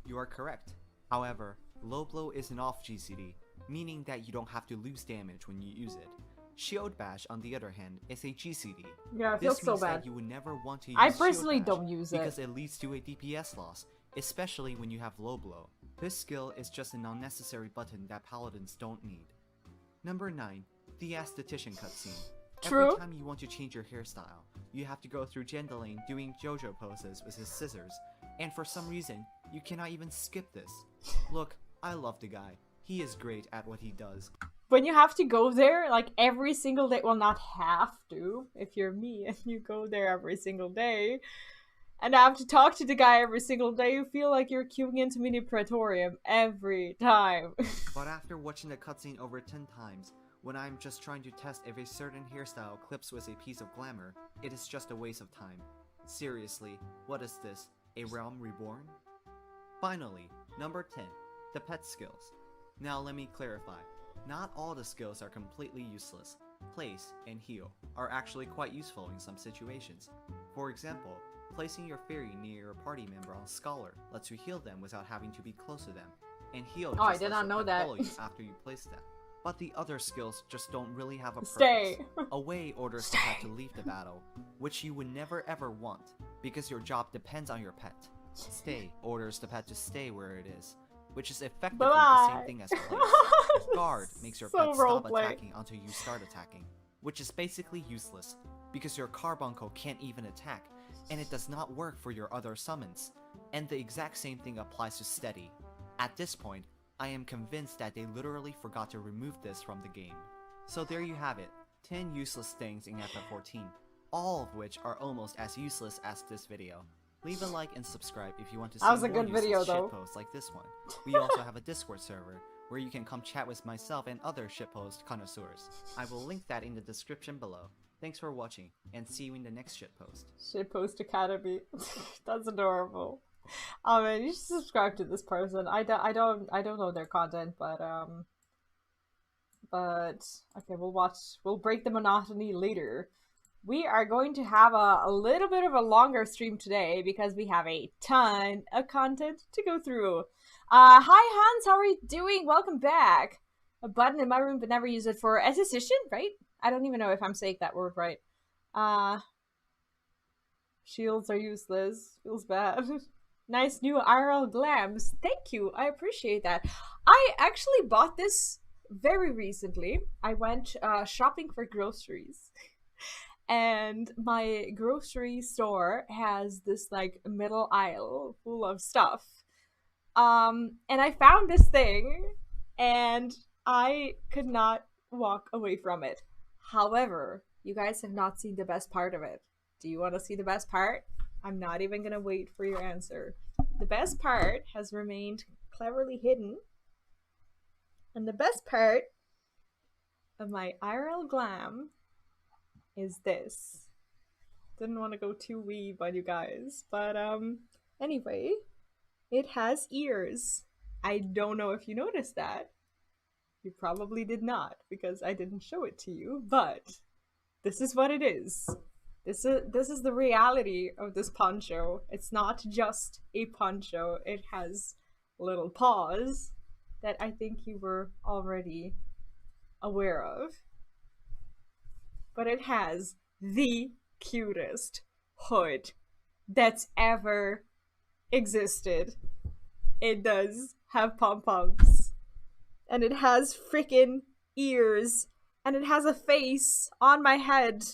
You are correct. However, Low Blow is an off GCD, meaning that you don't have to lose damage when you use it. Shield Bash, on the other hand, is a GCD. Yeah, it feels so bad. That you would never want to use I personally Shield Bash don't use it because it leads to a DPS loss, especially when you have Low Blow. This skill is just an unnecessary button that paladins don't need. Number 9, the Aesthetician cutscene. True. Every time you want to change your hairstyle, you have to go through Jandalane doing JoJo poses with his scissors, and for some reason, you cannot even skip this. Look, I love the guy. He is great at what he does. When you have to go there, like, every single day, well, not have to, if you're me and you go there every single day, and have to talk to the guy every single day, you feel like you're queuing into Mini Praetorium every time. But after watching the cutscene over 10 times, when I'm just trying to test if a certain hairstyle clips with a piece of glamour, it is just a waste of time. Seriously, what is this? A realm reborn? Finally, number 10, the pet skills. Now let me clarify. Not all the skills are completely useless. Place and heal are actually quite useful in some situations. For example, placing your fairy near your party member on Scholar lets you heal them without having to be close to them, and heal I just did lets not your know pet that. follow you after you place them. But the other skills just don't really have a purpose. Stay. Away orders the pet to leave the battle, which you would never ever want, because your job depends on your pet. Stay orders the pet to stay where it is, which is effectively the same thing as place. Guard makes your pet stop attacking until you start attacking, which is basically useless, because your carbuncle can't even attack, and it does not work for your other summons. And the exact same thing applies to Steady. At this point, I am convinced that they literally forgot to remove this from the game. So there you have it, 10 useless things in FF14, all of which are almost as useless as this video. Leave a like and subscribe if you want to see more useless shitposts like this one. We also have a Discord server, where you can come chat with myself and other shitpost connoisseurs. I will link that in the description below. Thanks for watching, and see you in the next shitpost. Shitpost Academy. That's adorable. Oh man, you should subscribe to this person. I don't know their content, but okay, we'll break the monotony later. We are going to have a little bit of a longer stream today because we have a ton of content to go through. Hi Hans, how are you doing? Welcome back. A button in my room but never use it for assistation, right? I don't even know if I'm saying that word right. Shields are useless. Feels bad. Nice new IRL glams. Thank you. I appreciate that. I actually bought this very recently. I went shopping for groceries. And my grocery store has this like middle aisle full of stuff. And I found this thing and I could not walk away from it. However, you guys have not seen the best part of it. Do you want to see the best part? I'm not even gonna wait for your answer. The best part has remained cleverly hidden. And the best part of my IRL glam is this. Didn't want to go too weeb on you guys, but anyway, it has ears. I don't know if you noticed that. You probably did not, because I didn't show it to you, but this is what it is. This is the reality of this poncho. It's not just a poncho. It has little paws that I think you were already aware of. But it has the cutest hood that's ever existed. It does have pom-poms. And it has freaking ears. And it has a face on my head.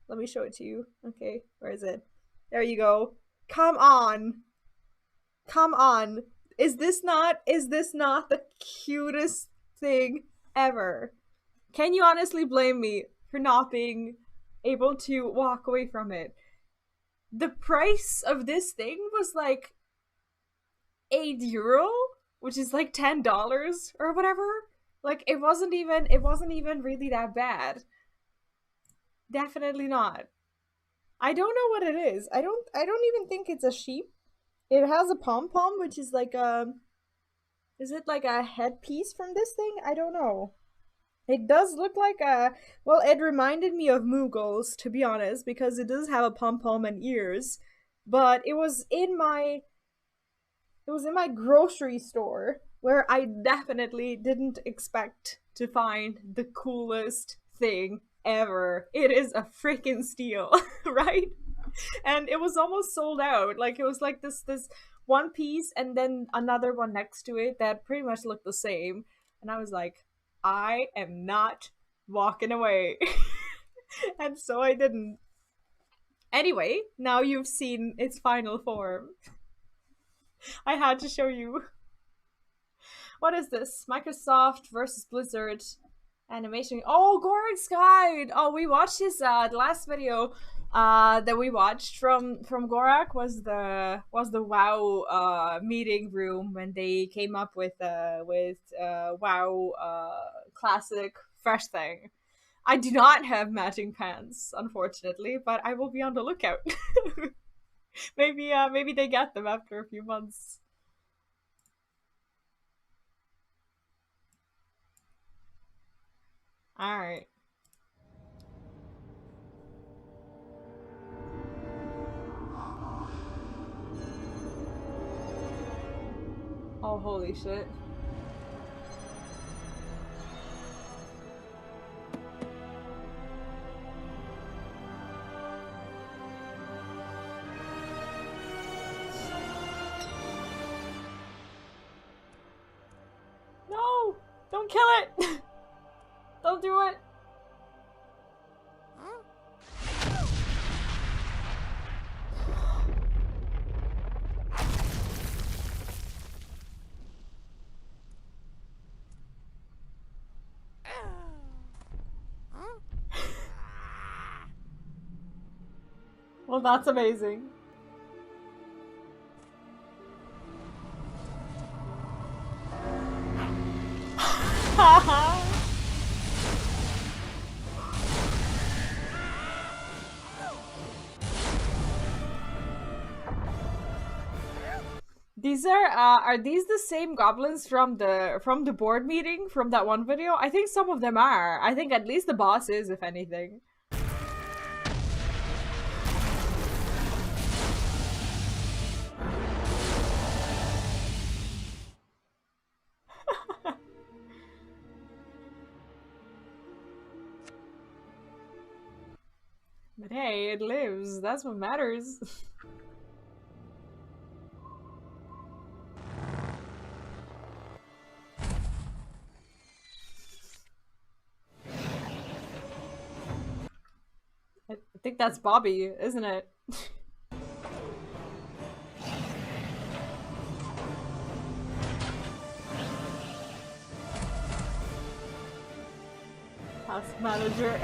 Let me show it to you. Okay, where is it? There you go. Come on. Come on. Is this not the cutest thing ever? Can you honestly blame me for not being able to walk away from it? The price of this thing was like €8, which is like $10 or whatever. Like it wasn't even really that bad. Definitely not. I don't know what it is. I don't even think it's a sheep. It has a pom-pom, which is like a... Is it like a headpiece from this thing? I don't know. It does look like a... Well, it reminded me of Moogles, to be honest, because it does have a pom-pom and ears. But it was in my grocery store, where I definitely didn't expect to find the coolest thing ever. It is a freaking steal, right? And it was almost sold out. Like, it was like this one piece and then another one next to it that pretty much looked the same. And I was like, I am not walking away. And so I didn't. Anyway, now you've seen its final form. I had to show you. What is this? Microsoft versus Blizzard animation. Oh, Gorak's Guide! Oh, we watched his the last video that we watched from Gorak was the WoW meeting room when they came up with WoW classic fresh thing. I do not have matching pants, unfortunately, but I will be on the lookout. Maybe they get them after a few months. All right. Oh, holy shit. No! Don't kill it! Don't do it! Well, that's amazing. These are these the same goblins from the board meeting from that one video? I think some of them are. I think at least the boss is, if anything. But hey, it lives. That's what matters. I think that's Bobby, isn't it? Task manager.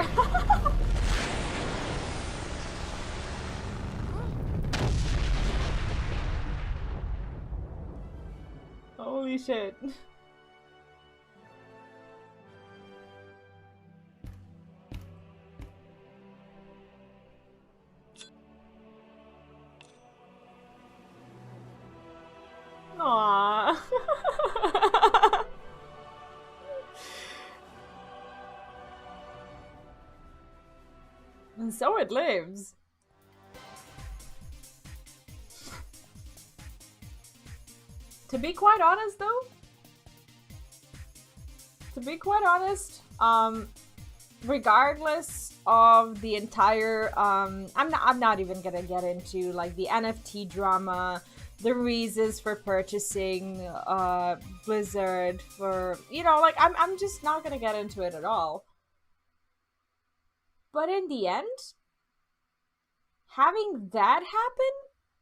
Holy shit. Aww. And so it lives. To be quite honest, though, regardless of the entire, I'm not even gonna get into like the NFT drama, the reasons for purchasing Blizzard for, you know, like I'm just not gonna get into it at all. But in the end, having that happen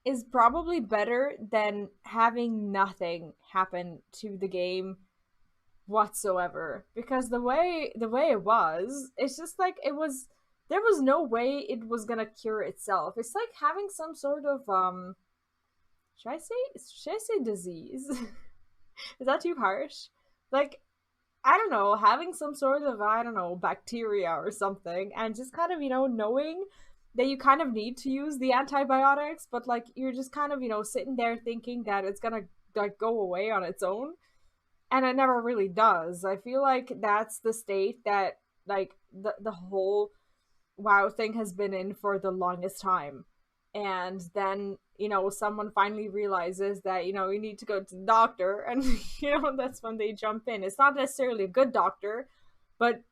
is probably better than having nothing happen to the game whatsoever. Because the way it was, it's just like there was no way it was gonna cure itself. It's like having some sort of should I say disease? Is that too harsh? Like, I don't know, having some sort of, I don't know, bacteria or something, and just kind of, you know, knowing that you kind of need to use the antibiotics, but like you're just kind of, you know, sitting there thinking that it's gonna like go away on its own, and it never really does. I feel like that's the state that like the whole WoW thing has been in for the longest time. And then, you know, someone finally realizes that, you know, you need to go to the doctor, and you know, that's when they jump in. It's not necessarily a good doctor, but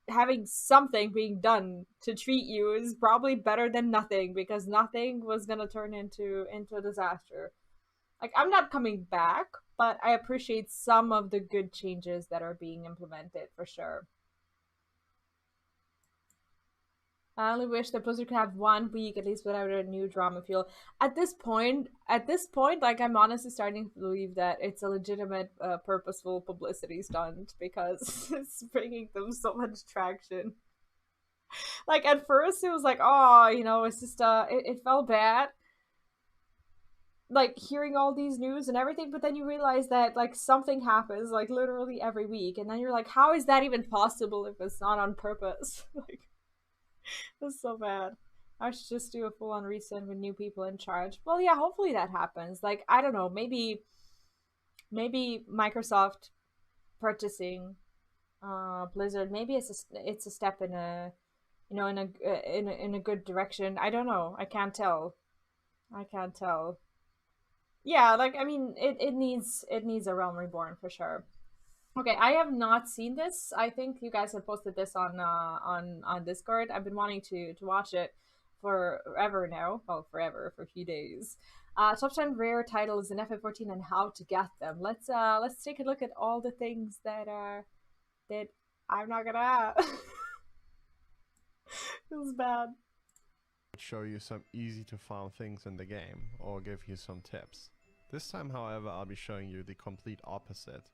having something being done to treat you is probably better than nothing, because nothing was gonna turn into a disaster. Like, I'm not coming back, but I appreciate some of the good changes that are being implemented for sure. I only wish that Blizzard could have 1 week at least without a new drama fuel. At this point, like I'm honestly starting to believe that it's a legitimate, purposeful publicity stunt because it's bringing them so much traction. Like at first it was like, oh, you know, it's just it felt bad, like hearing all these news and everything, but then you realize that like something happens like literally every week, and then you're like, how is that even possible if it's not on purpose? Like. That's so bad. I should just do a full-on resend with new people in charge. Well, yeah, hopefully that happens. Like, I don't know, maybe Microsoft purchasing Blizzard, maybe it's a step in a, you know, in a good direction. I don't know. I can't tell. Yeah, like I mean, it needs a Realm Reborn for sure. Okay, I have not seen this. I think you guys have posted this on Discord. I've been wanting to watch it forever now. Well, forever, for a few days. Top 10 rare titles in FF14 and how to get them. Let's take a look at all the things that I'm not gonna have. Feels bad. Show you some easy to farm things in the game or give you some tips. This time, however, I'll be showing you the complete opposite.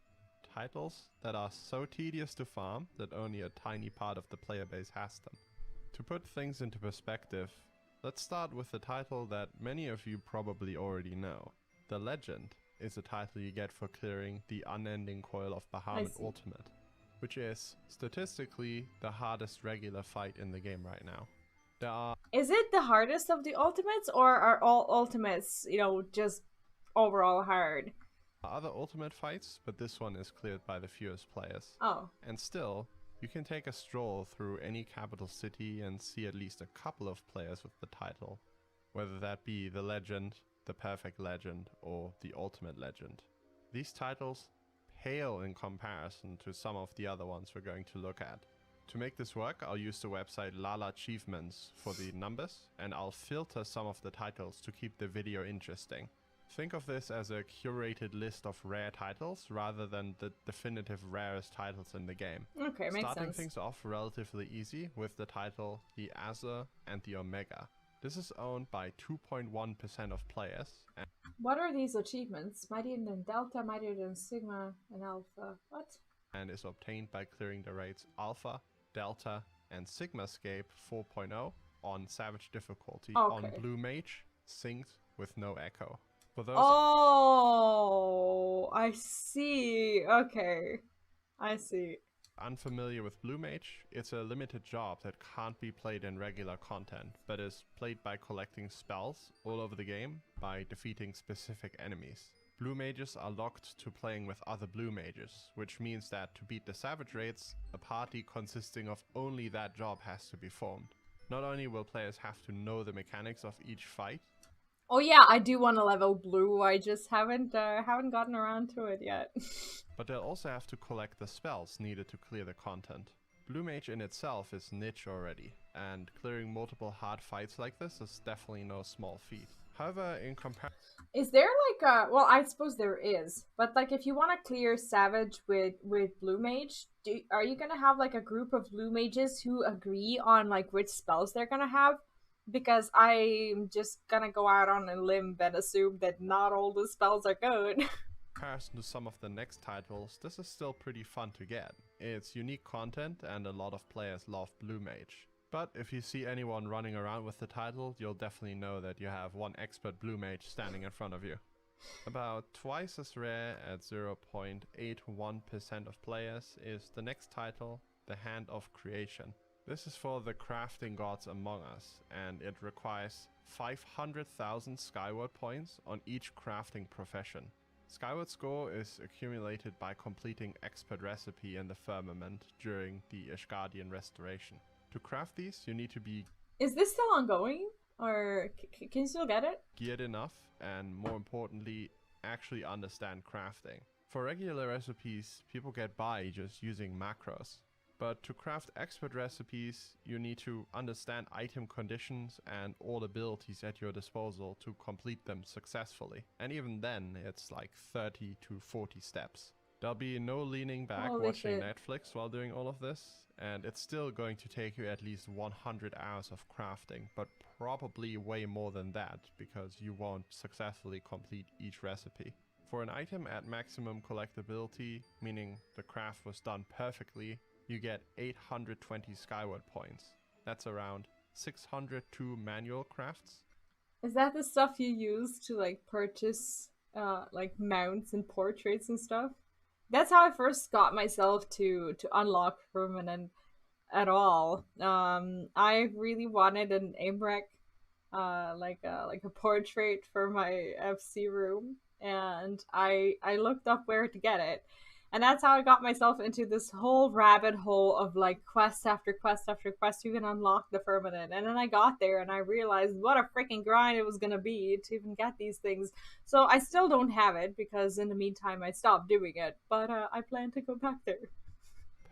Titles that are so tedious to farm that only a tiny part of the player base has them. To put things into perspective, let's start with the title that many of you probably already know. The Legend is a title you get for clearing the unending coil of Bahamut Ultimate, which is statistically the hardest regular fight in the game right now. Is it the hardest of the ultimates, or are all ultimates, you know, just overall hard? Other ultimate fights, but this one is cleared by the fewest players. Oh. And still, you can take a stroll through any capital city and see at least a couple of players with the title, whether that be the Legend, the Perfect Legend, or the Ultimate Legend. These titles pale in comparison to some of the other ones we're going to look at. To make this work, I'll use the website Lala Achievements for the numbers, and I'll filter some of the titles to keep the video interesting. Think of this as a curated list of rare titles rather than the definitive rarest titles in the game. Okay, makes Starting sense. things off relatively easy with the title the Azure and the Omega. This is owned by 2.1% of players. What are these achievements? Mightier than Delta, mightier than Sigma, and Alpha. What? And is obtained by clearing the raids Alpha, Delta, and Sigmascape 4.0 on Savage difficulty on Blue Mage, synced with no echo. For those I see. Okay. I see. Unfamiliar with Blue Mage, it's a limited job that can't be played in regular content, but is played by collecting spells all over the game by defeating specific enemies. Blue Mages are locked to playing with other Blue Mages, which means that to beat the Savage raids, a party consisting of only that job has to be formed. Not only will players have to know the mechanics of each fight. Oh yeah, I do want to level Blue. I just haven't gotten around to it yet. But they'll also have to collect the spells needed to clear the content. Blue Mage in itself is niche already, and clearing multiple hard fights like this is definitely no small feat. However, in comparison... Is there like a... Well, I suppose there is. But like if you want to clear Savage with Blue Mage, are you going to have like a group of Blue Mages who agree on like which spells they're going to have? Because I'm just going to go out on a limb and assume that not all the spells are good. In comparison to some of the next titles, this is still pretty fun to get. It's unique content and a lot of players love Blue Mage. But if you see anyone running around with the title, you'll definitely know that you have one expert Blue Mage standing in front of you. About twice as rare at 0.81% of players is the next title, the Hand of Creation. This is for the crafting gods among us, and it requires 500,000 Skyward points on each crafting profession. Skyward score is accumulated by completing expert recipe in the firmament during the Ishgardian restoration. To craft these, you need to be... Is this still ongoing? Or can you still get it? Geared enough, and more importantly, actually understand crafting. For regular recipes, people get by just using macros. But to craft expert recipes, you need to understand item conditions and all abilities at your disposal to complete them successfully. And even then, it's like 30 to 40 steps. There'll be no leaning back Holy watching shit. Netflix while doing all of this, and it's still going to take you at least 100 hours of crafting, but probably way more than that, because you won't successfully complete each recipe. For an item at maximum collectability, meaning the craft was done perfectly, you get 820 Skyward points. That's around 602 manual crafts. Is that the stuff you use to like purchase like mounts and portraits and stuff? That's how I first got myself to unlock permanent at all. I really wanted an AIMREC, like a portrait for my FC room, and I looked up where to get it. And that's how I got myself into this whole rabbit hole of like quest after quest after quest. You can unlock the permanent. And then I got there and I realized what a freaking grind it was going to be to even get these things. So I still don't have it because in the meantime I stopped doing it. But I plan to go back there.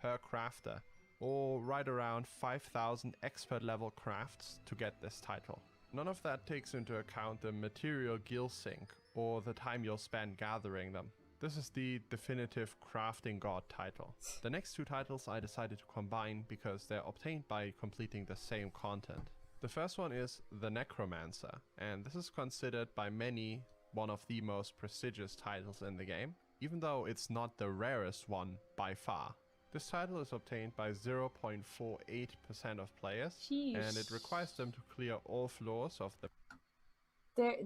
Per crafter, or right around 5,000 expert level crafts to get this title. None of that takes into account the material gill sink or the time you'll spend gathering them. This is the definitive crafting god title. The next two titles I decided to combine because they're obtained by completing the same content. The first one is the Necromancer, and this is considered by many one of the most prestigious titles in the game, even though it's not the rarest one by far. This title is obtained by 0.48% of players, and it requires them to clear all floors of the...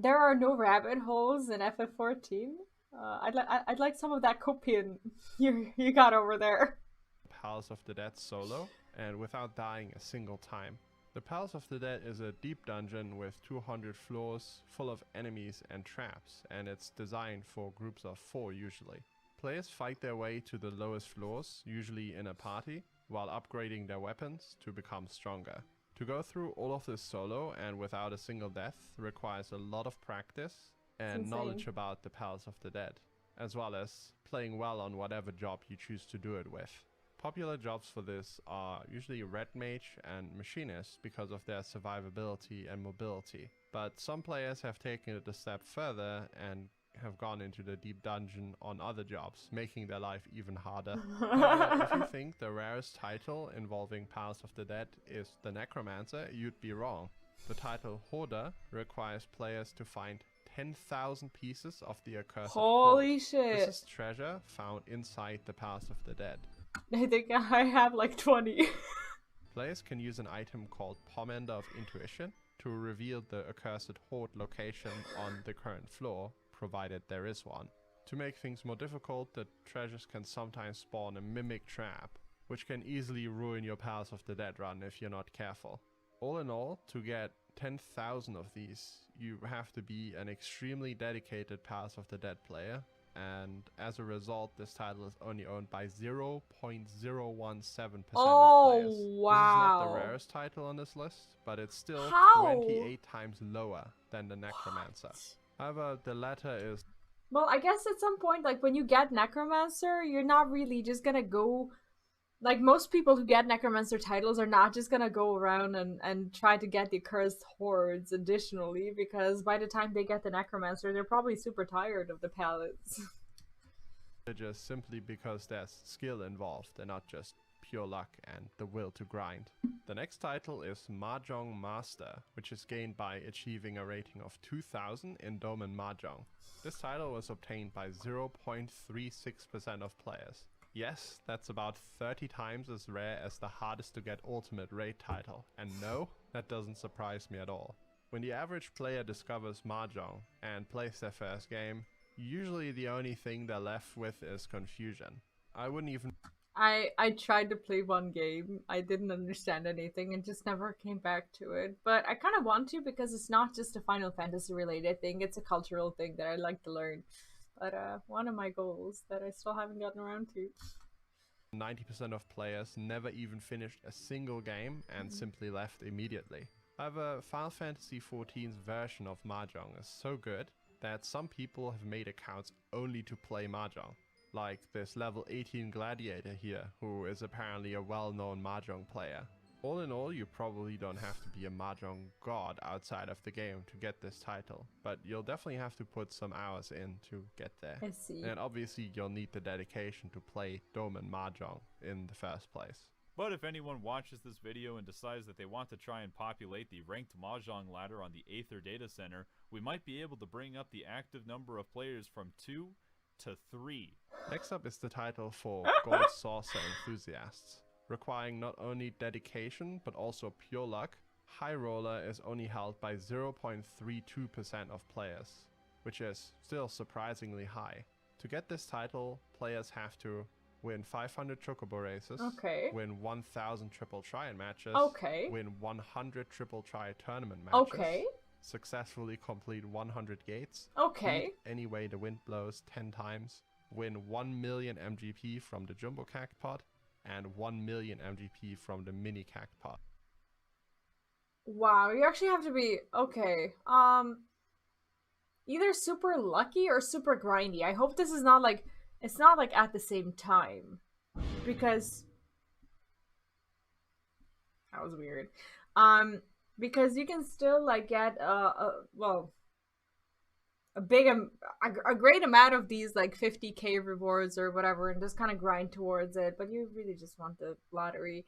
There are no rabbit holes in FF14? I'd like some of that copian you got over there. Palace of the Dead solo, and without dying a single time. The Palace of the Dead is a deep dungeon with 200 floors, full of enemies and traps, and it's designed for groups of 4 usually. Players fight their way to the lowest floors, usually in a party, while upgrading their weapons to become stronger. To go through all of this solo and without a single death requires a lot of practice and knowledge about the Palace of the Dead, as well as playing well on whatever job you choose to do it with. Popular jobs for this are usually Red Mage and Machinist because of their survivability and mobility, but some players have taken it a step further and have gone into the deep dungeon on other jobs, making their life even harder. However, if you think the rarest title involving Palace of the Dead is the Necromancer, you'd be wrong. The title Hoarder requires players to find 10,000 pieces of the accursed Holy hoard. shit. This is treasure found inside the Palace of the Dead. I think I have like 20. Players can use an item called Pomander of Intuition to reveal the accursed hoard location on the current floor, provided there is one. To make things more difficult, the treasures can sometimes spawn a mimic trap, which can easily ruin your Palace of the Dead run if you're not careful. All in all, to get 10,000 of these, you have to be an extremely dedicated Palace of the Dead player, and as a result, this title is only owned by 0.017% of players. Wow. This is not the rarest title on this list, but it's still 28 times lower than the Necromancer. However, the latter is... Well, I guess at some point, like when you get Necromancer, you're not really just gonna go... Like most people who get Necromancer titles are not just gonna go around and try to get the cursed hordes additionally, because by the time they get the Necromancer, they're probably super tired of the palettes. just simply because there's skill involved and not just pure luck and the will to grind. The next title is Mahjong Master, which is gained by achieving a rating of 2000 in Domain Mahjong. This title was obtained by 0.36% of players. Yes, that's about 30 times as rare as the hardest to get ultimate raid title, and no, that doesn't surprise me at all. When the average player discovers Mahjong and plays their first game, usually the only thing they're left with is confusion. I wouldn't even... I tried to play one game, I didn't understand anything and just never came back to it, but I kind of want to because it's not just a Final Fantasy related thing, it's a cultural thing that I like to learn. But one of my goals that I still haven't gotten around to. 90% of players never even finished a single game and simply left immediately. However, Final Fantasy XIV's version of Mahjong is so good that some people have made accounts only to play Mahjong. Like this level 18 gladiator here, who is apparently a well-known Mahjong player. All in all, you probably don't have to be a mahjong god outside of the game to get this title, but you'll definitely have to put some hours in to get there. I see. And obviously you'll need the dedication to play Doman mahjong in the first place. But if anyone watches this video and decides that they want to try and populate the ranked mahjong ladder on the Aether Data Center, we might be able to bring up the active number of players from 2 to 3. Next up is the title for Gold Saucer enthusiasts. Requiring not only dedication but also pure luck, High Roller is only held by 0.32% of players, which is still surprisingly high. To get this title, players have to win 500 Chocobo races, win 1,000 triple try matches, win 100 triple try tournament matches, successfully complete 100 gates, beat any way the wind blows 10 times, win 1 million MGP from the Jumbo Cactpot, and 1 million MGP from the mini Cactpot. Wow, you actually have to be either super lucky or super grindy. I hope this is not like it's not like at the same time, because that was weird. Because you can still like get a great amount of these like 50k rewards or whatever and just kind of grind towards it, but you really just want the lottery.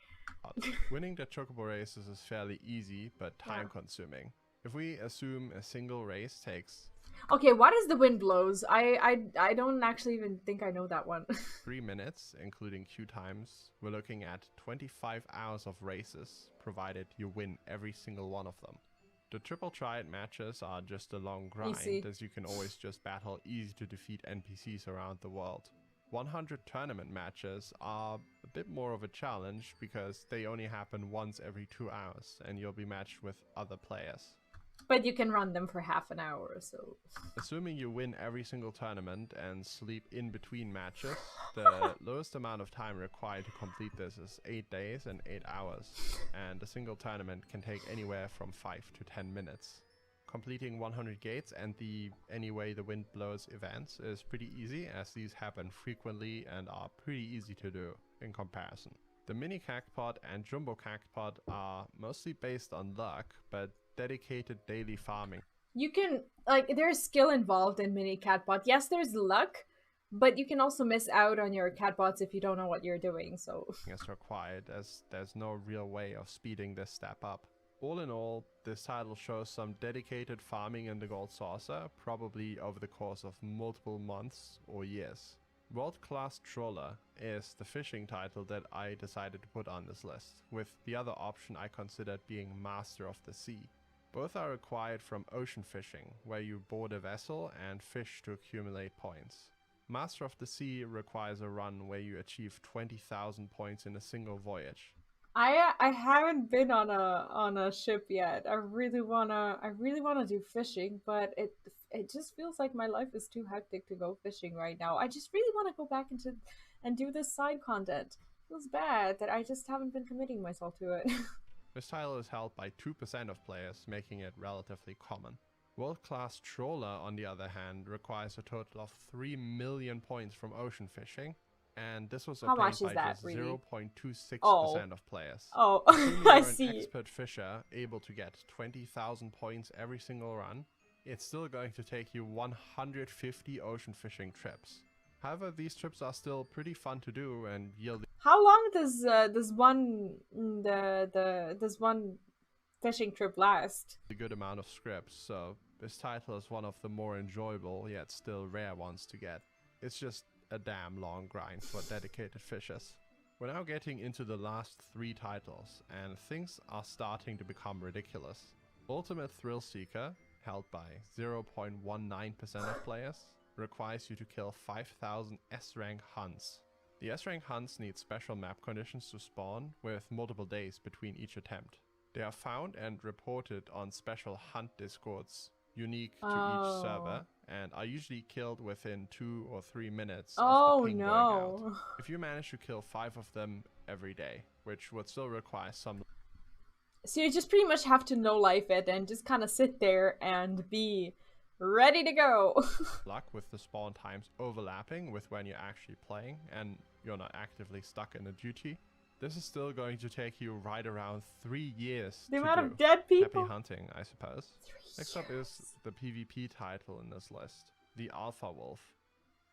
Winning the Chocobo races is fairly easy but time consuming. If we assume a single race takes what is the wind blows? I don't actually even think I know that one. 3 minutes, including queue times, we're looking at 25 hours of races, provided you win every single one of them. The triple triad matches are just a long grind, as you can always just battle easy to defeat NPCs around the world. 100 tournament matches are a bit more of a challenge because they only happen once every 2 hours and you'll be matched with other players. But you can run them for half an hour or so. Assuming you win every single tournament and sleep in between matches, the lowest amount of time required to complete this is 8 days and 8 hours, and a single tournament can take anywhere from 5 to 10 minutes. Completing 100 gates and the Anyway the Wind Blows events is pretty easy, as these happen frequently and are pretty easy to do in comparison. The mini Cactpot and Jumbo Cactpot are mostly based on luck, but dedicated daily farming. You can, like, there's skill involved in mini Catbot. Yes, there's luck, but you can also miss out on your Catbots if you don't know what you're doing, so... It's required, as there's no real way of speeding this step up. All in all, this title shows some dedicated farming in the Gold Saucer, probably over the course of multiple months or years. World Class Trawler is the fishing title that I decided to put on this list, with the other option I considered being Master of the Sea. Both are required from ocean fishing, where you board a vessel and fish to accumulate points. Master of the Sea requires a run where you achieve 20,000 points in a single voyage. I haven't been on a ship yet. I really wanna do fishing, but it just feels like my life is too hectic to go fishing right now. I just really want to go back and do this side content. It feels bad that I just haven't been committing myself to it. This title is held by 2% of players, making it relatively common. World Class Trawler, on the other hand, requires a total of 3 million points from ocean fishing, and this was obtained by just 0.26% of players. Oh, I see. An expert fisher able to get 20,000 points every single run, it's still going to take you 150 ocean fishing trips. However, these trips are still pretty fun to do and yield. How long does one fishing trip last? A good amount of scripts, so this title is one of the more enjoyable yet still rare ones to get. It's just a damn long grind for dedicated fishers. We're now getting into the last 3 titles, and things are starting to become ridiculous. Ultimate Thrill Seeker, held by 0.19% of players, requires you to kill 5,000 S-rank hunts. The S-rank hunts need special map conditions to spawn, with multiple days between each attempt. They are found and reported on special hunt discords, unique to each server, and are usually killed within 2 or 3 minutes of the ping going out. If you manage to kill 5 of them every day, which would still require some... So you just pretty much have to no-life it and just kind of sit there and be ready to go. luck with the spawn times overlapping with when you're actually playing and you're not actively stuck in a duty. This is still going to take you right around 3 years The to amount do. of dead people. Happy hunting, I suppose. Next up is the PvP title in this list, the Alpha Wolf.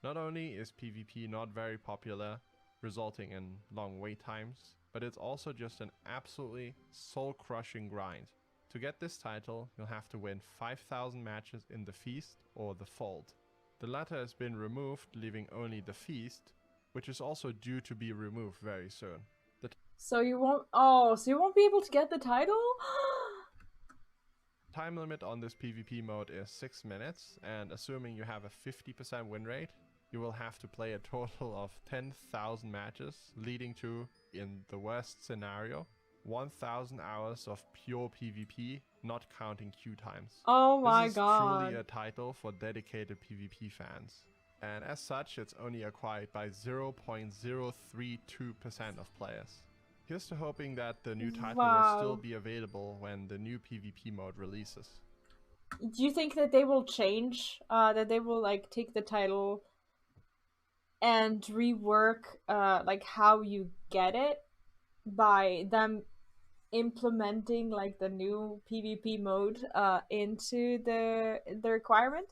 Not only is PvP not very popular, resulting in long wait times, but it's also just an absolutely soul-crushing grind. To get this title, you'll have to win 5,000 matches in the Feast or the Fold. The latter has been removed, leaving only the Feast, which is also due to be removed very soon. So you won't be able to get the title? Time limit on this PvP mode is 6 minutes, and assuming you have a 50% win rate, you will have to play a total of 10,000 matches, leading to, in the worst scenario, 1,000 hours of pure PvP, not counting queue times. Oh my This is truly a title for dedicated PvP fans. And as such, it's only acquired by 0.032% of players. Here's to hoping that the new title will still be available when the new PvP mode releases. Do you think that they will change? That they will like take the title and rework like how you get it by them implementing like the new PvP mode into the requirement?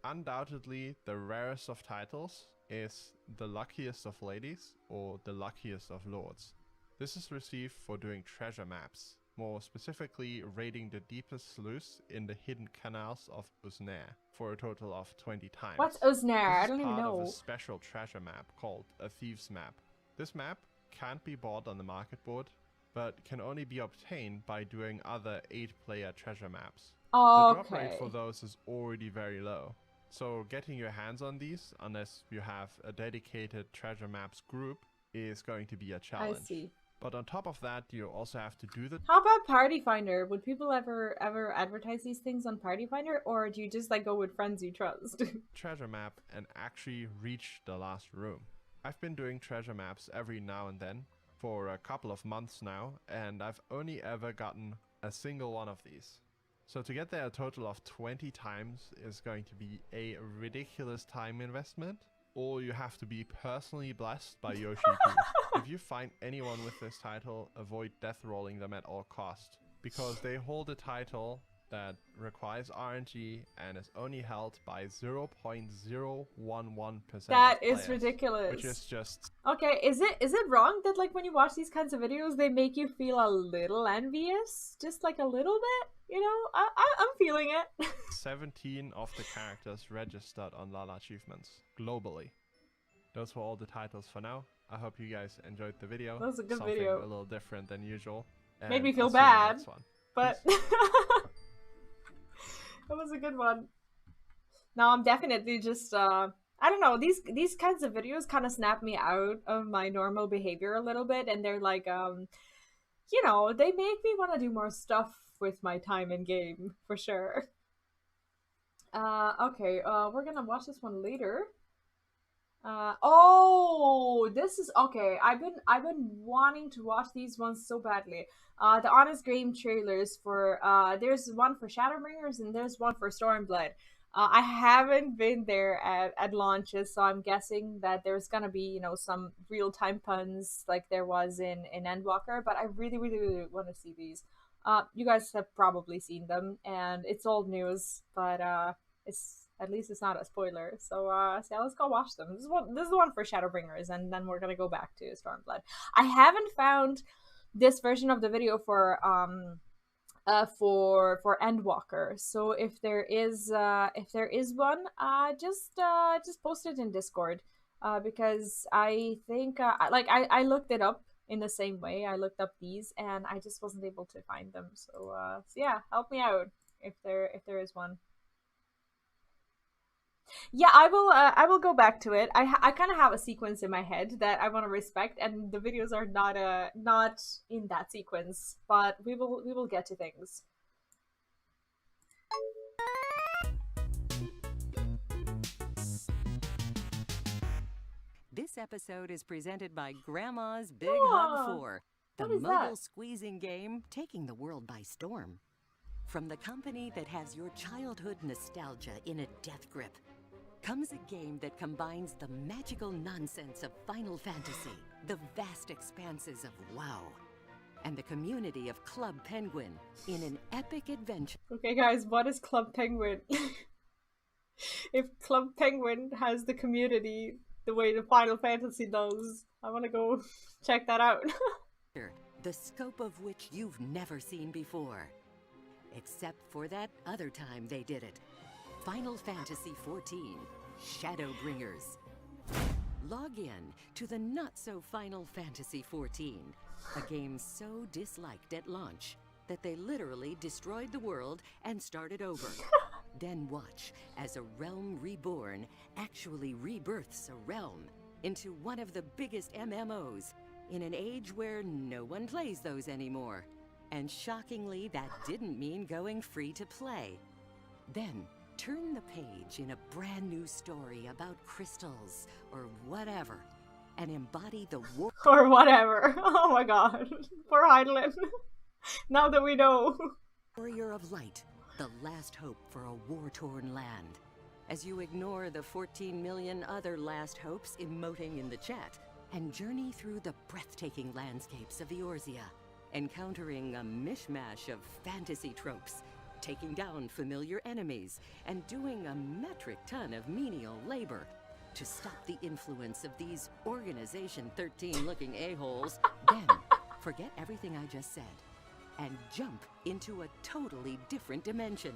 Undoubtedly, the rarest of titles is the luckiest of ladies or the luckiest of lords. This is received for doing treasure maps, more specifically raiding the deepest sloughs in the hidden canals of Usnair for a total of 20 times. What's Usnair? I don't even This is part know. of a special treasure map called a Thieves Map. This map can't be bought on the market board, but can only be obtained by doing other 8-player treasure maps. The drop rate for those is already very low. So getting your hands on these, unless you have a dedicated treasure maps group, is going to be a challenge. I see. But on top of that, you also have to do the... How about Party Finder? Would people ever advertise these things on Party Finder, or do you just like go with friends you trust? treasure map and actually reach the last room. I've been doing treasure maps every now and then for a couple of months now, and I've only ever gotten a single one of these. So to get there a total of 20 times is going to be a ridiculous time investment, or you have to be personally blessed by Yoshi P. If you find anyone with this title, avoid death rolling them at all cost, because they hold a title that requires RNG and is only held by 0.011%. That is ridiculous. Which is just... Okay, is it wrong that like when you watch these kinds of videos, they make you feel a little envious? Just like a little bit? You know, I'm feeling it. 17 of the characters registered on Lala Achievements globally. Those were all the titles for now. I hope you guys enjoyed the video. That was a good Something video. a little different than usual. Made me feel I'll see you in the bad, next one. but that was a good one. Now I'm definitely just I don't know, these kinds of videos kind of snap me out of my normal behavior a little bit, and they're like you know, they make me want to do more stuff with my time in game for sure. Okay, we're gonna watch this one later. Oh, this is okay. I've been wanting to watch these ones so badly. The Honest Game trailers for there's one for Shadowbringers and there's one for Stormblood. I haven't been there at launches, so I'm guessing that there's gonna be, you know, some real time puns like there was in Endwalker. But I really want to see these. You guys have probably seen them, and it's old news, but it's at least it's not a spoiler. So yeah, let's go watch them. This is the one for Shadowbringers, and then we're gonna go back to Stormblood. I haven't found this version of the video for Endwalker. So if there is one, just post it in Discord, because I think I looked it up in the same way. I looked up these and I just wasn't able to find them. So yeah, help me out if there is one. Yeah, I will go back to it. I kind of have a sequence in my head that I want to respect, and the videos are not in that sequence, but we will get to things. This episode is presented by Grandma's Big Hug 4, the mobile squeezing game taking the world by storm. From the company that has your childhood nostalgia in a death grip. comes a game that combines the magical nonsense of Final Fantasy, the vast expanses of WoW, and the community of Club Penguin in an epic adventure. Okay, guys, what is Club Penguin? If Club Penguin has the community the way the Final Fantasy does, I want to go check that out. The scope of which you've never seen before. Except for that other time they did it. Final Fantasy XIV, Shadowbringers. Log in to the not-so-Final Fantasy XIV, a game so disliked at launch that they literally destroyed the world and started over. Then watch as a realm reborn actually rebirths a realm into one of the biggest MMOs in an age where no one plays those anymore. And shockingly, that didn't mean going free to play. Then, turn the page in a brand new story about crystals or whatever, and embody the war- Or whatever. Oh my god. Poor Heidelin. Now that we know. Warrior of Light, the last hope for a war-torn land. As you ignore the 14 million other last hopes emoting in the chat, and journey through the breathtaking landscapes of Eorzea, encountering a mishmash of fantasy tropes, taking down familiar enemies, and doing a metric ton of menial labor to stop the influence of these Organization 13 looking a-holes. Then, forget everything I just said, and jump into a totally different dimension,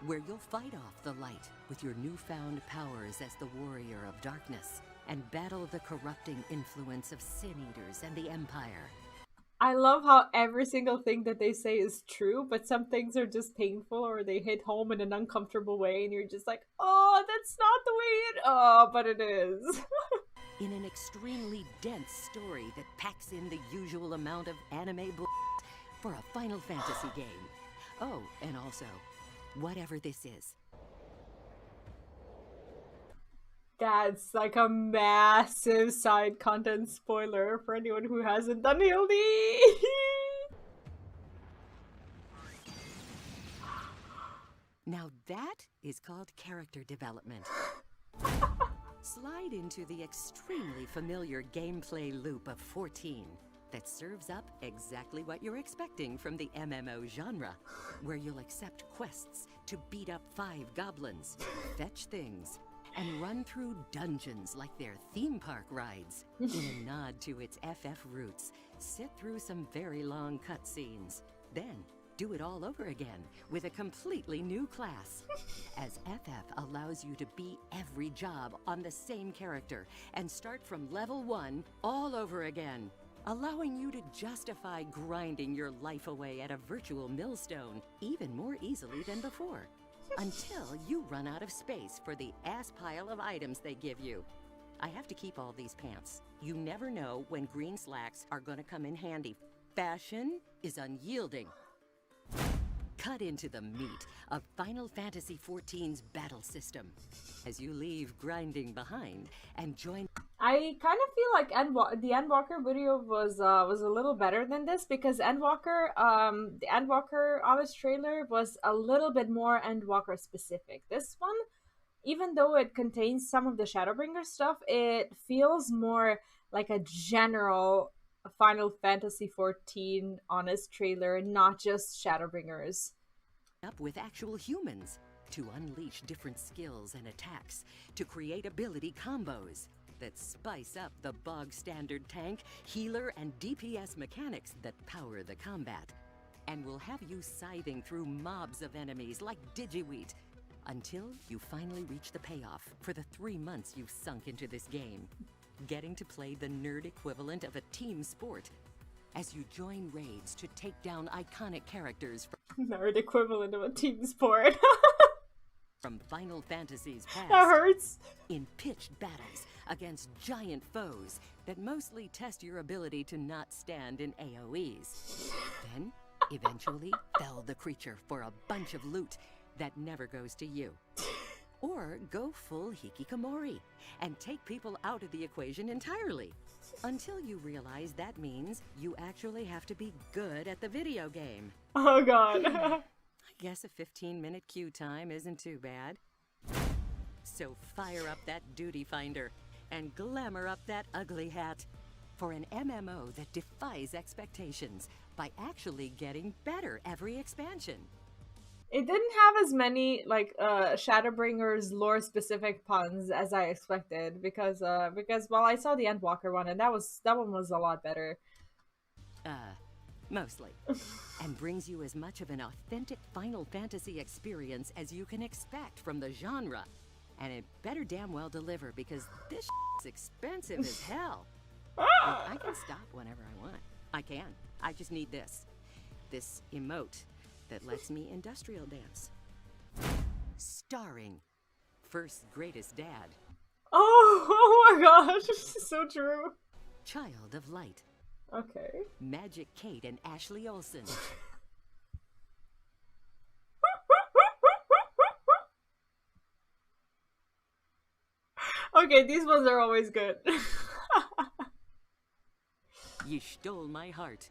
where you'll fight off the light with your newfound powers as the warrior of darkness, and battle the corrupting influence of Sin Eaters and the Empire. I love how every single thing that they say is true, but some things are just painful or they hit home in an uncomfortable way and you're just like, oh, that's not the way it... Oh, but it is. In an extremely dense story that packs in the usual amount of anime for a Final Fantasy game. Oh, and also, whatever this is. That's like a massive side content spoiler for anyone who hasn't done Hildy. Now that is called character development. Slide into the extremely familiar gameplay loop of 14 that serves up exactly what you're expecting from the MMO genre, where you'll accept quests to beat up 5 goblins, fetch things, and run through dungeons like their theme park rides. In a nod to its FF roots, sit through some very long cutscenes, then do it all over again with a completely new class, as FF allows you to beat every job on the same character and start from level 1 all over again, allowing you to justify grinding your life away at a virtual millstone even more easily than before, until you run out of space for the ass pile of items they give you. I have to keep all these pants. You never know when green slacks are gonna come in handy. Fashion is unyielding. Cut into the meat of Final Fantasy XIV's battle system as you leave grinding behind and join. I kind of feel like the Endwalker video was a little better than this, because Endwalker, the Endwalker Honest trailer was a little bit more Endwalker specific. This one, even though it contains some of the Shadowbringer stuff, it feels more like a general Final Fantasy XIV Honest trailer, not just Shadowbringers. Up with actual humans to unleash different skills and attacks, to create ability combos that spice up the bog standard tank, healer, and DPS mechanics that power the combat, and will have you scything through mobs of enemies like Digiwheat until you finally reach the payoff for the 3 months you've sunk into this game, getting to play the nerd equivalent of a team sport as you join raids to take down iconic characters nerd equivalent of a team sport. From Final Fantasy's past. That hurts. In pitched battles against giant foes that mostly test your ability to not stand in AoEs. Then, eventually, fell the creature for a bunch of loot that never goes to you. Or go full hikikomori and take people out of the equation entirely. Until you realize that means you actually have to be good at the video game. Oh god. I guess a 15-minute queue time isn't too bad. So fire up that duty finder and glamour up that ugly hat for an MMO that defies expectations by actually getting better every expansion. It didn't have as many like Shadowbringers lore specific puns as I expected because well I saw the Endwalker one and that one was a lot better. Mostly. And brings you as much of an authentic Final Fantasy experience as you can expect from the genre. And it better damn well deliver because this is expensive as hell. Look, I can stop whenever I want. I can. I just need this. This emote that lets me industrial dance. Starring First Greatest Dad. Oh my gosh, this is so true. Child of Light. Okay. Magic Kate and Ashley Olsen. Okay, these ones are always good. You stole my heart.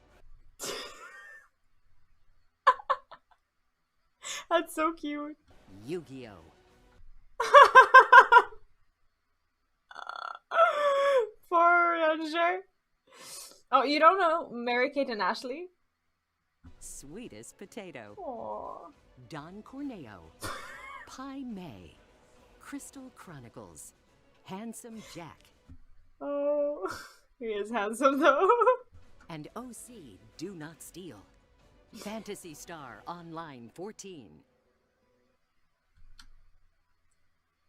That's so cute. Yu-Gi-Oh! For Ranger. Oh, you don't know Mary Kate and Ashley? Sweetest Potato. Aww. Don Corneo. Pi May. Crystal Chronicles. Handsome Jack. Oh, he is handsome though. And OC Do Not Steal. Fantasy Star Online 14.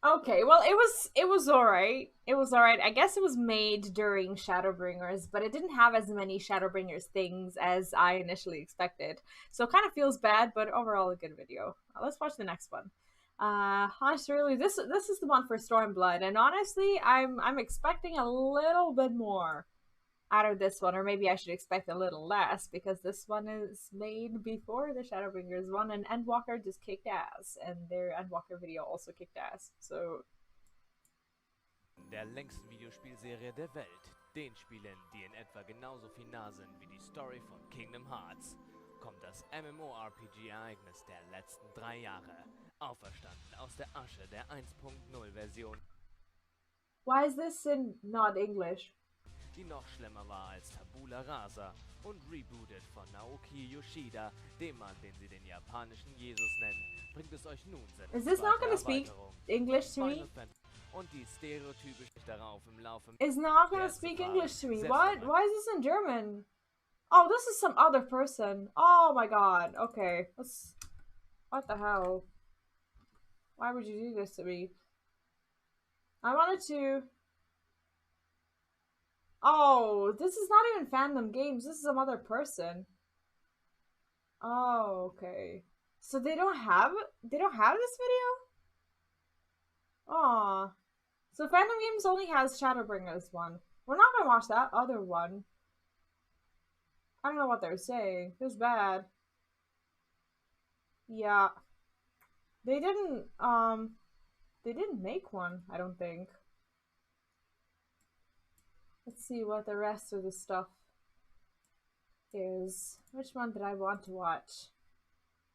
Okay, well it was alright. It was alright. I guess it was made during Shadowbringers, but it didn't have as many Shadowbringers things as I initially expected. So it kind of feels bad, but overall a good video. Let's watch the next one. Honestly, really, this is the one for Stormblood, and honestly, I'm expecting a little bit more out of this one, or maybe I should expect a little less, because this one is made before the Shadowbringers one, and Endwalker just kicked ass, and their Endwalker video also kicked ass, so... Der längsten Videospielserie der Welt, den Spielen, die in etwa genauso viel nah sind wie die Story von Kingdom Hearts, kommt das MMORPG-Ereignis der letzten 3 Jahre, auferstanden aus der Asche der 1.0-Version. Why is this in not English? Die noch schlimmer war als Tabula Rasa und rebootet von Naoki Yoshida, dem Mann, den sie den japanischen Jesus nennen, bringt es euch nun Is this not gonna speak English to me? Und die stereotypisch darauf im Laufe... It's not gonna speak English to me. What? Why is this in German? Oh, this is some other person. Oh my god. Okay. What the hell? Why would you do this to me? I wanted to... Oh, this is not even Fandom Games. This is some other person. Oh, okay. So they don't have this video? Aw. So Fandom Games only has Shadowbringers one. We're not gonna watch that other one. I don't know what they're saying. It was bad. Yeah. They didn't make one, I don't think. Let's see what the rest of the stuff is. Which one did I want to watch?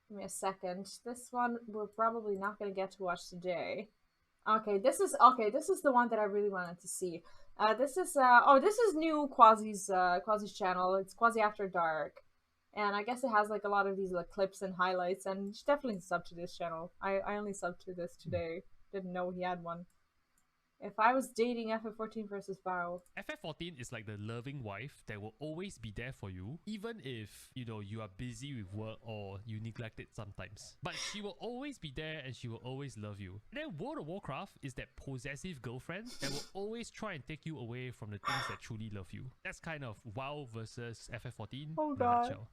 Give me a second. This one we're probably not going to get to watch today. Okay, this is the one that I really wanted to see. This is new Quasi's channel. It's Quasi After Dark. And I guess it has like a lot of these like clips and highlights, and you should definitely sub to this channel. I only subbed to this today. Didn't know he had one. If I was dating FF14 versus WoW. FF14 is like the loving wife that will always be there for you, even if, you know, you are busy with work or you neglect it sometimes. But she will always be there and she will always love you. And then World of Warcraft is that possessive girlfriend that will always try and take you away from the things that truly love you. That's kind of WoW versus FF14 oh, in God. a nutshell.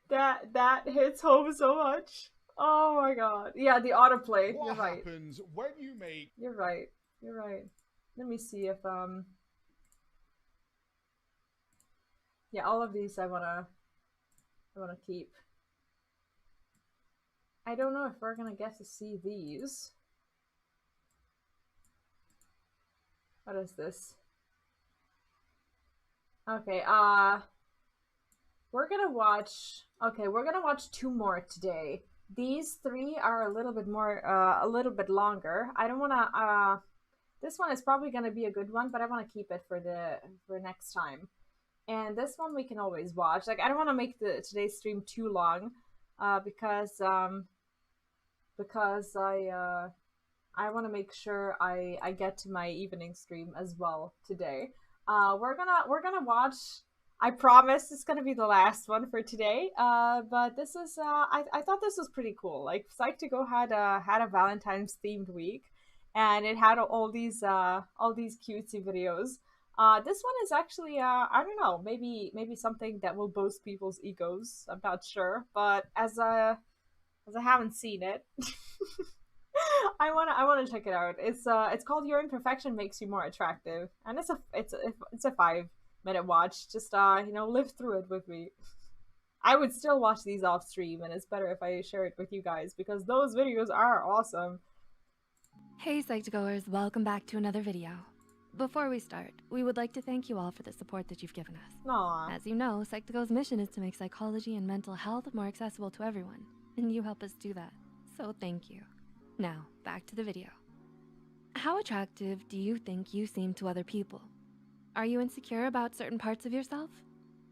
That hits home so much. Oh my god. Yeah, the autoplay. What You're right. happens when you make... You're right. You're right. Let me see if yeah, all of these I wanna keep. I don't know if we're gonna get to see these. What is this? Okay, we're gonna watch 2 more today. these three are a little bit more, a little bit longer. I don't want to, this one is probably going to be a good one, but I want to keep it for next time. And this one we can always watch. Like, I don't want to make today's stream too long, because I want to make sure I get to my evening stream as well today. We're gonna watch. I promise it's gonna be the last one for today. But this is I thought this was pretty cool. Like, Psych2Go had a Valentine's themed week, and it had all these cutesy videos. This one is actually I don't know, maybe something that will boost people's egos. I'm not sure, but as I haven't seen it. I wanna check it out. It's called Your Imperfection Makes You More Attractive, and it's a 5-minute watch. Just live through it with me. I would still watch these off stream, and it's better if I share it with you guys because those videos are awesome. Hey Psych2Goers, welcome back to another video. Before we start, we would like to thank you all for the support that you've given us. Aww. As you know, Psych2Go's mission is to make psychology and mental health more accessible to everyone, and you help us do that. So thank you. Now, back to the video. How attractive do you think you seem to other people? Are you insecure about certain parts of yourself?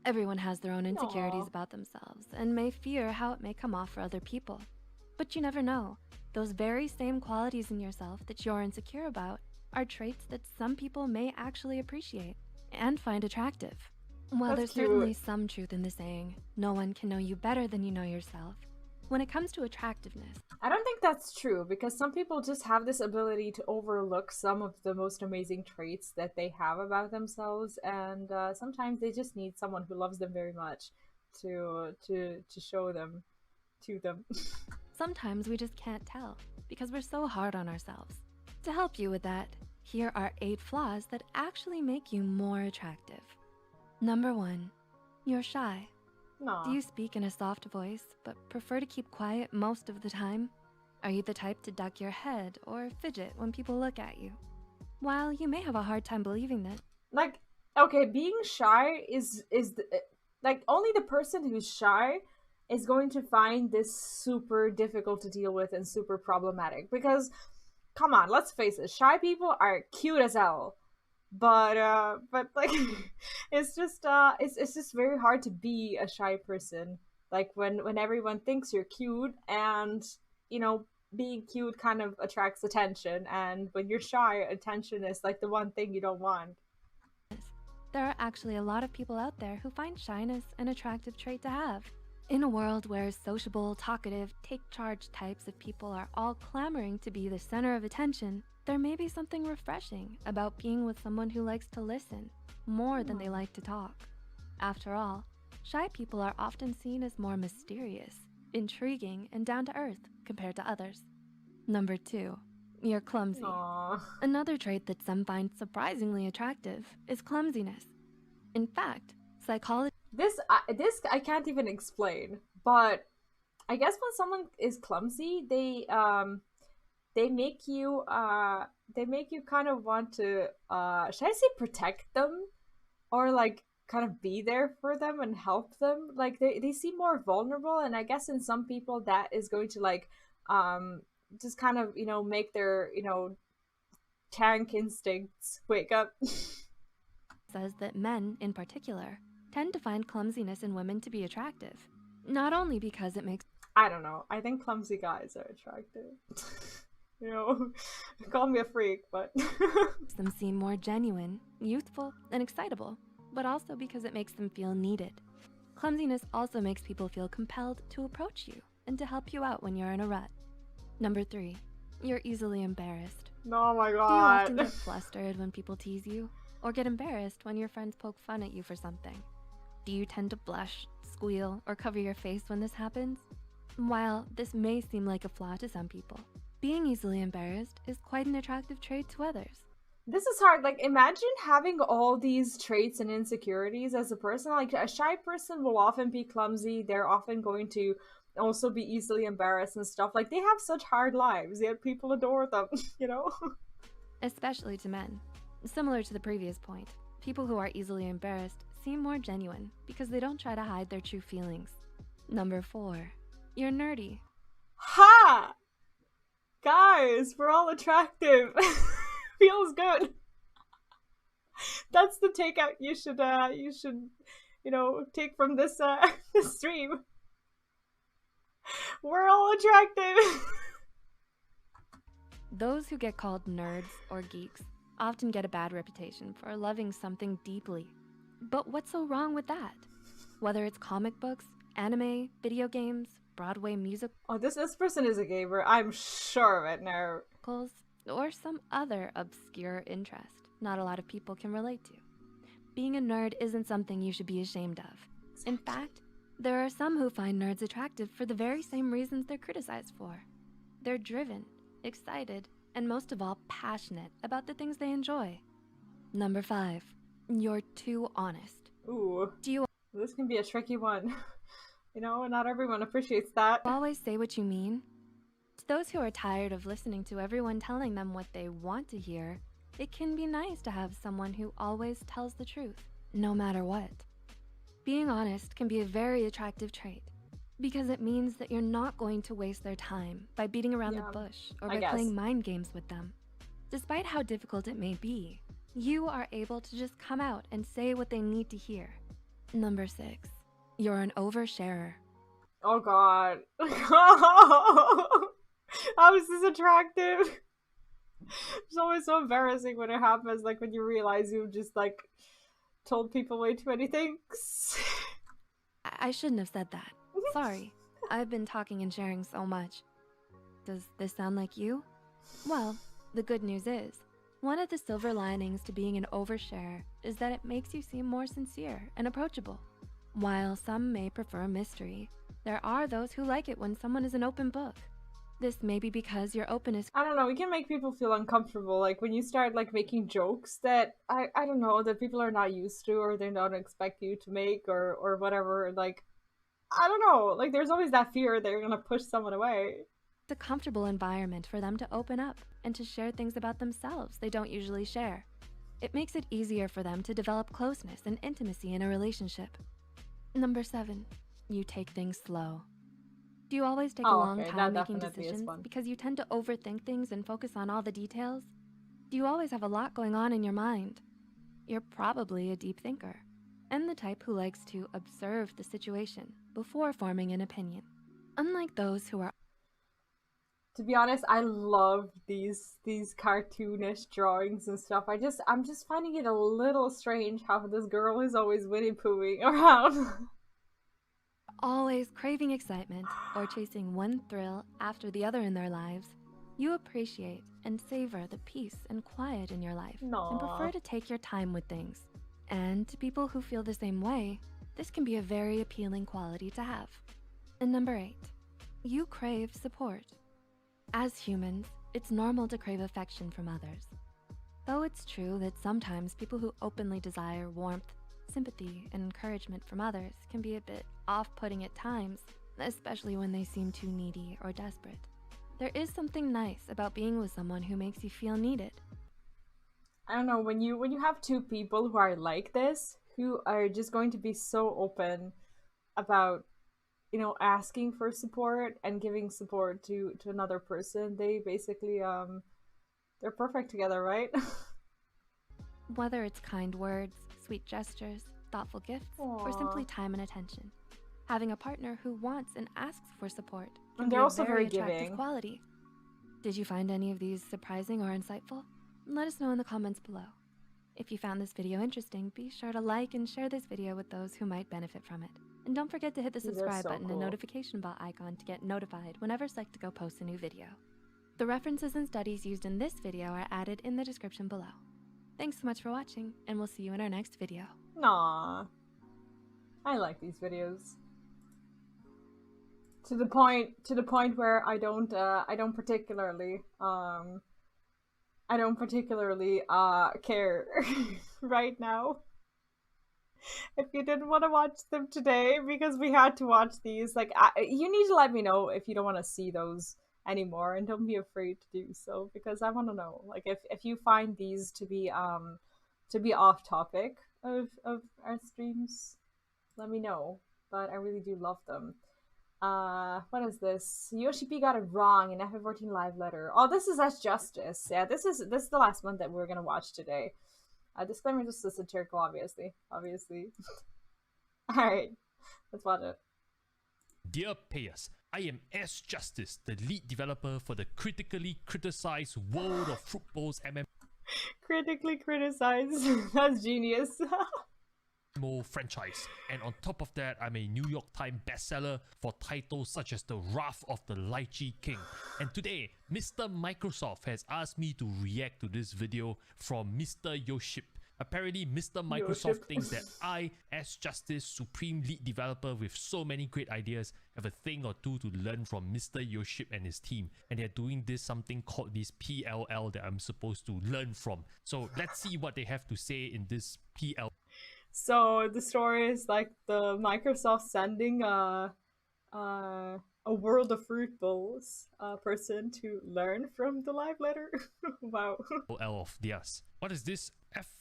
Everyone has their own insecurities about themselves and may fear how it may come off for other people. But you never know. Those very same qualities in yourself that you're insecure about are traits that some people may actually appreciate and find attractive. While there's certainly some truth in the saying, no one can know you better than you know yourself, when it comes to attractiveness, I don't think that's true because some people just have this ability to overlook some of the most amazing traits that they have about themselves, and sometimes they just need someone who loves them very much to show them to them. Sometimes we just can't tell because we're so hard on ourselves. To help you with that, here are 8 flaws that actually make you more attractive. Number 1, you're shy. Aww. Do you speak in a soft voice, but prefer to keep quiet most of the time? Are you the type to duck your head or fidget when people look at you? While you may have a hard time believing that, like, okay, being shy is like, only the person who's shy is going to find this super difficult to deal with and super problematic. Because, come on, let's face it, shy people are cute as hell. But like, it's just very hard to be a shy person. Like, when everyone thinks you're cute, and being cute kind of attracts attention, and when you're shy, attention is like the one thing you don't want. there are actually a lot of people out there who find shyness an attractive trait to have. In a world where sociable, talkative, take-charge types of people are all clamoring to be the center of attention, there may be something refreshing about being with someone who likes to listen more than they like to talk. After all, shy people are often seen as more mysterious, intriguing, and down-to-earth compared to others. Number 2, you're clumsy. Aww. Another trait that some find surprisingly attractive is clumsiness. In fact, psychology... This I can't even explain, but I guess when someone is clumsy, they make you kind of want to should I say protect them, or like kind of be there for them and help them. Like they seem more vulnerable, and I guess in some people that is going to like just kind of make their tank instincts wake up. Says that men in particular tend to find clumsiness in women to be attractive, not only because it makes... I don't know, I think clumsy guys are attractive. Call me a freak, but... them seem more genuine, youthful, and excitable, but also because it makes them feel needed. Clumsiness also makes people feel compelled to approach you and to help you out when you're in a rut. Number 3, you're easily embarrassed. Oh my god. Do you often get flustered when people tease you? Or get embarrassed when your friends poke fun at you for something? Do you tend to blush, squeal, or cover your face when this happens? While this may seem like a flaw to some people, being easily embarrassed is quite an attractive trait to others. This is hard. Like, imagine having all these traits and insecurities as a person. Like, a shy person will often be clumsy. They're often going to also be easily embarrassed and stuff. Like, they have such hard lives, yet people adore them, Especially to men. Similar to the previous point, people who are easily embarrassed seem more genuine because they don't try to hide their true feelings. Number 4, you're nerdy. Ha! Guys, we're all attractive. Feels good. That's the takeout you should take from this this stream. We're all attractive. Those who get called nerds or geeks often get a bad reputation for loving something deeply. But what's so wrong with that? Whether it's comic books, anime, video games, Broadway musicals, oh, this person is a gamer. I'm sure of it now. Or some other obscure interest not a lot of people can relate to. Being a nerd isn't something you should be ashamed of. In fact, there are some who find nerds attractive for the very same reasons they're criticized for. They're driven, excited, and most of all, passionate about the things they enjoy. Number 5, you're too honest. Ooh, this can be a tricky one. Not everyone appreciates that. Always say what you mean. To those who are tired of listening to everyone telling them what they want to hear, it can be nice to have someone who always tells the truth, no matter what. Being honest can be a very attractive trait, because it means that you're not going to waste their time by beating around the bush or by playing mind games with them. Despite how difficult it may be, you are able to just come out and say what they need to hear. Number 6, you're an oversharer. Oh god. How is this attractive? It's always so embarrassing when it happens, like when you realize you've just told people way too many things. I shouldn't have said that. Sorry. I've been talking and sharing so much. Does this sound like you? Well, the good news is, one of the silver linings to being an oversharer is that it makes you seem more sincere and approachable. While some may prefer mystery, there are those who like it when someone is an open book. This may be because your openness— I don't know, it can make people feel uncomfortable, like when you start making jokes that, I don't know, that people are not used to or they don't expect you to make or whatever, I don't know, there's always that fear that you're gonna push someone away. It's a comfortable environment for them to open up and to share things about themselves they don't usually share. It makes it easier for them to develop closeness and intimacy in a relationship. Number 7, you take things slow. Do you always take a long time making decisions because you tend to overthink things and focus on all the details? Do you always have a lot going on in your mind? You're probably a deep thinker, and the type who likes to observe the situation before forming an opinion. Unlike those who are— To be honest, I love these cartoonish drawings and stuff. I'm just finding it a little strange how this girl is always Winnie Poohing around. Always craving excitement or chasing one thrill after the other in their lives, you appreciate and savor the peace and quiet in your life and prefer to take your time with things. And to people who feel the same way, this can be a very appealing quality to have. And number 8, you crave support. As humans, it's normal to crave affection from others. Though it's true that sometimes people who openly desire warmth, sympathy, and encouragement from others can be a bit off-putting at times, especially when they seem too needy or desperate. There is something nice about being with someone who makes you feel needed. I don't know, when you have two people who are like this, who are just going to be so open about, asking for support and giving support to another person, they basically, they're perfect together, right? Whether it's kind words, sweet gestures, thoughtful gifts, or simply time and attention, having a partner who wants and asks for support can be a very attractive quality. Did you find any of these surprising or insightful? Let us know in the comments below. If you found this video interesting, be sure to like and share this video with those who might benefit from it. And don't forget to hit the subscribe button and notification bell icon to get notified whenever Psych2Go posts a new video. The references and studies used in this video are added in the description below. Thanks so much for watching, and we'll see you in our next video. Nah, I like these videos. To the point where I don't particularly care right now. If you didn't want to watch them today because we had to watch these, you need to let me know if you don't want to see those anymore, and don't be afraid to do so, because I want to know, if you find these to be off topic of our streams, let me know. But I really do love them. What is this? Yoshi P got it wrong in FF14 live letter. Oh, this is S Justice. Yeah, this is the last one that we're gonna watch today. Disclaimer, this is satirical, obviously. Alright, let's watch it. Dear players, I am S Justice, the lead developer for the critically criticized World of Fruitball's MMO Critically criticized. That's genius. franchise, and on top of that, I'm a New York Times bestseller for titles such as The Wrath of the Lychee King. And today, Mr. Microsoft has asked me to react to this video from Mr. Yoship. Apparently, Mr. Microsoft thinks that I, as Justice, supreme lead developer with so many great ideas, have a thing or two to learn from Mr. Yoship and his team. And they're doing something called this PLL that I'm supposed to learn from. So let's see what they have to say in this PLL. So the story is like the Microsoft sending a World of Fruit Bowls person to learn from the live letter. Wow. L of theirs. What is this?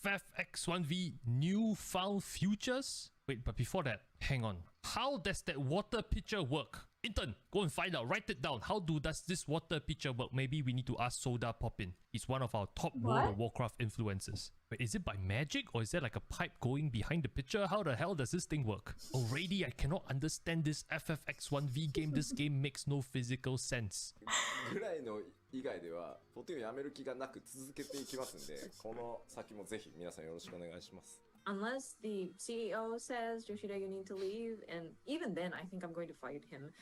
FFXIV Newfound Futures? Wait, but before that, hang on. How does that water pitcher work? Intern, go and find out. Write it down. How does this water pitcher work? Maybe we need to ask Soda Poppin. He's one of our top World of Warcraft influencers. Wait, is it by magic or is there like a pipe going behind the pitcher? How the hell does this thing work? Already, I cannot understand this FFX1V game. This game makes no physical sense. ぐらいの以外ではとてもやめる気がなく続けていきますんで、この先もぜひ皆さんよろしくお願いします。 Unless the CEO says, Yoshida, you need to leave, and even then, I think I'm going to fight him.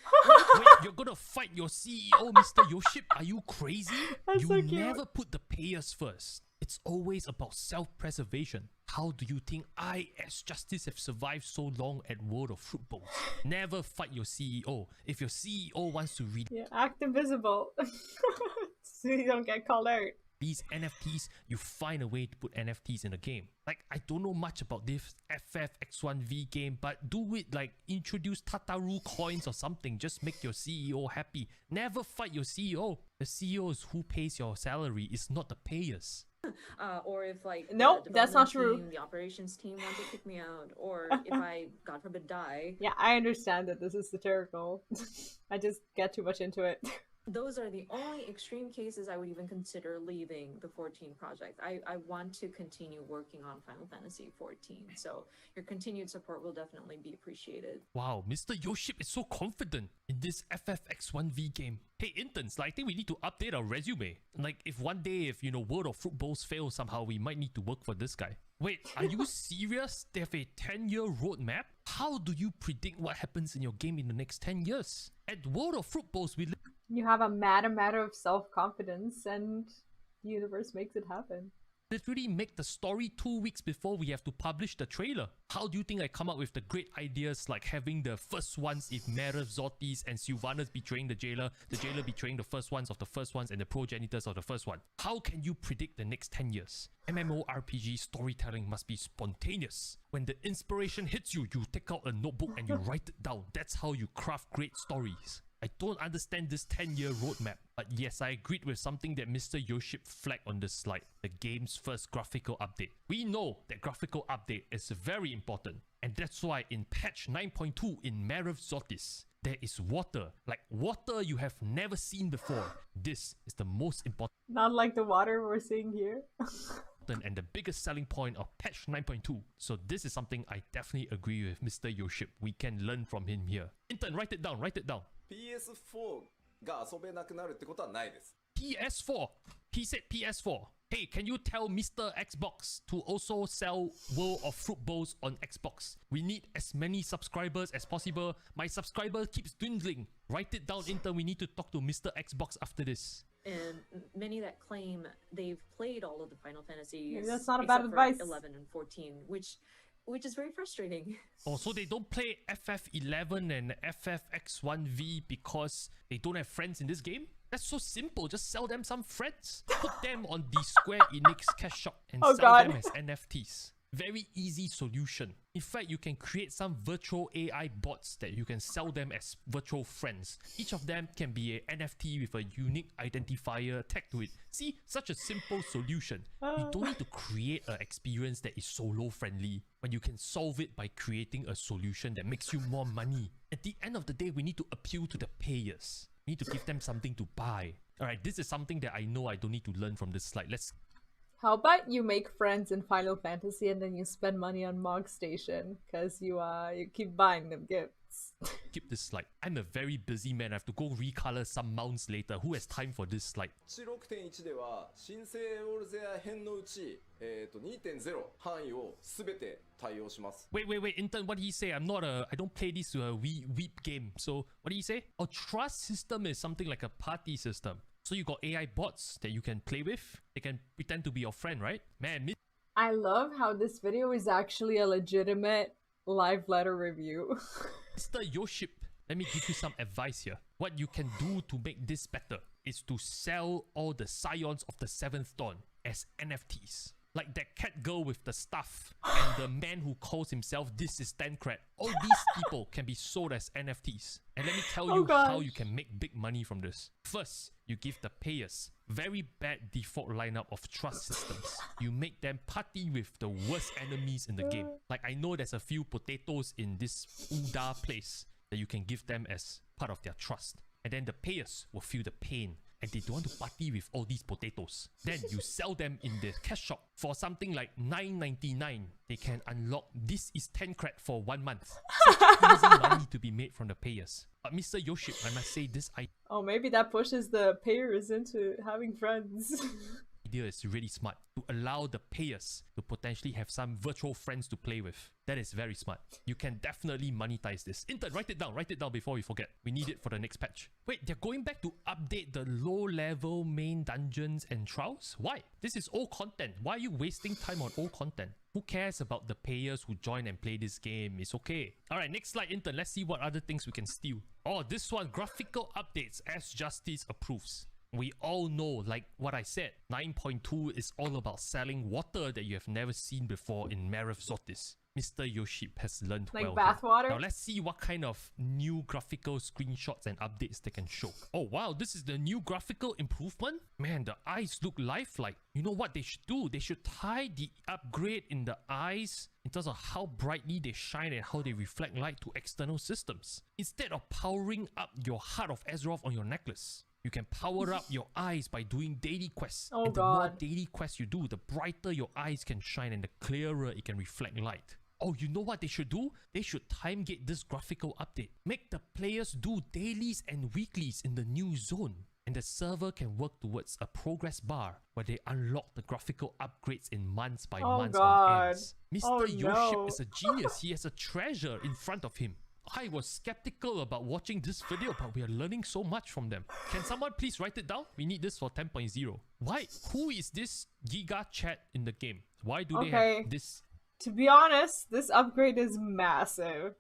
Wait, you're gonna fight your CEO, Mr. Yoship? Are you crazy? You so never put the players first. It's always about self-preservation. How do you think I, as Justice, have survived so long at World of Fruitballs? Never fight your CEO. If your CEO wants to read... Yeah, act invisible. So you don't get called out. These NFTs, you find a way to put NFTs in a game. Like, I don't know much about this FFX1V game, but do it like introduce Tataru coins or something. Just make your CEO happy. Never fight your CEO. The CEO is who pays your salary, it's not the players. Or if like nope, that's not true. The operations team want to kick me out, or if I, God forbid, die. Yeah, I understand that this is satirical. I just get too much into it. Those are the only extreme cases I would even consider leaving the 14 project. I want to continue working on Final Fantasy 14, so your continued support will definitely be appreciated. Wow, Mr. Yoship is so confident in this FFX1V game. Hey interns, I think we need to update our resume. Like if one day, if World of Fruitballs fails somehow, we might need to work for this guy. Wait, are you serious? They have a 10-year roadmap? How do you predict what happens in your game in the next 10 years? At World of Fruitballs, you have a matter of self-confidence and the universe makes it happen. Literally make the story 2 weeks before we have to publish the trailer. How do you think I come up with the great ideas like having the first ones if Mara Zotis and Sylvanas betraying the jailer betraying the first ones of the first ones and the progenitors of the first one? How can you predict the next 10 years? MMORPG storytelling must be spontaneous. When the inspiration hits you, you take out a notebook and you write it down. That's how you craft great stories. I don't understand this 10-year roadmap, but yes, I agreed with something that Mr. Yoship flagged on this slide, the game's first graphical update. We know that graphical update is very important, and that's why in patch 9.2 in Marav Zotis, there is water, like water you have never seen before. This is the most important. Not like the water we're seeing here. And the biggest selling point of patch 9.2. So this is something I definitely agree with Mr. Yoship. We can learn from him here. Intern, write it down, write it down. PS4 が遊べなくなるってことはないです。 PS4. He said PS4. Hey, can you tell Mr. Xbox to also sell World of Fruitballs on Xbox? We need as many subscribers as possible. My subscriber keeps dwindling. Write it down, intern. We need to talk to Mr. Xbox after this. And many that claim they've played all of the Final Fantasies. Maybe that's not a bad advice. 11 and 14, which is very frustrating. Oh, so they don't play FF11 and FFX1V because they don't have friends in this game? That's so simple. Just sell them some friends. Put them on the Square Enix cash shop and sell them as NFTs. Very easy solution. In fact, you can create some virtual AI bots that you can sell them as virtual friends. Each of them can be an NFT with a unique identifier tagged to it. See, such a simple solution. You don't need to create an experience that is solo friendly. when you can solve it by creating a solution that makes you more money. At the end of the day, we need to appeal to the payers. We need to give them something to buy. Alright, this is something that I know I don't need to learn from this slide. How about you make friends in Final Fantasy and then you spend money on Mog Station because you keep buying them gifts. Keep this slide. I'm a very busy man. I have to go recolor some mounts later. Who has time for this slide? 6.1 では新生オールゼア編のうち、2.0 範囲をすべて対応します。Wait, intern, what did he say? I don't play this weep game. So, what did he say? A trust system is something like a party system. So you got AI bots that you can play with. They can pretend to be your friend, right? Man, I love how this video is actually a legitimate live letter review. Mr. Yoship, let me give you some advice here. What you can do to make this better is to sell all the Scions of the 7th Dawn as NFTs. Like that cat girl with the stuff and the man who calls himself This is Tancred. All these people can be sold as NFTs. And let me tell you how you can make big money from this. First, you give the payers very bad default lineup of trust systems. You make them party with the worst enemies in the game. Like I know there's a few potatoes in this Uda place that you can give them as part of their trust. And then the payers will feel the pain and they don't want to party with all these potatoes. Then you sell them in the cash shop for something like $9.99. They can unlock This is Tancred for 1 month. Such easy money to be made from the payers. But Mr. Yoship, I must say this Oh, maybe that pushes the payers into having friends. idea is really smart. To allow the payers to potentially have some virtual friends to play with. That is very smart. You can definitely monetize this. Intern, write it down before we forget. We need it for the next patch. Wait, they're going back to update the low-level main dungeons and trials? Why? This is old content. Why are you wasting time on old content? Who cares about the payers who join and play this game? It's okay. Alright, next slide, Intern. Let's see what other things we can steal. Oh, this one, graphical updates as Justice approves. We all know, like what I said, 9.2 is all about selling water that you have never seen before in Marif Zotis. Mr. Yoship has learned like well. Like bathwater? Now let's see what kind of new graphical screenshots and updates they can show. Oh wow, this is the new graphical improvement? Man, the eyes look lifelike. You know what they should do? They should tie the upgrade in the eyes in terms of how brightly they shine and how they reflect light to external systems. Instead of powering up your Heart of Azeroth on your necklace, you can power up your eyes by doing daily quests. Oh, and the more daily quests you do, the brighter your eyes can shine and the clearer it can reflect light. Oh, you know what they should do? They should time gate this graphical update. Make the players do dailies and weeklies in the new zone. And the server can work towards a progress bar where they unlock the graphical upgrades in months by months on ends. Mr. Yoship is a genius. He has a treasure in front of him. I was skeptical about watching this video, but we are learning so much from them. Can someone please write it down? We need this for 10.0. Why? Who is this Giga Chat in the game? Why do they have this? To be honest, this upgrade is massive.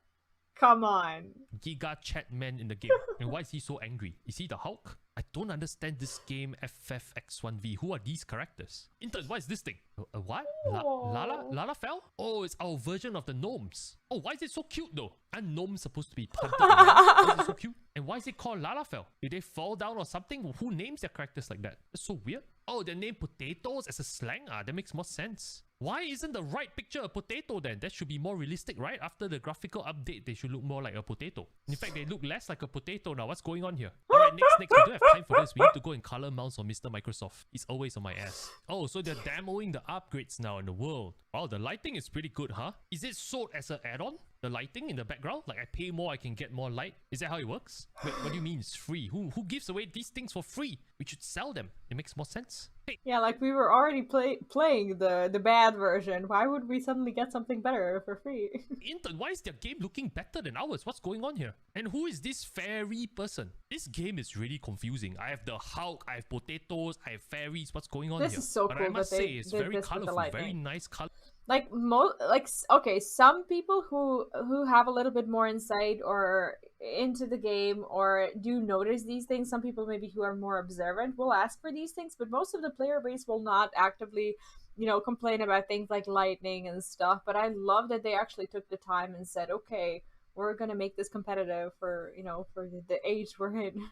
Come on. Giga Chat man in the game. And why is he so angry? Is he the Hulk? I don't understand this game FFXIV. Who are these characters? Intern, what is this thing? What? Lalafell? Oh, it's our version of the gnomes. Oh, why is it so cute though? Aren't gnomes supposed to be hunted? Why is it so cute? And why is it called Lalafell? Did they fall down or something? Who names their characters like that? That's so weird. Oh, they name potatoes as a slang? That makes more sense. Why isn't the right picture a potato then? That should be more realistic, right? After the graphical update, they should look more like a potato. In fact, they look less like a potato now. What's going on here? Alright, next. We don't have time for this. We need to go and color mounts on Mr. Microsoft. He's always on my ass. Oh, so they're demoing the upgrades now in the world. Wow, the lighting is pretty good, huh? Is it sold as an add-on? The lighting in the background? Like I pay more, I can get more light? Is that how it works? Wait, what do you mean it's free? Who gives away these things for free? We should sell them. It makes more sense. Hey. Yeah, like we were already playing the bad version. Why would we suddenly get something better for free? Intern, why is their game looking better than ours? What's going on here? And who is this fairy person? This game is really confusing. I have the Hulk, I have potatoes, I have fairies. What's going on here? This is so but cool. I must say, it's very colorful, very nice color. Like okay, some people who have a little bit more insight or into the game or do notice these things, some people maybe who are more observant will ask for these things, but most of the player base will not actively, you know, complain about things like lightning and stuff. But I love that they actually took the time and said, okay, we're gonna make this competitive for, you know, for the age we're in.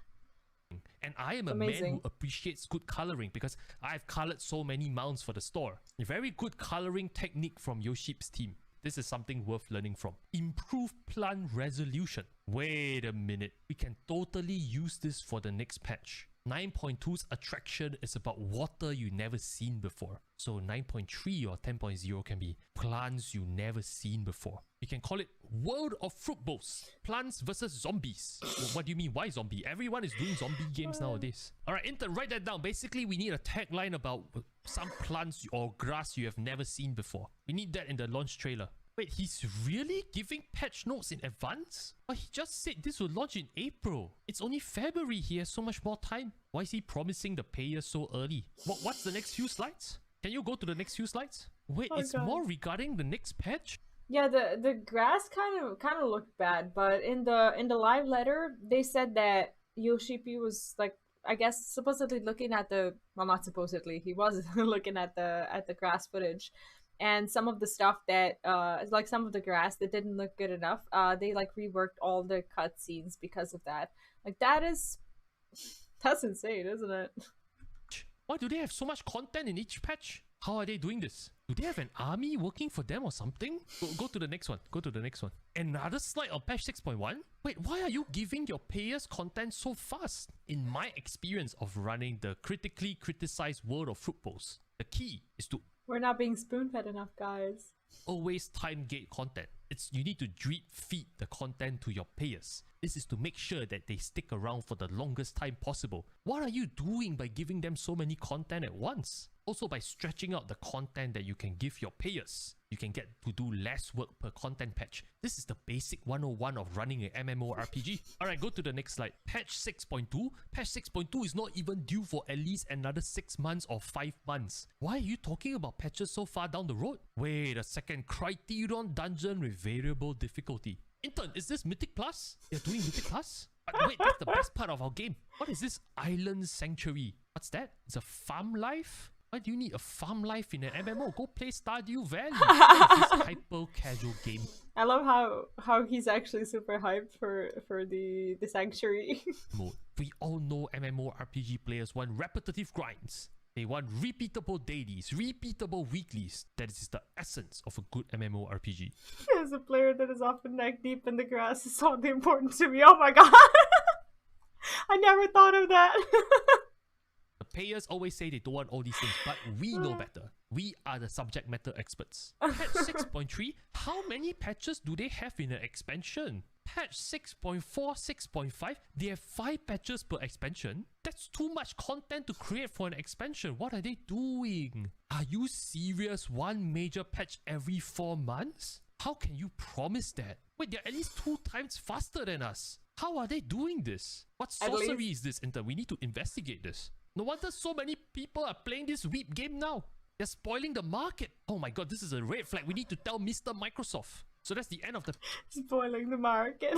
And I am a man who appreciates good coloring because I've colored so many mounts for the store. A very good coloring technique from Yoship's team. this is something worth learning from. Improve plant resolution. Wait a minute. We can totally use this for the next patch. 9.2's attraction is about water you never seen before. So 9.3 or 10.0 can be plants you never seen before. You can call it World of Fruit Bowls. Plants versus zombies. What do you mean? Why zombie? Everyone is doing zombie games nowadays. Alright, intern, write that down. Basically, we need a tagline about some plants or grass you have never seen before. We need that in the launch trailer. Wait, he's really giving patch notes in advance? But he just said this will launch in April. It's only February. He has so much more time. Why is he promising the payers so early? What's the next few slides? Can you go to the next few slides? Wait, it's more regarding the next patch? Yeah, the grass kind of looked bad, but in the live letter they said that Yoshipi was like, I guess supposedly looking at the, well, not supposedly, he was looking at the grass footage, and some of the stuff that like some of the grass that didn't look good enough, they like reworked all the cutscenes because of that. Like that's insane, isn't it? Why do they have so much content in each patch? How are they doing this? Do they have an army working for them or something? Go to the next one. Go to the next one. Another slide on patch 6.1? Wait, why are you giving your players content so fast? In my experience of running the critically criticized World of Fruit Bowls, the key is to... We're not being spoon-fed enough, guys. Always time gate content. You need to drip feed the content to your players. This is to make sure that they stick around for the longest time possible. What are you doing by giving them so many content at once? Also by stretching out the content that you can give your players. You can get to do less work per content patch. This is the basic 101 of running an MMORPG. Alright, go to the next slide. Patch 6.2. Patch 6.2 is not even due for at least another 6 months or 5 months. Why are you talking about patches so far down the road? Wait a second. Criterion Dungeon with variable difficulty. Intern, is this Mythic Plus? You're doing Mythic Plus? Wait, that's the best part of our game. What is this Island Sanctuary? What's that? It's a farm life? Why do you need a farm life in an MMO? Go play Stardew Valley. This hyper casual game. I love how he's actually super hyped for the sanctuary. Mode. We all know MMORPG players want repetitive grinds. They want repeatable dailies, repeatable weeklies. That is the essence of a good MMORPG. As a player that is often neck deep in the grass, is so important to me. Oh my god! I never thought of that. The players always say they don't want all these things, but we know better. We are the subject matter experts. Patch 6.3, how many patches do they have in an expansion? Patch 6.4, 6.5, they have 5 patches per expansion? That's too much content to create for an expansion. What are they doing? Are you serious? One major patch every 4 months? How can you promise that? Wait, they're at least 2 times faster than us. How are they doing this? What sorcery is this, Inter? We need to investigate this. No wonder so many people are playing this weep game now. They're spoiling the market. Oh my god, this is a red flag. We need to tell Mr. Microsoft. So that's the end of the... Spoiling the market.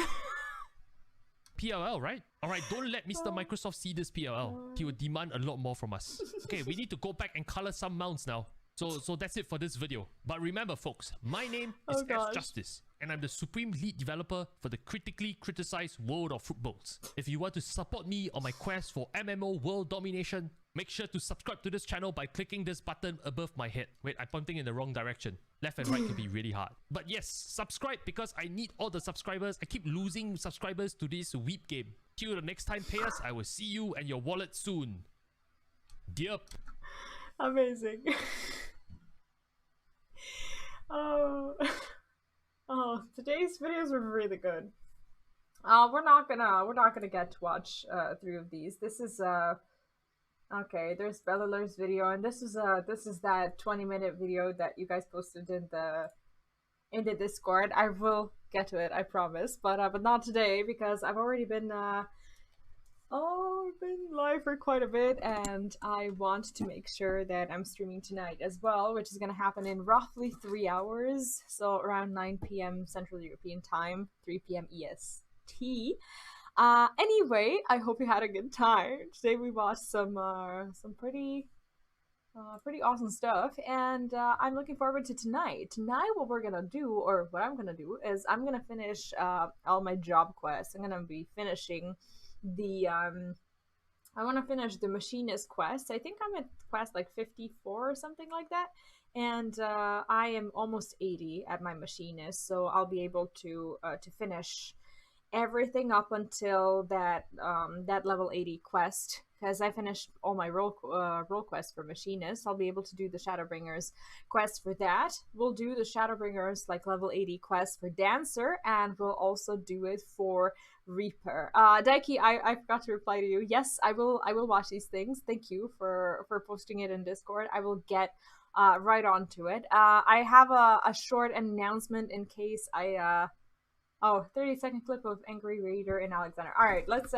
PLL, right? Alright, don't let Mr. Microsoft see this PLL. He will demand a lot more from us. Okay, we need to go back and color some mounts now. So that's it for this video. But remember folks, my name is F Justice, and I'm the supreme lead developer for the critically criticized World of Fruit Bowls. If you want to support me on my quest for MMO world domination, make sure to subscribe to this channel by clicking this button above my head. Wait, I'm pointing in the wrong direction. Left and right can be really hard. But yes, subscribe because I need all the subscribers. I keep losing subscribers to this weep game. Till the next time, payers, I will see you and your wallet soon. Yep. Amazing. Oh, today's videos were really good. We're not gonna get to watch 3 of these. This is okay, there's Bellular's video, and this is that 20-minute video that you guys posted in the Discord. I will get to it, I promise, but not today because I've already been live for quite a bit, and I want to make sure that I'm streaming tonight as well, which is gonna happen in roughly 3 hours, so around 9 p.m. Central European Time, 3 p.m. EST. Anyway, I hope you had a good time. Today we watched some pretty awesome stuff, and I'm looking forward to tonight. Tonight what we're gonna do, or what I'm gonna do, is I'm gonna finish all my job quests. I'm gonna be finishing the I want to finish the machinist quest. I think I'm at quest like 54 or something like that, and I am almost 80 at my machinist, so I'll be able to finish everything up until that that level 80 quest, because I finished all my role quests for machinist. I'll be able to do the Shadowbringers quest for that. We'll do the Shadowbringers like level 80 quest for dancer, and we'll also do it for reaper. Daiki, I forgot to reply to you. Yes, I will watch these things. Thank you for posting it in Discord. I will get right onto it. I have a short announcement in case I 30-second clip of Angry Raider and Alexander. All right, let's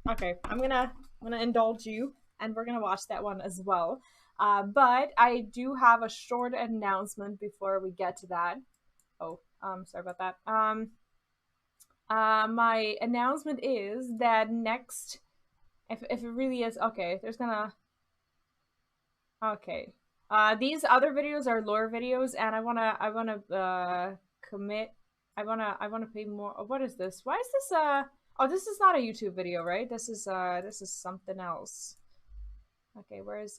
okay, I'm gonna indulge you, and we're gonna watch that one as well. But I do have a short announcement before we get to that. Oh, sorry about that. My announcement is that next, if it really is okay, there's gonna okay. These other videos are lore videos, and I wanna commit. I wanna pay more. Oh, what is this? Why is this oh, this is not a YouTube video, right? This is something else. Okay, where is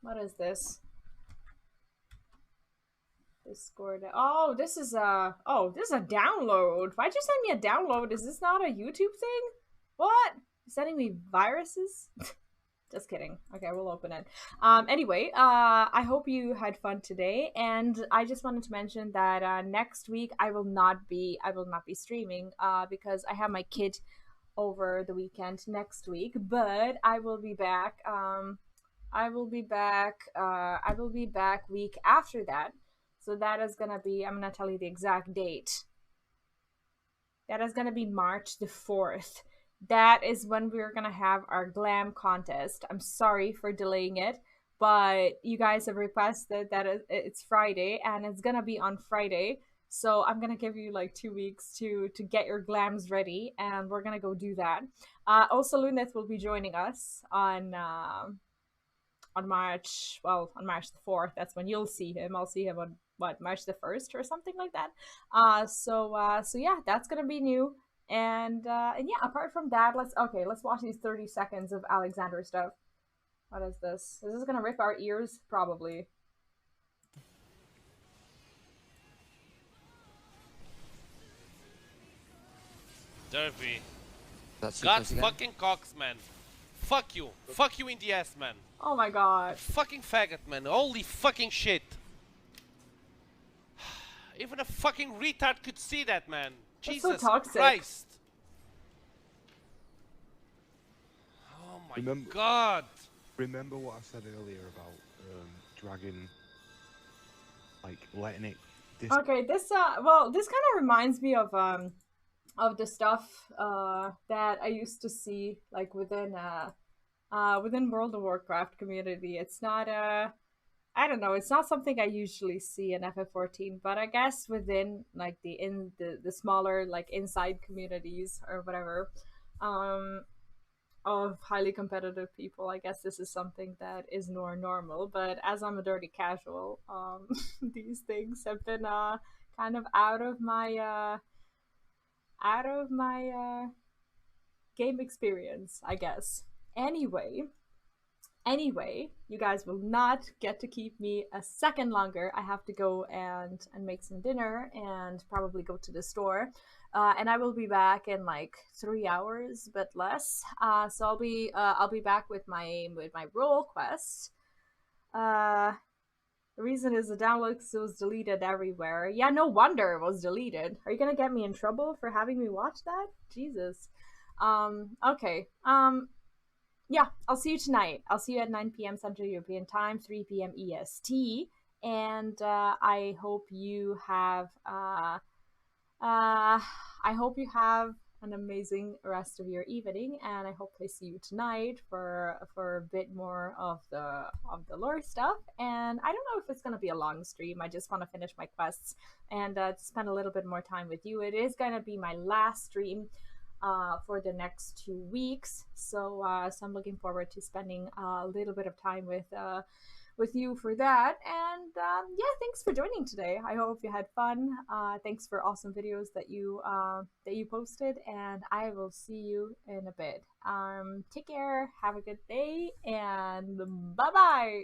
what is this? Discord. Oh, this is a download. Why'd you send me a download? Is this not a YouTube thing? What? You're sending me viruses? Just kidding. Okay, we'll open it. Anyway, I hope you had fun today, and I just wanted to mention that next week I will not be streaming because I have my kid over the weekend next week, but I will be back. I will be back week after that. So that is gonna be, I'm gonna tell you the exact date. That is gonna be March the 4th. That is when we're gonna have our glam contest. I'm sorry for delaying it, but you guys have requested that it's Friday, and it's gonna be on Friday. So I'm gonna give you like 2 weeks to get your glams ready, and we're gonna go do that. Also, Luneth will be joining us on March the 4th. That's when you'll see him. I'll see him on March the 1st or something like that. So yeah, that's gonna be new. And yeah, apart from that, let's watch these 30 seconds of Alexander stuff. What is this? Is this gonna rip our ears? Probably. Derby. God fucking cocks, man. Fuck you. Fuck you in the ass, man. Oh my god. Fucking faggot, man. Holy fucking shit. Even a fucking retard could see that, man. That's Jesus so toxic. Christ. Oh my god. Remember what I said earlier about dragging, like letting it. Okay, this well, this kind of reminds me of the stuff that I used to see like within World of Warcraft community. It's not I don't know, it's not something I usually see in FF14, but I guess within like the smaller like inside communities or whatever of highly competitive people, I guess this is something that is more normal. But as I'm a dirty casual, these things have been kind of out of my game experience, I guess. Anyway, you guys will not get to keep me a second longer. I have to go and make some dinner and probably go to the store. And I will be back in like 3 hours, but less. So I'll be back with my role quest. The reason is the download was deleted everywhere. Yeah, no wonder it was deleted. Are you gonna get me in trouble for having me watch that? Jesus. Okay. Yeah, I'll see you tonight. I'll see you at 9 p.m. Central European Time, 3 p.m. EST, and I hope you have an amazing rest of your evening, and I hope I see you tonight for a bit more of the lore stuff. And I don't know if it's gonna be a long stream. I just want to finish my quests and spend a little bit more time with you. It is gonna be my last stream for the next 2 weeks, so I'm looking forward to spending a little bit of time with you for that. And yeah, thanks for joining today. I hope you had fun. Thanks for awesome videos that you posted, and I will see you in a bit. Take care, have a good day, and bye bye.